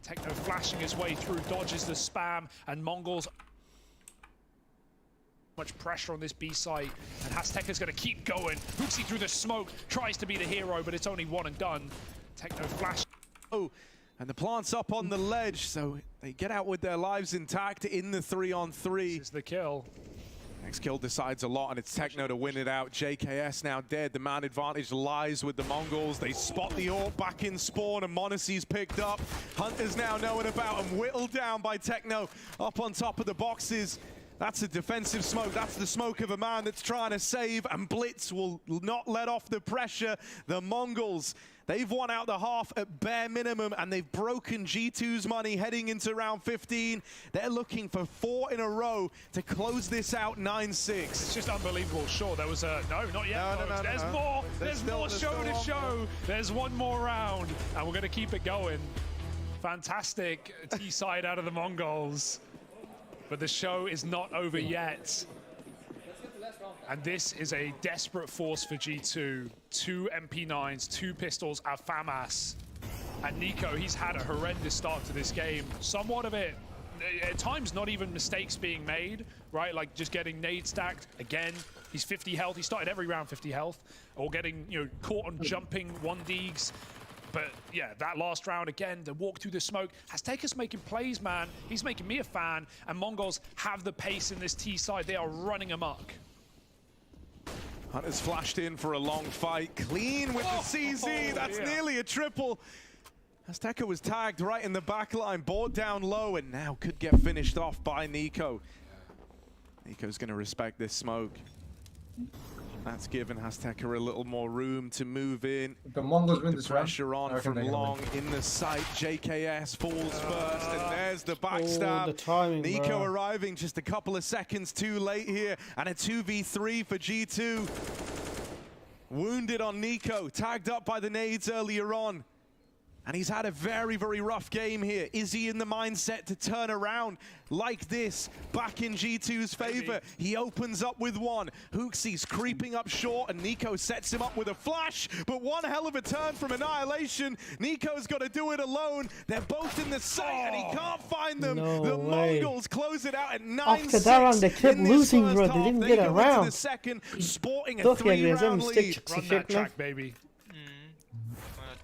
Techno flashing his way through, dodges the spam, and Mongols much pressure on this B site, and Azteca's gonna keep going. Hoopsie through the smoke, tries to be the hero, but it's only one and done. Techno flash. Oh, and the plant's up on the ledge, so they get out with their lives intact in the 3-on-3. This is the kill. Next kill decides a lot, and it's Techno to win it out. JKS now dead. The man advantage lies with the Mongols. They spot the AWP back in spawn, and Monacy's picked up. Hunter's now knowing about him, whittled down by Techno up on top of the boxes. That's a defensive smoke. That's the smoke of a man that's trying to save, and Blitz will not let off the pressure. The Mongols, they've won out the half at bare minimum, and they've broken G2's money heading into round 15. They're looking for 4 in a row to close this out 9-6. It's just unbelievable. Sure, there was a... No, not yet. No, there's more. There's more show to show. There's one more round, and we're going to keep it going. Fantastic T-side out of the Mongols. But the show is not over yet. And this is a desperate force for G2. 2 MP9s, 2 pistols at FaMAS. And NiKo, he's had a horrendous start to this game. Somewhat of it, at times not even mistakes being made, right? Like just getting nade stacked. Again, he's 50 health. He started every round 50 health. Or getting, caught on jumping 1Ds. But yeah, that last round again, the walk through the smoke. Azteca's making plays, man. He's making me a fan. And Mongols have the pace in this T side. They are running amok. Hunter's flashed in for a long fight. Clean with the CZ. That's nearly a triple. Azteca was tagged right in the back line, brought down low, and now could get finished off by NiKo. NiKo's going to respect this smoke. That's given Azteca a little more room to move in. The Mongols win this round. Pressure on from long in the site. JKS falls first, and there's the backstab. The timing, NiKo arriving just a couple of seconds too late here, and a 2v3 for G2. Wounded on NiKo, tagged up by the nades earlier on. And he's had a very, very rough game here. Is he in the mindset to turn around like this back in G2's favor? He opens up with one. Hooksy's creeping up short, and NiKo sets him up with a flash, but one hell of a turn from Annihilation. NiKo's got to do it alone. They're both in the site, and he can't find them. The Mongols close it out at 9-6. After that round, they kept losing, bro. They didn't get around. The second, sporting a 3-round lead. Run that track, baby.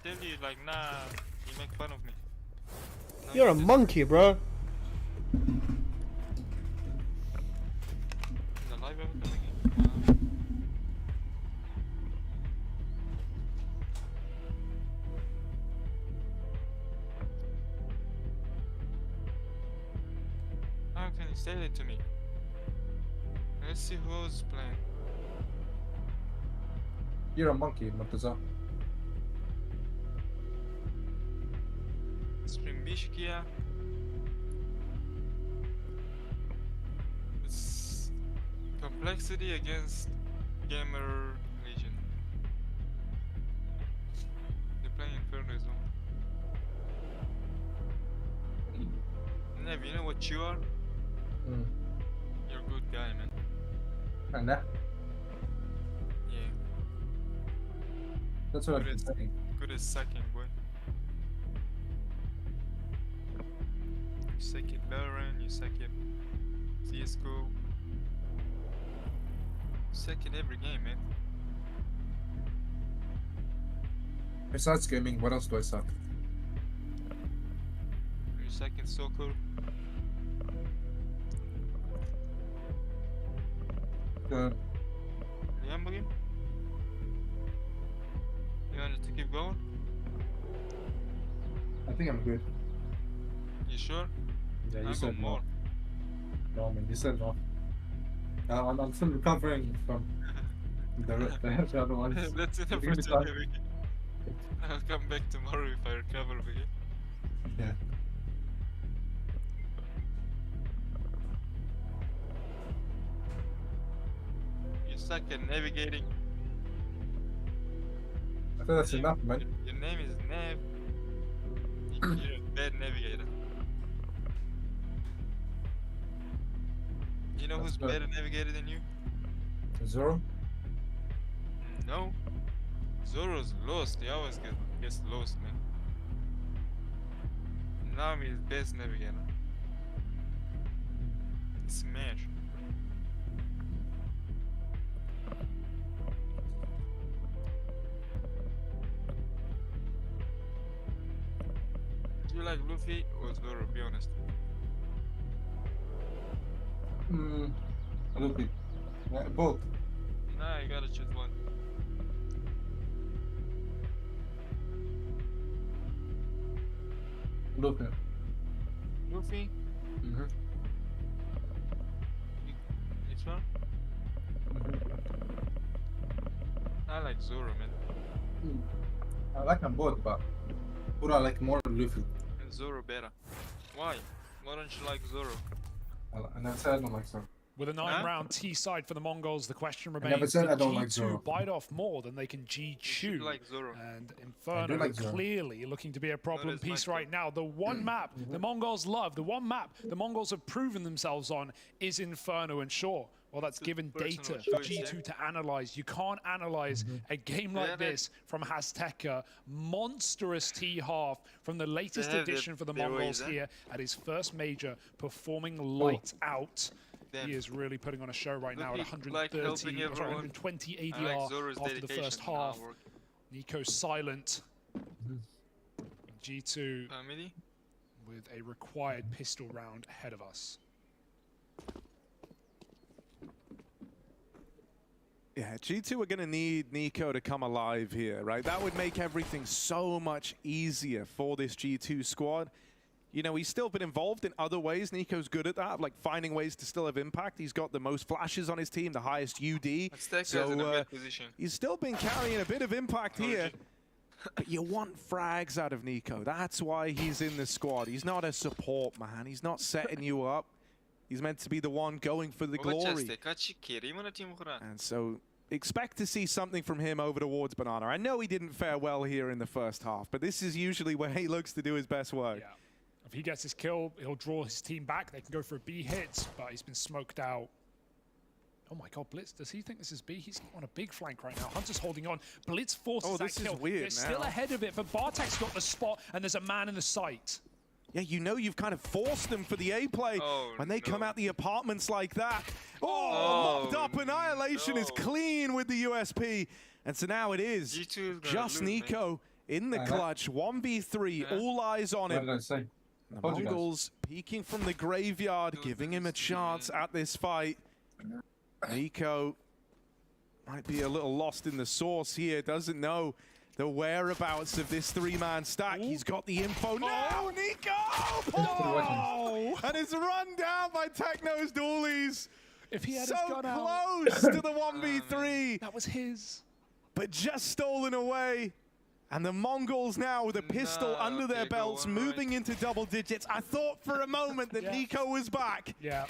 Tell you, like, nah, you make fun of me. No, You're a monkey, bro. The live how can you say that to me? Let's see who's playing. You're a monkey, Monte. Springbishkia. It's complexity against GamerLegion. They're playing Inferno as well. Nev, you know what you are? You're a good guy, man. And that? Yeah. That's what I'm saying. Good at sucking, boy. You suck at Valorant, you suck at CSGO. You suck at every game, man. Besides gaming, what else do I suck? You suck at soccer. Remember him? You want to keep going? I think I'm good. You sure? Yeah, you said more. No, man, you said no. I'm still recovering from the other ones. That's enough for today, Vicky. I'll come back tomorrow if I recover, Vicky. Yeah. You suck at navigating. I think that's enough, man. Your name is Nav. You're a bad navigator. You know who's better navigator than you? Zoro? No. Zoro's lost. He always gets lost, man. Nami is best navigator. Smash. Do you like Luffy or Zoro? Be honest. Luffy. Yeah, both. Nah, you gotta choose one. Luffy. Luffy? Which one? I like Zoro, man. I like them both, but who do I like more? Luffy. And Zoro better. Why? Why don't you like Zoro? I never said I don't like Zoro. With a 9-round T side for the Mongols, the question never remains: said I can don't like G2 Zoro. bite off more than they can G2? Like Zoro. And Inferno like Zoro. clearly looking to be a problem piece right now. The one map Mm-hmm. the Mongols love, the one map the Mongols have proven themselves on is Inferno. And sure, well, that's given data for G2 to analyze. You can't analyze Mm-hmm. a game like this from Azteca. Monstrous T-half from the latest edition for the Mongols here at his first major, performing lights out. He is really putting on a show right now at 120 ADR after the first half. Nico's silent. G2 with a required pistol round ahead of us. Yeah, G2 are going to need Nico to come alive here, right? That would make everything so much easier for this G2 squad. You know, he's still been involved in other ways. Nico's good at that, like finding ways to still have impact. He's got the most flashes on his team, the highest UD. So he's still been carrying a bit of impact here. But you want frags out of Nico. That's why he's in the squad. He's not a support, man. He's not setting you up. He's meant to be the one going for the glory. And so expect to see something from him over towards Banana. I know he didn't fare well here in the first half, but this is usually where he looks to do his best work. Yeah. If he gets his kill, he'll draw his team back. They can go for a B hit, but he's been smoked out. Oh my god, Blitz, does he think this is B? He's on a big flank right now. Hunter's holding on. Blitz forces that kill. Is weird. They're still ahead of it, but Bartek's got the spot, and there's a man in the sight. Yeah, you know you've kind of forced them for the A play when they come out the apartments like that. Mopped up Annihilation is clean with the USP. And so now it is just Nico in the clutch. 1v3, all eyes on him. The Mongols peeking from the graveyard, giving him a chance at this fight. Nico might be a little lost in the sauce here, doesn't know the whereabouts of this three-man stack. He's got the info now, Nico! Oh! And it's run down by Techno's Doolies. If he had so his gun close to the 1v3. That was his. But just stolen away. And the Mongols now with a pistol under their belts, moving into double digits. I thought for a moment that Nico was back. Yeah.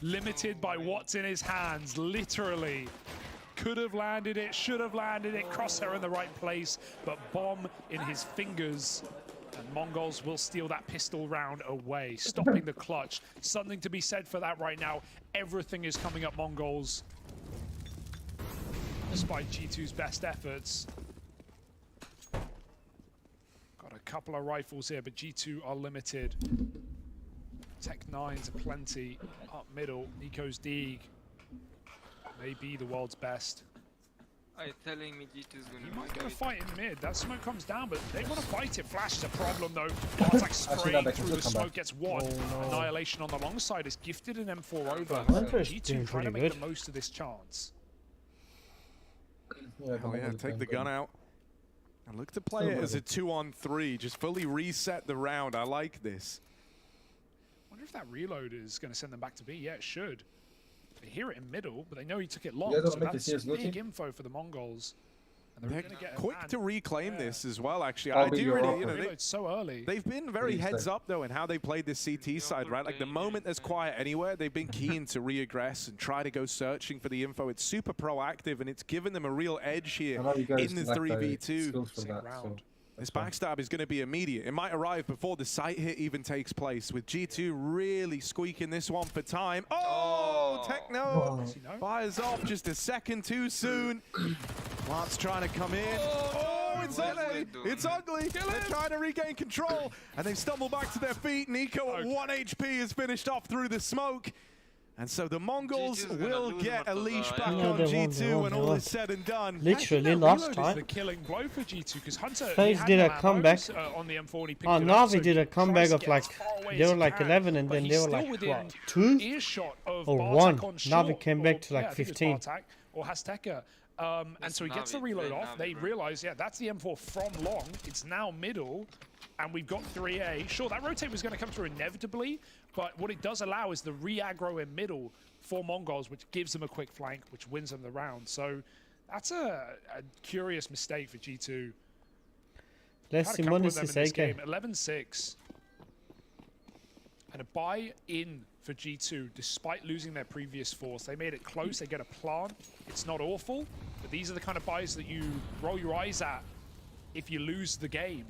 Limited by what's in his hands, literally. Could have landed it, should have landed it, crosshair in the right place, but bomb in his fingers. And Mongols will steal that pistol round away, stopping the clutch. Something to be said for that right now. Everything is coming up Mongols. Despite G2's best efforts. Got a couple of rifles here, but G2 are limited. Tech 9s are plenty. Up middle, Nico's Deeg may be the world's best. Are you telling me G2 is going to might get a fight in mid. That smoke comes down, but they want to fight it. Flash is a problem, though. Bartek spraying through the smoke gets one. Annihilation on the long side is gifted an M4 over. G2 trying to make the most of this chance. Oh yeah, take the gun out. And look to play it as a 2-on-3. Just fully reset the round. I like this. Wonder if that reload is going to send them back to B. Yeah, it should. They hear it in middle, but they know he took it long, so that's big info for the Mongols. And they're gonna get quick to reclaim this as well, actually. I'll I be do your really, it's so early. they've been very heads up, though, in how they played this CT side, right? Like, the moment there's quiet anywhere, they've been keen to re-aggress and try to go searching for the info. It's super proactive, and it's given them a real edge here in the 3v2. This backstab is going to be immediate. It might arrive before the site hit even takes place, with G2 really squeaking this one for time. Oh, Techno fires off just a second too soon. Plant's trying to come in. Oh, it's ugly. It's ugly. They're trying to regain control, and they stumble back to their feet. Nico at 1 HP is finished off through the smoke. And so the Mongols will get a leash back on G2 when all is said and done. Literally last time. The killing blow for G2 because Hunter FaZe did a comeback. On the M4 and he picked Oh, it up, Navi did a comeback of like, they were like 11 and then they were like, what, 2? Or 1. Navi came back to like 15. Or Hasteka. And so he gets the reload off. They realize, yeah, that's the M4 from long. It's now middle. And we've got 3A. Sure, that rotate was going to come through inevitably, but what it does allow is the re-aggro in middle for Mongols, which gives them a quick flank, which wins them the round. So that's a curious mistake for G2. Let's see what this is 11-6. And a buy-in for G2, despite losing their previous force. They made it close, they get a plant. It's not awful, but these are the kind of buys that you roll your eyes at if you lose the game.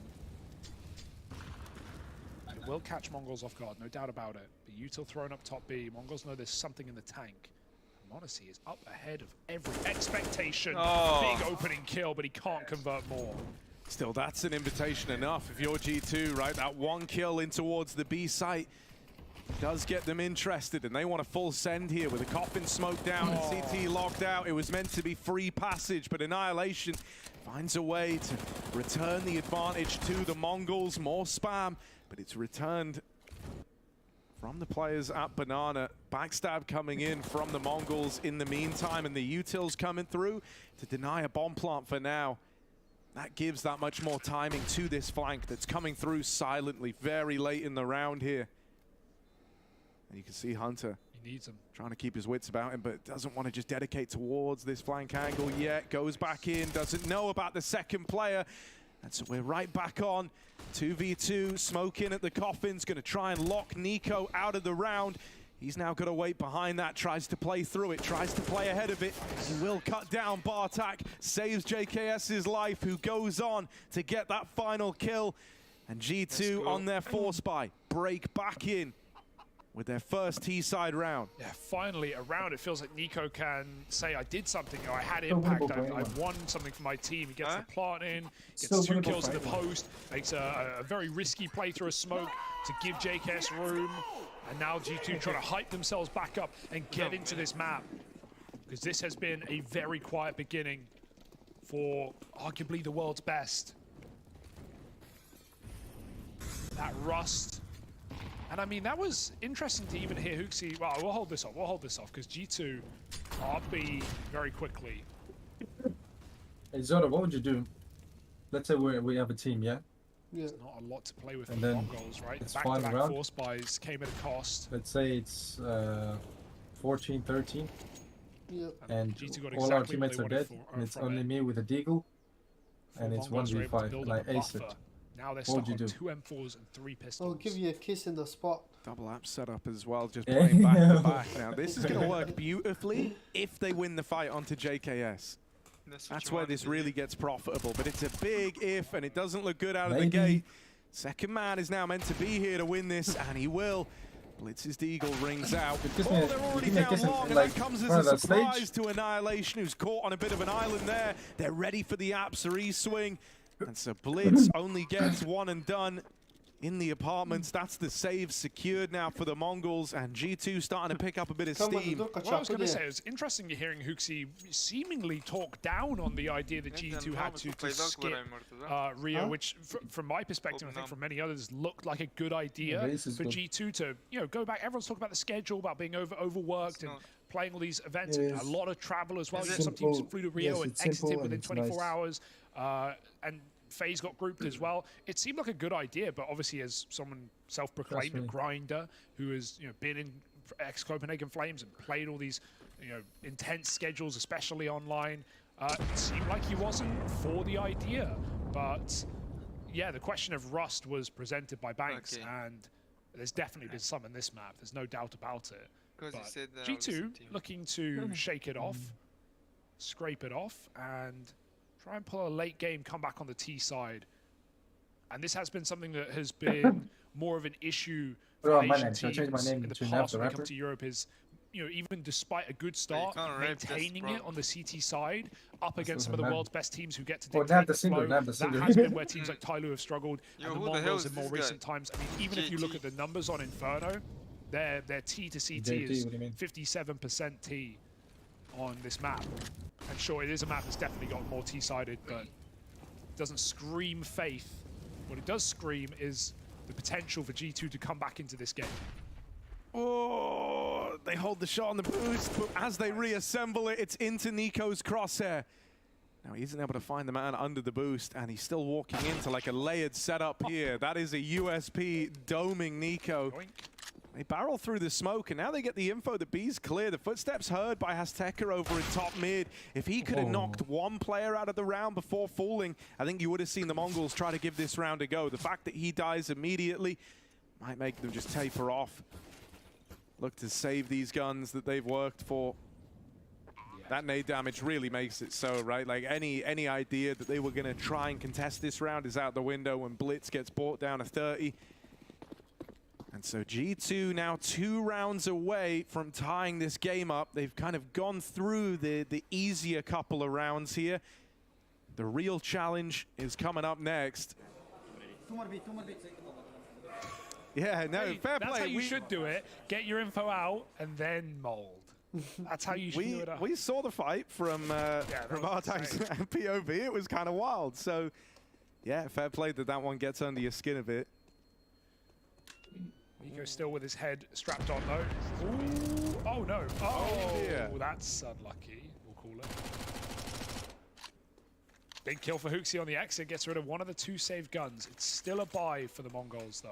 It will catch Mongols off guard, no doubt about it. But Util thrown up top B. Mongols know there's something in the tank. Monte is up ahead of every expectation. Big opening kill, but he can't convert more. Still, that's an invitation enough if you're G2, right? That one kill in towards the B site does get them interested, and they want a full send here with a coffin smoke down and CT locked out. It was meant to be free passage, but Annihilation finds a way to return the advantage to the Mongols. More spam, but it's returned from the players at Banana. Backstab coming in from the Mongols in the meantime, and the Utils coming through to deny a bomb plant for now. That gives that much more timing to this flank that's coming through silently very late in the round here. And you can see Hunter, he needs him, trying to keep his wits about him, but doesn't want to just dedicate towards this flank angle yet. Goes back in, doesn't know about the second player. And so we're right back on 2v2. Smoke in at the coffins, going to try and lock Nico out of the round. He's now got to wait behind that, tries to play through it, tries to play ahead of it. He will cut down Bartak, saves JKS's life, who goes on to get that final kill. And G2 on their force buy, break back in with their first T-side round. Yeah, finally a round. It feels like Nico can say, I did something, or I had impact, I've won something for my team. He gets the plant in, gets 2 kills in the post, makes a very risky play through a smoke to give JKS room. And now G2 trying to hype themselves back up and get into this map. Because this has been a very quiet beginning for arguably the world's best. That rust. And I mean, that was interesting to even hear HooXi. Well, we'll hold this off, because G2 are up B very quickly. Hey Zora, what would you do? Let's say we have a team, yeah? There's not a lot to play with and for then Mongols, right? It's Back-to-back force buys came at a cost. Let's say it's 14-13. Yep. And G2 got all our exactly teammates are dead, and it's only me with a deagle, and it's 1v5, and I ace it. Now they're stuck on 2 M4s and 3 pistols. I'll give you a kiss in the spot. Double app setup as well, just playing back to back. Now this is going to work beautifully if they win the fight onto JKS. That's where this really gets profitable, but it's a big if, and it doesn't look good out of the gate. Second man is now meant to be here to win this, and he will. Blitz's Deagle rings out. Oh, they're already down long, and that comes as a surprise to Annihilation, who's caught on a bit of an island there. They're ready for the apps re-swing. And so Blitz only gets one and done in the apartments. That's the save secured now for the Mongols, and G2 starting to pick up a bit of steam. What I was going to say, it's interesting hearing HooXi seemingly talk down on the idea that G2 had to skip Rio, which from my perspective, I think from many others, looked like a good idea for G2 to go back. Everyone's talking about the schedule, about being overworked and playing all these events, and a lot of travel as well. Some teams flew to Rio and exited within 24 hours. And FaZe got grouped as well. It seemed like a good idea, but obviously as someone self-proclaimed grinder who has been in ex-Copenhagen Flames and played all these intense schedules, especially online, It seemed like he wasn't for the idea, but yeah, the question of Rust was presented by Banks, and there's definitely been some in this map. There's no doubt about it. But G2 looking to shake it off, scrape it off, and try and pull a late game comeback on the T side. And this has been something that has been more of an issue for Asian teams in the past when they come to Europe is, you know, even despite a good start, maintaining it on the CT side up against some of the world's best teams who get to dictate the flow. That has been where teams like Tyloo have struggled, and the Mongols in more recent times. I mean, even if you look at the numbers on Inferno, their T to CT is 57% T on this map. And sure, it is a map that's definitely got more T-sided, but it doesn't scream faith. What it does scream is the potential for G2 to come back into this game. Oh, they hold the shot on the boost, but as they reassemble it, it's into Nico's crosshair. Now, he isn't able to find the man under the boost, and he's still walking into like a layered setup here. That is a USP doming Nico. They barrel through the smoke, and now they get the info that B's clear. The footsteps heard by Azteca over in top mid. If he could have knocked one player out of the round before falling, I think you would have seen the Mongols try to give this round a go. The fact that he dies immediately might make them just taper off. Look to save these guns that they've worked for. That nade damage really makes it so, right? Like any idea that they were going to try and contest this round is out the window when Blitz gets brought down to 30. And so G2 now 2 rounds away from tying this game up. They've kind of gone through the easier couple of rounds here. The real challenge is coming up next. Yeah, no, fair play. That's how you should do it. Get your info out and then mold. That's how you should do it. We saw the fight from Artak's POV. It was kind of wild. So, yeah, fair play that one gets under your skin a bit. Nico still with his head strapped on though. Ooh, oh no. Oh, that's unlucky, we'll call it. Big kill for Hooksy on the exit, gets rid of one of the 2 saved guns. It's still a buy for the Mongols though.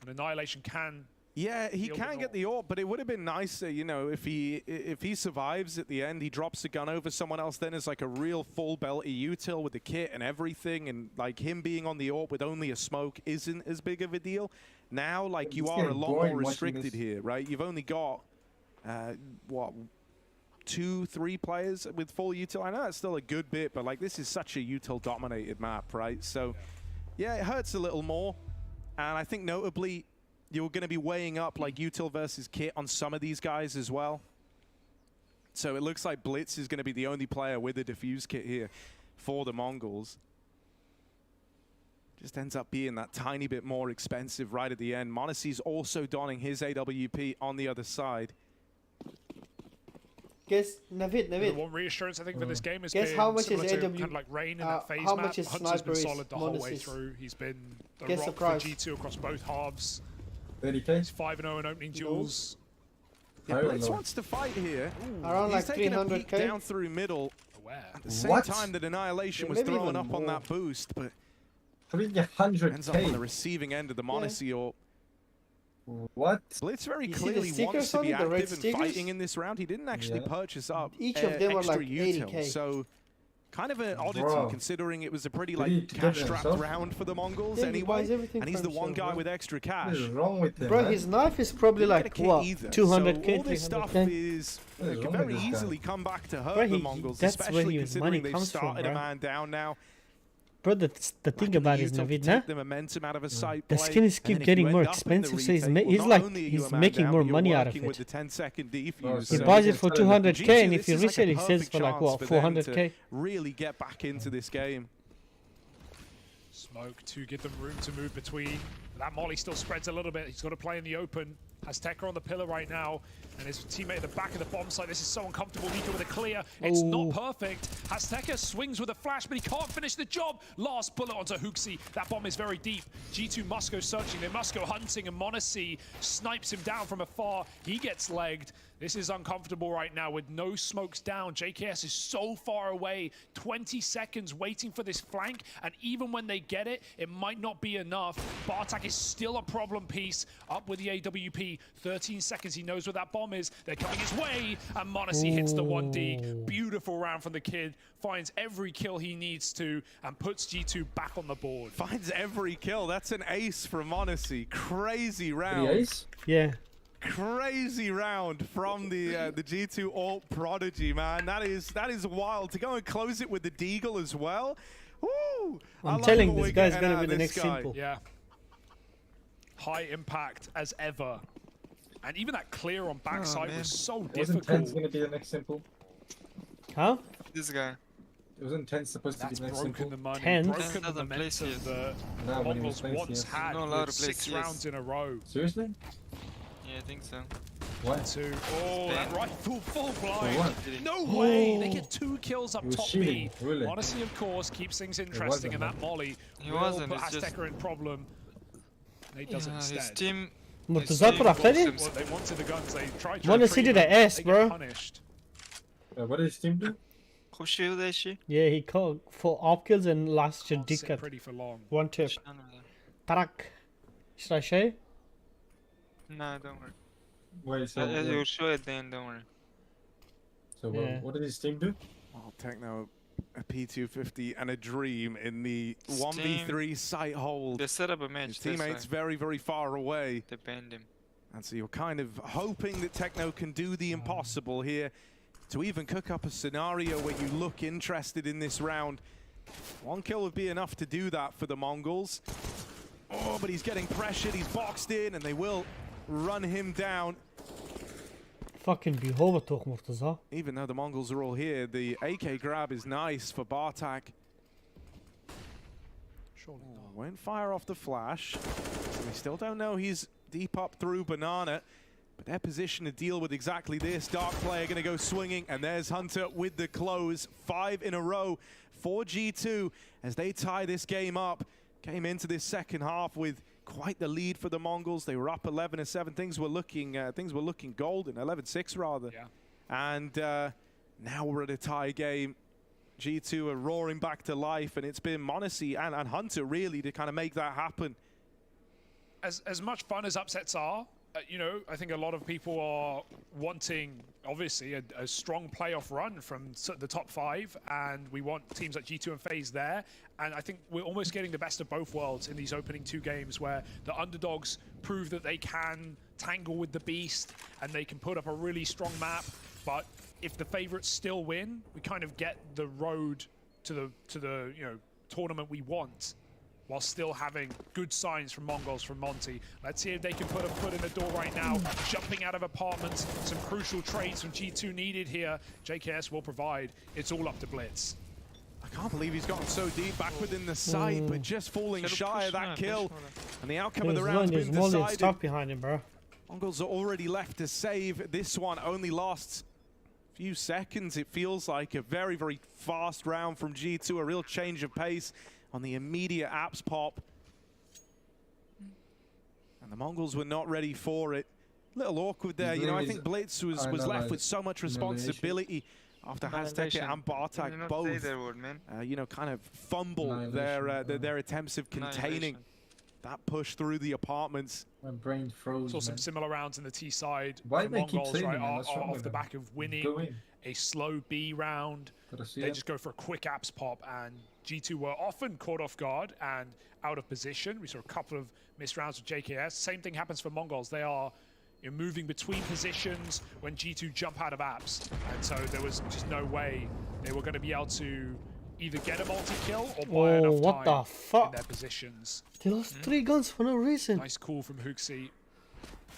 And Annihilation can... Yeah, he can get the AWP, but it would have been nicer, you know, if he survives at the end, he drops the gun over someone else, then is like a real full belty util with the kit and everything, and like him being on the AWP with only a smoke isn't as big of a deal. Now, like, you are a lot more restricted here, right? You've only got, what, 2-3 players with full util. I know that's still a good bit, but like, this is such a util-dominated map, right? So, yeah, it hurts a little more, and I think notably, you're going to be weighing up like util versus kit on some of these guys as well. So it looks like Blitz is going to be the only player with a defuse kit here for the Mongols. Just ends up being that tiny bit more expensive right at the end. Monte's also donning his AWP on the other side. Guess, Navid. The one reassurance I think for this game is how much is AW? Kind of like Rain in that phase how map. Much is Hunter's been Sniper solid the whole way through. He's been the Guess rock for G2 across both halves. 30K? He's 5-0 in opening duels. Yeah, Blitz wants to fight here. Around He's like taking 300K. a peek down through middle. At the same time that Annihilation was throwing up on that boost, but 300K. ends up on the receiving end of the Monte or what? Blitz very clearly wants to be active and fighting in this round. He didn't actually purchase up each of them extra are like 80K. util, so kind of an oddity considering it was a pretty like cash-strapped round for the Mongols anyway, and he's the one guy with extra cash. What is wrong with him? Bro, his knife is probably like what, 200K, so all this stuff is can very easily come back to hurt the Mongols, especially considering they've started a man down now. Bro, the thing about it is, Navid, the momentum out of a sight the skins keep getting more expensive, so he's making more money out of it. With the 10-second defuse, he buys it for 200K, and if you resell it, he sells for like what, 400K. Really get back into this game. Smoke to give them room to move between. That molly still spreads a little bit. He's got to play in the open. Azteca on the pillar right now, and his teammate at the back of the bomb site. This is so uncomfortable. Nico with a clear. It's not perfect. Azteca swings with a flash, but he can't finish the job. Last bullet onto Hooksy. That bomb is very deep. G2 must go searching. They must go hunting, and Monte snipes him down from afar. He gets legged. This is uncomfortable right now with no smokes down. JKS is so far away. 20 seconds waiting for this flank, and even when they get it, it might not be enough. Bartak is still a problem piece. Up with the AWP. Monte. 13 seconds, he knows where that bomb is. They're coming his way, and MongolZ hits the 1D. Beautiful round from the kid. Finds every kill he needs to, and puts G2 back on the board. Finds every kill. That's an ace from MongolZ. Crazy round. The ace? Yeah. Crazy round from the G2 alt prodigy, man. That is wild. To go and close it with the Deagle as well. Woo! I'm telling this guy's gonna be the next Simple. Yeah. High impact as ever. And even that clear on backside was so difficult. Wasn't ENCE gonna be the next Simple? Huh? This guy. It wasn't ENCE supposed to be the next Simple? The money, ENCE? broken the momentum that Mongols once had with 6 rounds in a row. Seriously? Yeah, I think so. What? Oh, that rifle full blind. What? No way! They get 2 kills up top B. Really? Honestly, of course, keeps things interesting, and that molly will put Azteca in problem. They does it instead. His team... Murtaza put after it? Well, they wanted the guns, they tried to MongolZ did an S, bro. What did his team do? Yeah, he called for op kills and last Jadika. Pretty for long. 1 tip. Tarak. Should I show you? No, don't worry. Wait, so you'll show it then, don't worry. So what did his team do? Well, Techno, a P250 and a Dream in the 1v3 site hold. They set up a match. His teammates very, very far away. They banned him. And so you're kind of hoping that Techno can do the impossible here to even cook up a scenario where you look interested in this round. 1 kill would be enough to do that for the Mongols. Oh, but he's getting pressured, he's boxed in, and they will run him down. Fucking behold toch, Murtaza. Even though the Mongols are all here, the AK grab is nice for Bartak. Won't fire off the flash. We still don't know he's deep up through Banana, but they're positioned to deal with exactly this. Dark player gonna go swinging, and there's Hunter with the close. 5 in a row for G2 as they tie this game up. Came into this second half with quite the lead for the Mongols. They were up 11-7. Things were looking golden, 11-6 rather. Yeah. And now we're at a tie game. G2 are roaring back to life, and it's been MongolZ and Hunter really to kind of make that happen. As much fun as upsets are, you know, I think a lot of people are wanting, obviously, a strong playoff run from the top 5, and we want teams like G2 and FaZe there. And I think we're almost getting the best of both worlds in these opening 2 games, where the underdogs prove that they can tangle with the beast and they can put up a really strong map. But if the favorites still win, we kind of get the road to the tournament we want, while still having good signs from Mongols, from Monte. Let's see if they can put a foot in the door right now. Jumping out of apartments, some crucial trades from G2 needed here. JKS will provide. It's all up to Blitz. I can't believe he's gotten so deep back within the site, but just falling shy of that kill. And the outcome of the round's been decided. Stuff behind him, bro. Mongols are already left to save. This one only lasts a few seconds. It feels like a very, very fast round from G2, a real change of pace on the immediate apps pop. And the Mongols were not ready for it. A little awkward there. You know, I think Blitz was left with so much responsibility after Azteca and Bartak both, you know, kind of fumble their attempts of containing that push through the apartments. My brain froze. Saw some similar rounds in the T side. Why the they keep Mongols, saying right, that? off the back of winning a slow B round. They just go for a quick apps pop, and G2 were often caught off guard and out of position. We saw a couple of missed rounds with JKS. Same thing happens for Mongols. They are moving between positions when G2 jump out of apps, and so there was just no way they were going to be able to either get a multi-kill or buy enough time in their positions. They lost 3 guns for no reason. Nice call from Hooksy.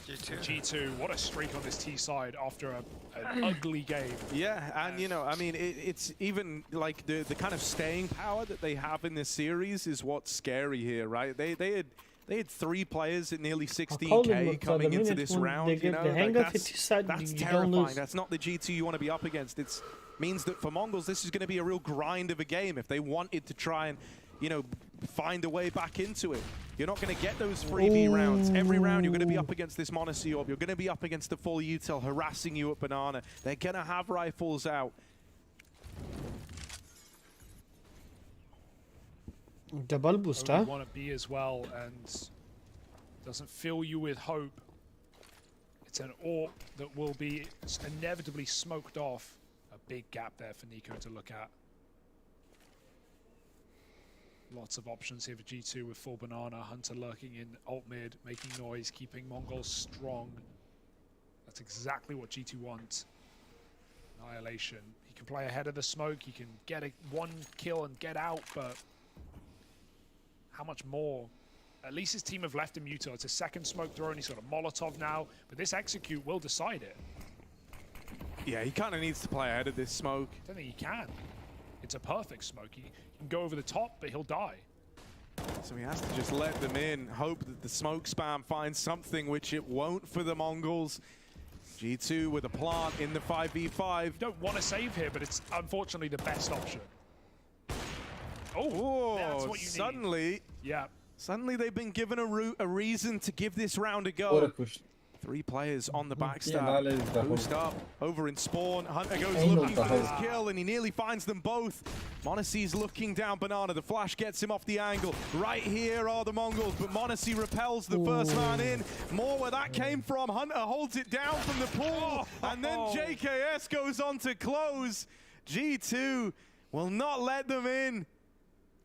G2, what a streak on this T side after an ugly game. Yeah, and you know, I mean, it's even like the kind of staying power that they have in this series is what's scary here, right? They had 3 players at nearly 16k coming into this round. You know, like that's terrifying. That's not the G2 you want to be up against. It means that for Mongols, this is going to be a real grind of a game if they wanted to try and, you know, find a way back into it. You're not going to get those freebie rounds. Every round you're going to be up against this MongolZ orb. You're going to be up against the full util harassing you at Banana. They're going to have rifles out. Double booster. Want to be as well, and doesn't fill you with hope. It's an AWP that will be inevitably smoked off. A big gap there for NiKo to look at. Lots of options here for G2 with full banana. Hunter lurking in alt mid, making noise, keeping MongolZ strong. That's exactly what G2 wants. Annihilation. He can play ahead of the smoke. He can get one kill and get out, but how much more? At least his team have left him util. It's a second smoke throw, and he's got a Molotov now, but this execute will decide it. Yeah, he kind of needs to play ahead of this smoke. I don't think he can. It's a perfect smoke. He can go over the top, but he'll die. So he has to just let them in, hope that the smoke spam finds something, which it won't for the MongolZ. G2 with a plant in the 5v5. You don't want to save here, but it's unfortunately the best option. Oh, that's what you suddenly, need. Yeah. Suddenly they've been given a reason to give this round a go. What a push. 3 players on the backstab. Yeah, Boost up over in spawn. Hunter goes looking for his kill, and he nearly finds them both. Monte's looking down banana. The flash gets him off the angle. Right here are the MongolZ, but Monte repels the first man in. More where that came from. Hunter holds it down from the pool, and then JKS goes on to close. G2 will not let them in.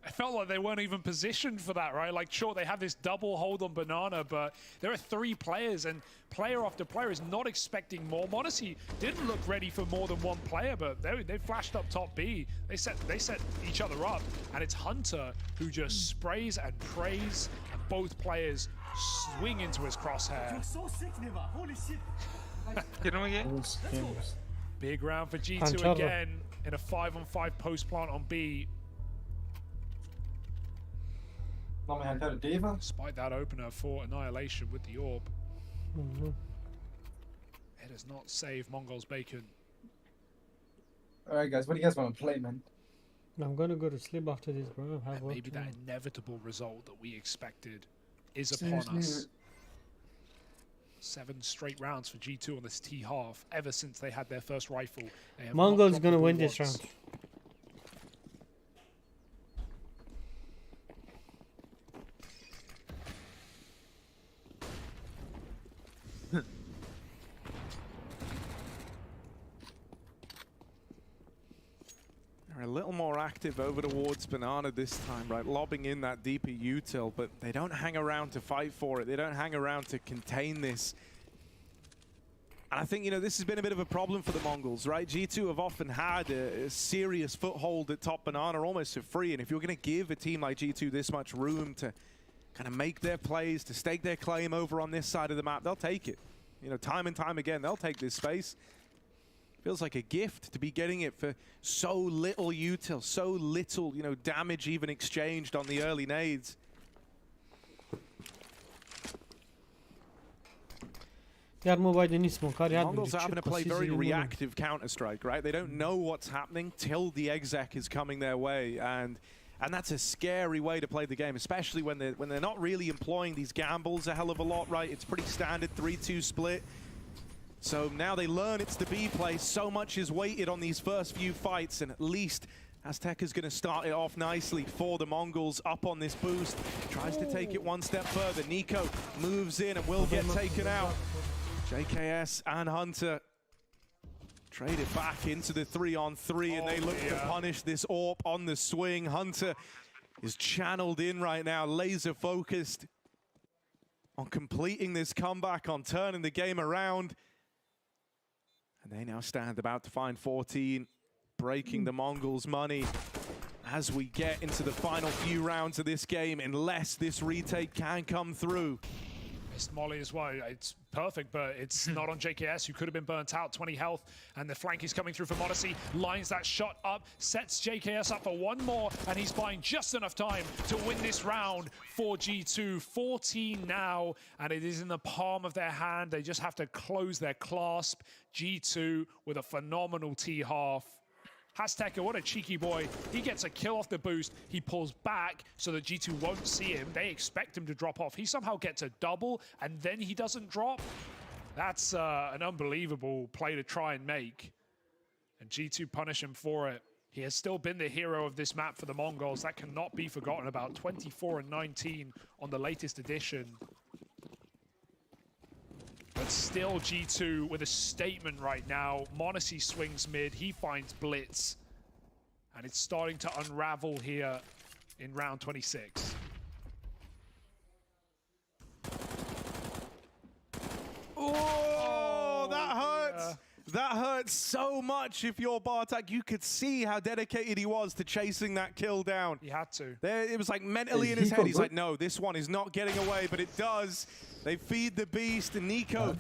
I felt like they weren't even positioned for that, right? Like, sure, they have this double hold on banana, but there are 3 players, and player after player is not expecting more. Monte didn't look ready for more than one player, but they flashed up top B. They set each other up, and it's Hunter who just sprays and prays, and both players swing into his crosshair. Get him again. Big round for G2 again in a 5-on-5 post plant on B. Despite that opener for Annihilation with the AWP. It does not save MongolZ Bacon. Alright guys, what do you guys want to play, man? I'm gonna go to sleep after this, bro. Maybe that inevitable result that we expected is upon us. 7 straight rounds for G2 on this T half ever since they had their first rifle. MongolZ gonna win this round. They're a little more active over towards banana this time, right? Lobbing in that deeper util, but they don't hang around to fight for it. They don't hang around to contain this. And I think, you know, this has been a bit of a problem for the MongolZ, right? G2 have often had a serious foothold at top banana, almost for free. And if you're going to give a team like G2 this much room to kind of make their plays, to stake their claim over on this side of the map, they'll take it. You know, time and time again, they'll take this space. Feels like a gift to be getting it for so little util, so little, you know, damage even exchanged on the early nades. MongolZ are having to play very reactive Counter-Strike, right? They don't know what's happening till the exec is coming their way, and that's a scary way to play the game, especially when they're not really employing these gambles a hell of a lot, right? It's pretty standard 3-2 split. So now they learn it's the B play. So much is weighted on these first few fights, and at least Aztec is going to start it off nicely for the MongolZ up on this boost. Tries to take it one step further. NiKo moves in and will get taken out. JKS and Hunter trade it back into the 3-on-3, and they look to punish this AWP on the swing. Hunter is channeled in right now, laser focused on completing this comeback, on turning the game around. And they now stand about to find 14, breaking the MongolZ money as we get into the final few rounds of this game, unless this retake can come through. Missed Molly as well. It's perfect, but it's not on JKS, who could have been burnt out. 20 health, and the flank is coming through for Monte. Lines that shot up, sets JKS up for one more, and he's buying just enough time to win this round for G2. 14 now, and it is in the palm of their hand. They just have to close their clasp. G2 with a phenomenal T half. Azteca, what a cheeky boy. He gets a kill off the boost. He pulls back so that G2 won't see him. They expect him to drop off. He somehow gets a double, and then he doesn't drop. That's an unbelievable play to try and make. And G2 punish him for it. He has still been the hero of this map for the MongolZ. That cannot be forgotten about. 24 and 19 on the latest edition. But still G2 with a statement right now. Monte swings mid, he finds Blitz. And it's starting to unravel here in round 26. Oh, that hurts. Yeah. That hurts so much if you're Bartek. You could see how dedicated he was to chasing that kill down. He had to. It was like mentally in his head. He's like, no, this one is not getting away, but it does. They feed the beast, and Nico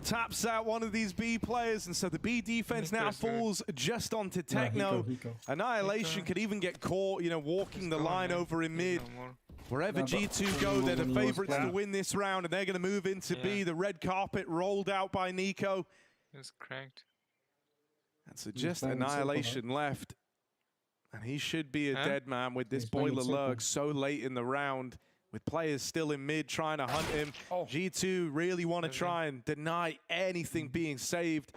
taps out one of these B players, and so the B defense now falls just onto Techno. Annihilation could even get caught, you know, walking the line over in mid. Wherever G2 go, they're the favorites to win this round, and they're going to move into B. The red carpet rolled out by Nico. It's cranked. And so just Annihilation left. And he should be a dead man with this boiler lurk so late in the round. With players still in mid trying to hunt him. G2 really want to try and deny anything being saved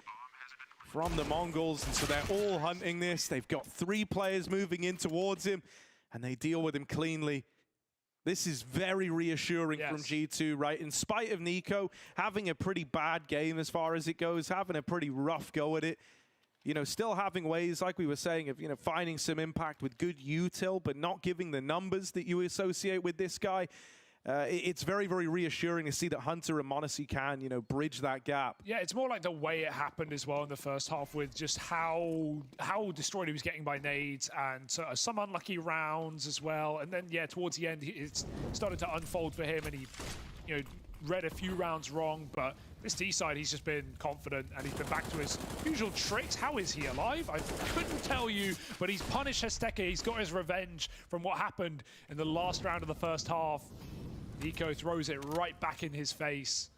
from the Mongols. And so they're all hunting this. They've got 3 players moving in towards him. And they deal with him cleanly. This is very reassuring from G2, right? In spite of Nico having a pretty bad game as far as it goes, having a pretty rough go at it, you know, still having ways, like we were saying, of, you know, finding some impact with good util, but not giving the numbers that you associate with this guy. It's very, very reassuring to see that Hunter and Monte can, you know, bridge that gap. Yeah, it's more like the way it happened as well in the first half, with just how destroyed he was getting by nades and some unlucky rounds as well. And then, yeah, towards the end, it's started to unfold for him, and he, you know, read a few rounds wrong. But this D side, he's just been confident, and he's been back to his usual tricks. How is he alive? I couldn't tell you, but he's punished Hesteke. He's got his revenge from what happened in the last round of the first half. Nico throws it right back in his face.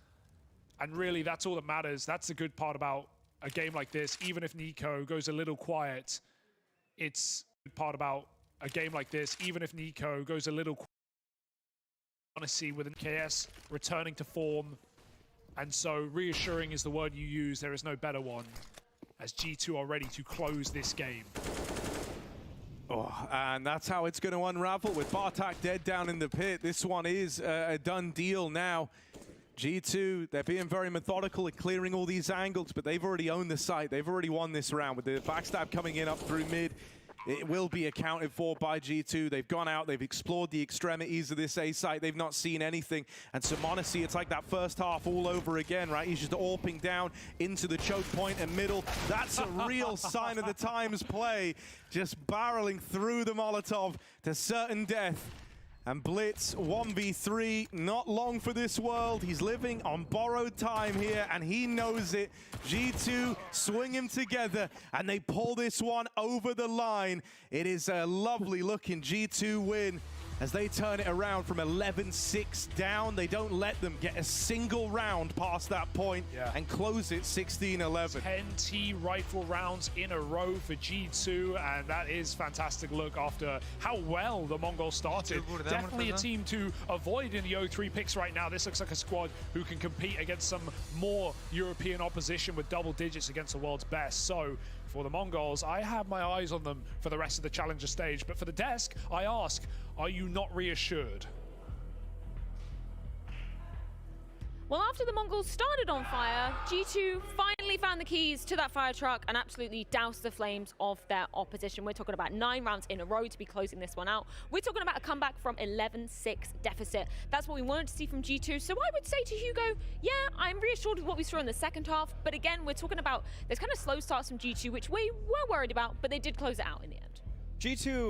And really, that's all that matters. That's the good part about a game like this. Even if Nico goes a little quiet, it's the good part about a game like this. Even if Nico goes a little quiet, honestly, with an KS returning to form. And so reassuring is the word you use. There is no better one, as G2 are ready to close this game. Oh, and that's how it's going to unravel with Bartek dead down in the pit. This one is a done deal now. G2, they're being very methodical at clearing all these angles, but they've already owned the site. They've already won this round with the backstab coming in up through mid. It will be accounted for by G2. They've gone out, they've explored the extremities of this A site. They've not seen anything. And so Monte, it's like that first half all over again, right? He's just AWPing down into the choke point and middle. That's a real sign of the times play. Just barreling through the Molotov to certain death. And Blitz, 1v3, not long for this world. He's living on borrowed time here, and he knows it. G2 swing him together, and they pull this one over the line. It is a lovely looking G2 win as they turn it around from 11-6 down. They don't let them get a single round past that point and close it 16-11. 10 T rifle rounds in a row for G2, and that is fantastic look after how well the Mongols started. Definitely a team to avoid in the 0-3 picks right now. This looks like a squad who can compete against some more European opposition with double digits against the world's best. So for the Mongols, I have my eyes on them for the rest of the challenger stage. But for the desk, I ask, are you not reassured? Well, after the Mongols started on fire, G2 finally found the keys to that fire truck and absolutely doused the flames of their opposition. We're talking about 9 rounds in a row to be closing this one out. We're talking about a comeback from 11-6 deficit. That's what we wanted to see from G2. So I would say to Hugo, yeah, I'm reassured with what we saw in the second half. But again, we're talking about there's kind of slow starts from G2, which we were worried about, but they did close it out in the end. G2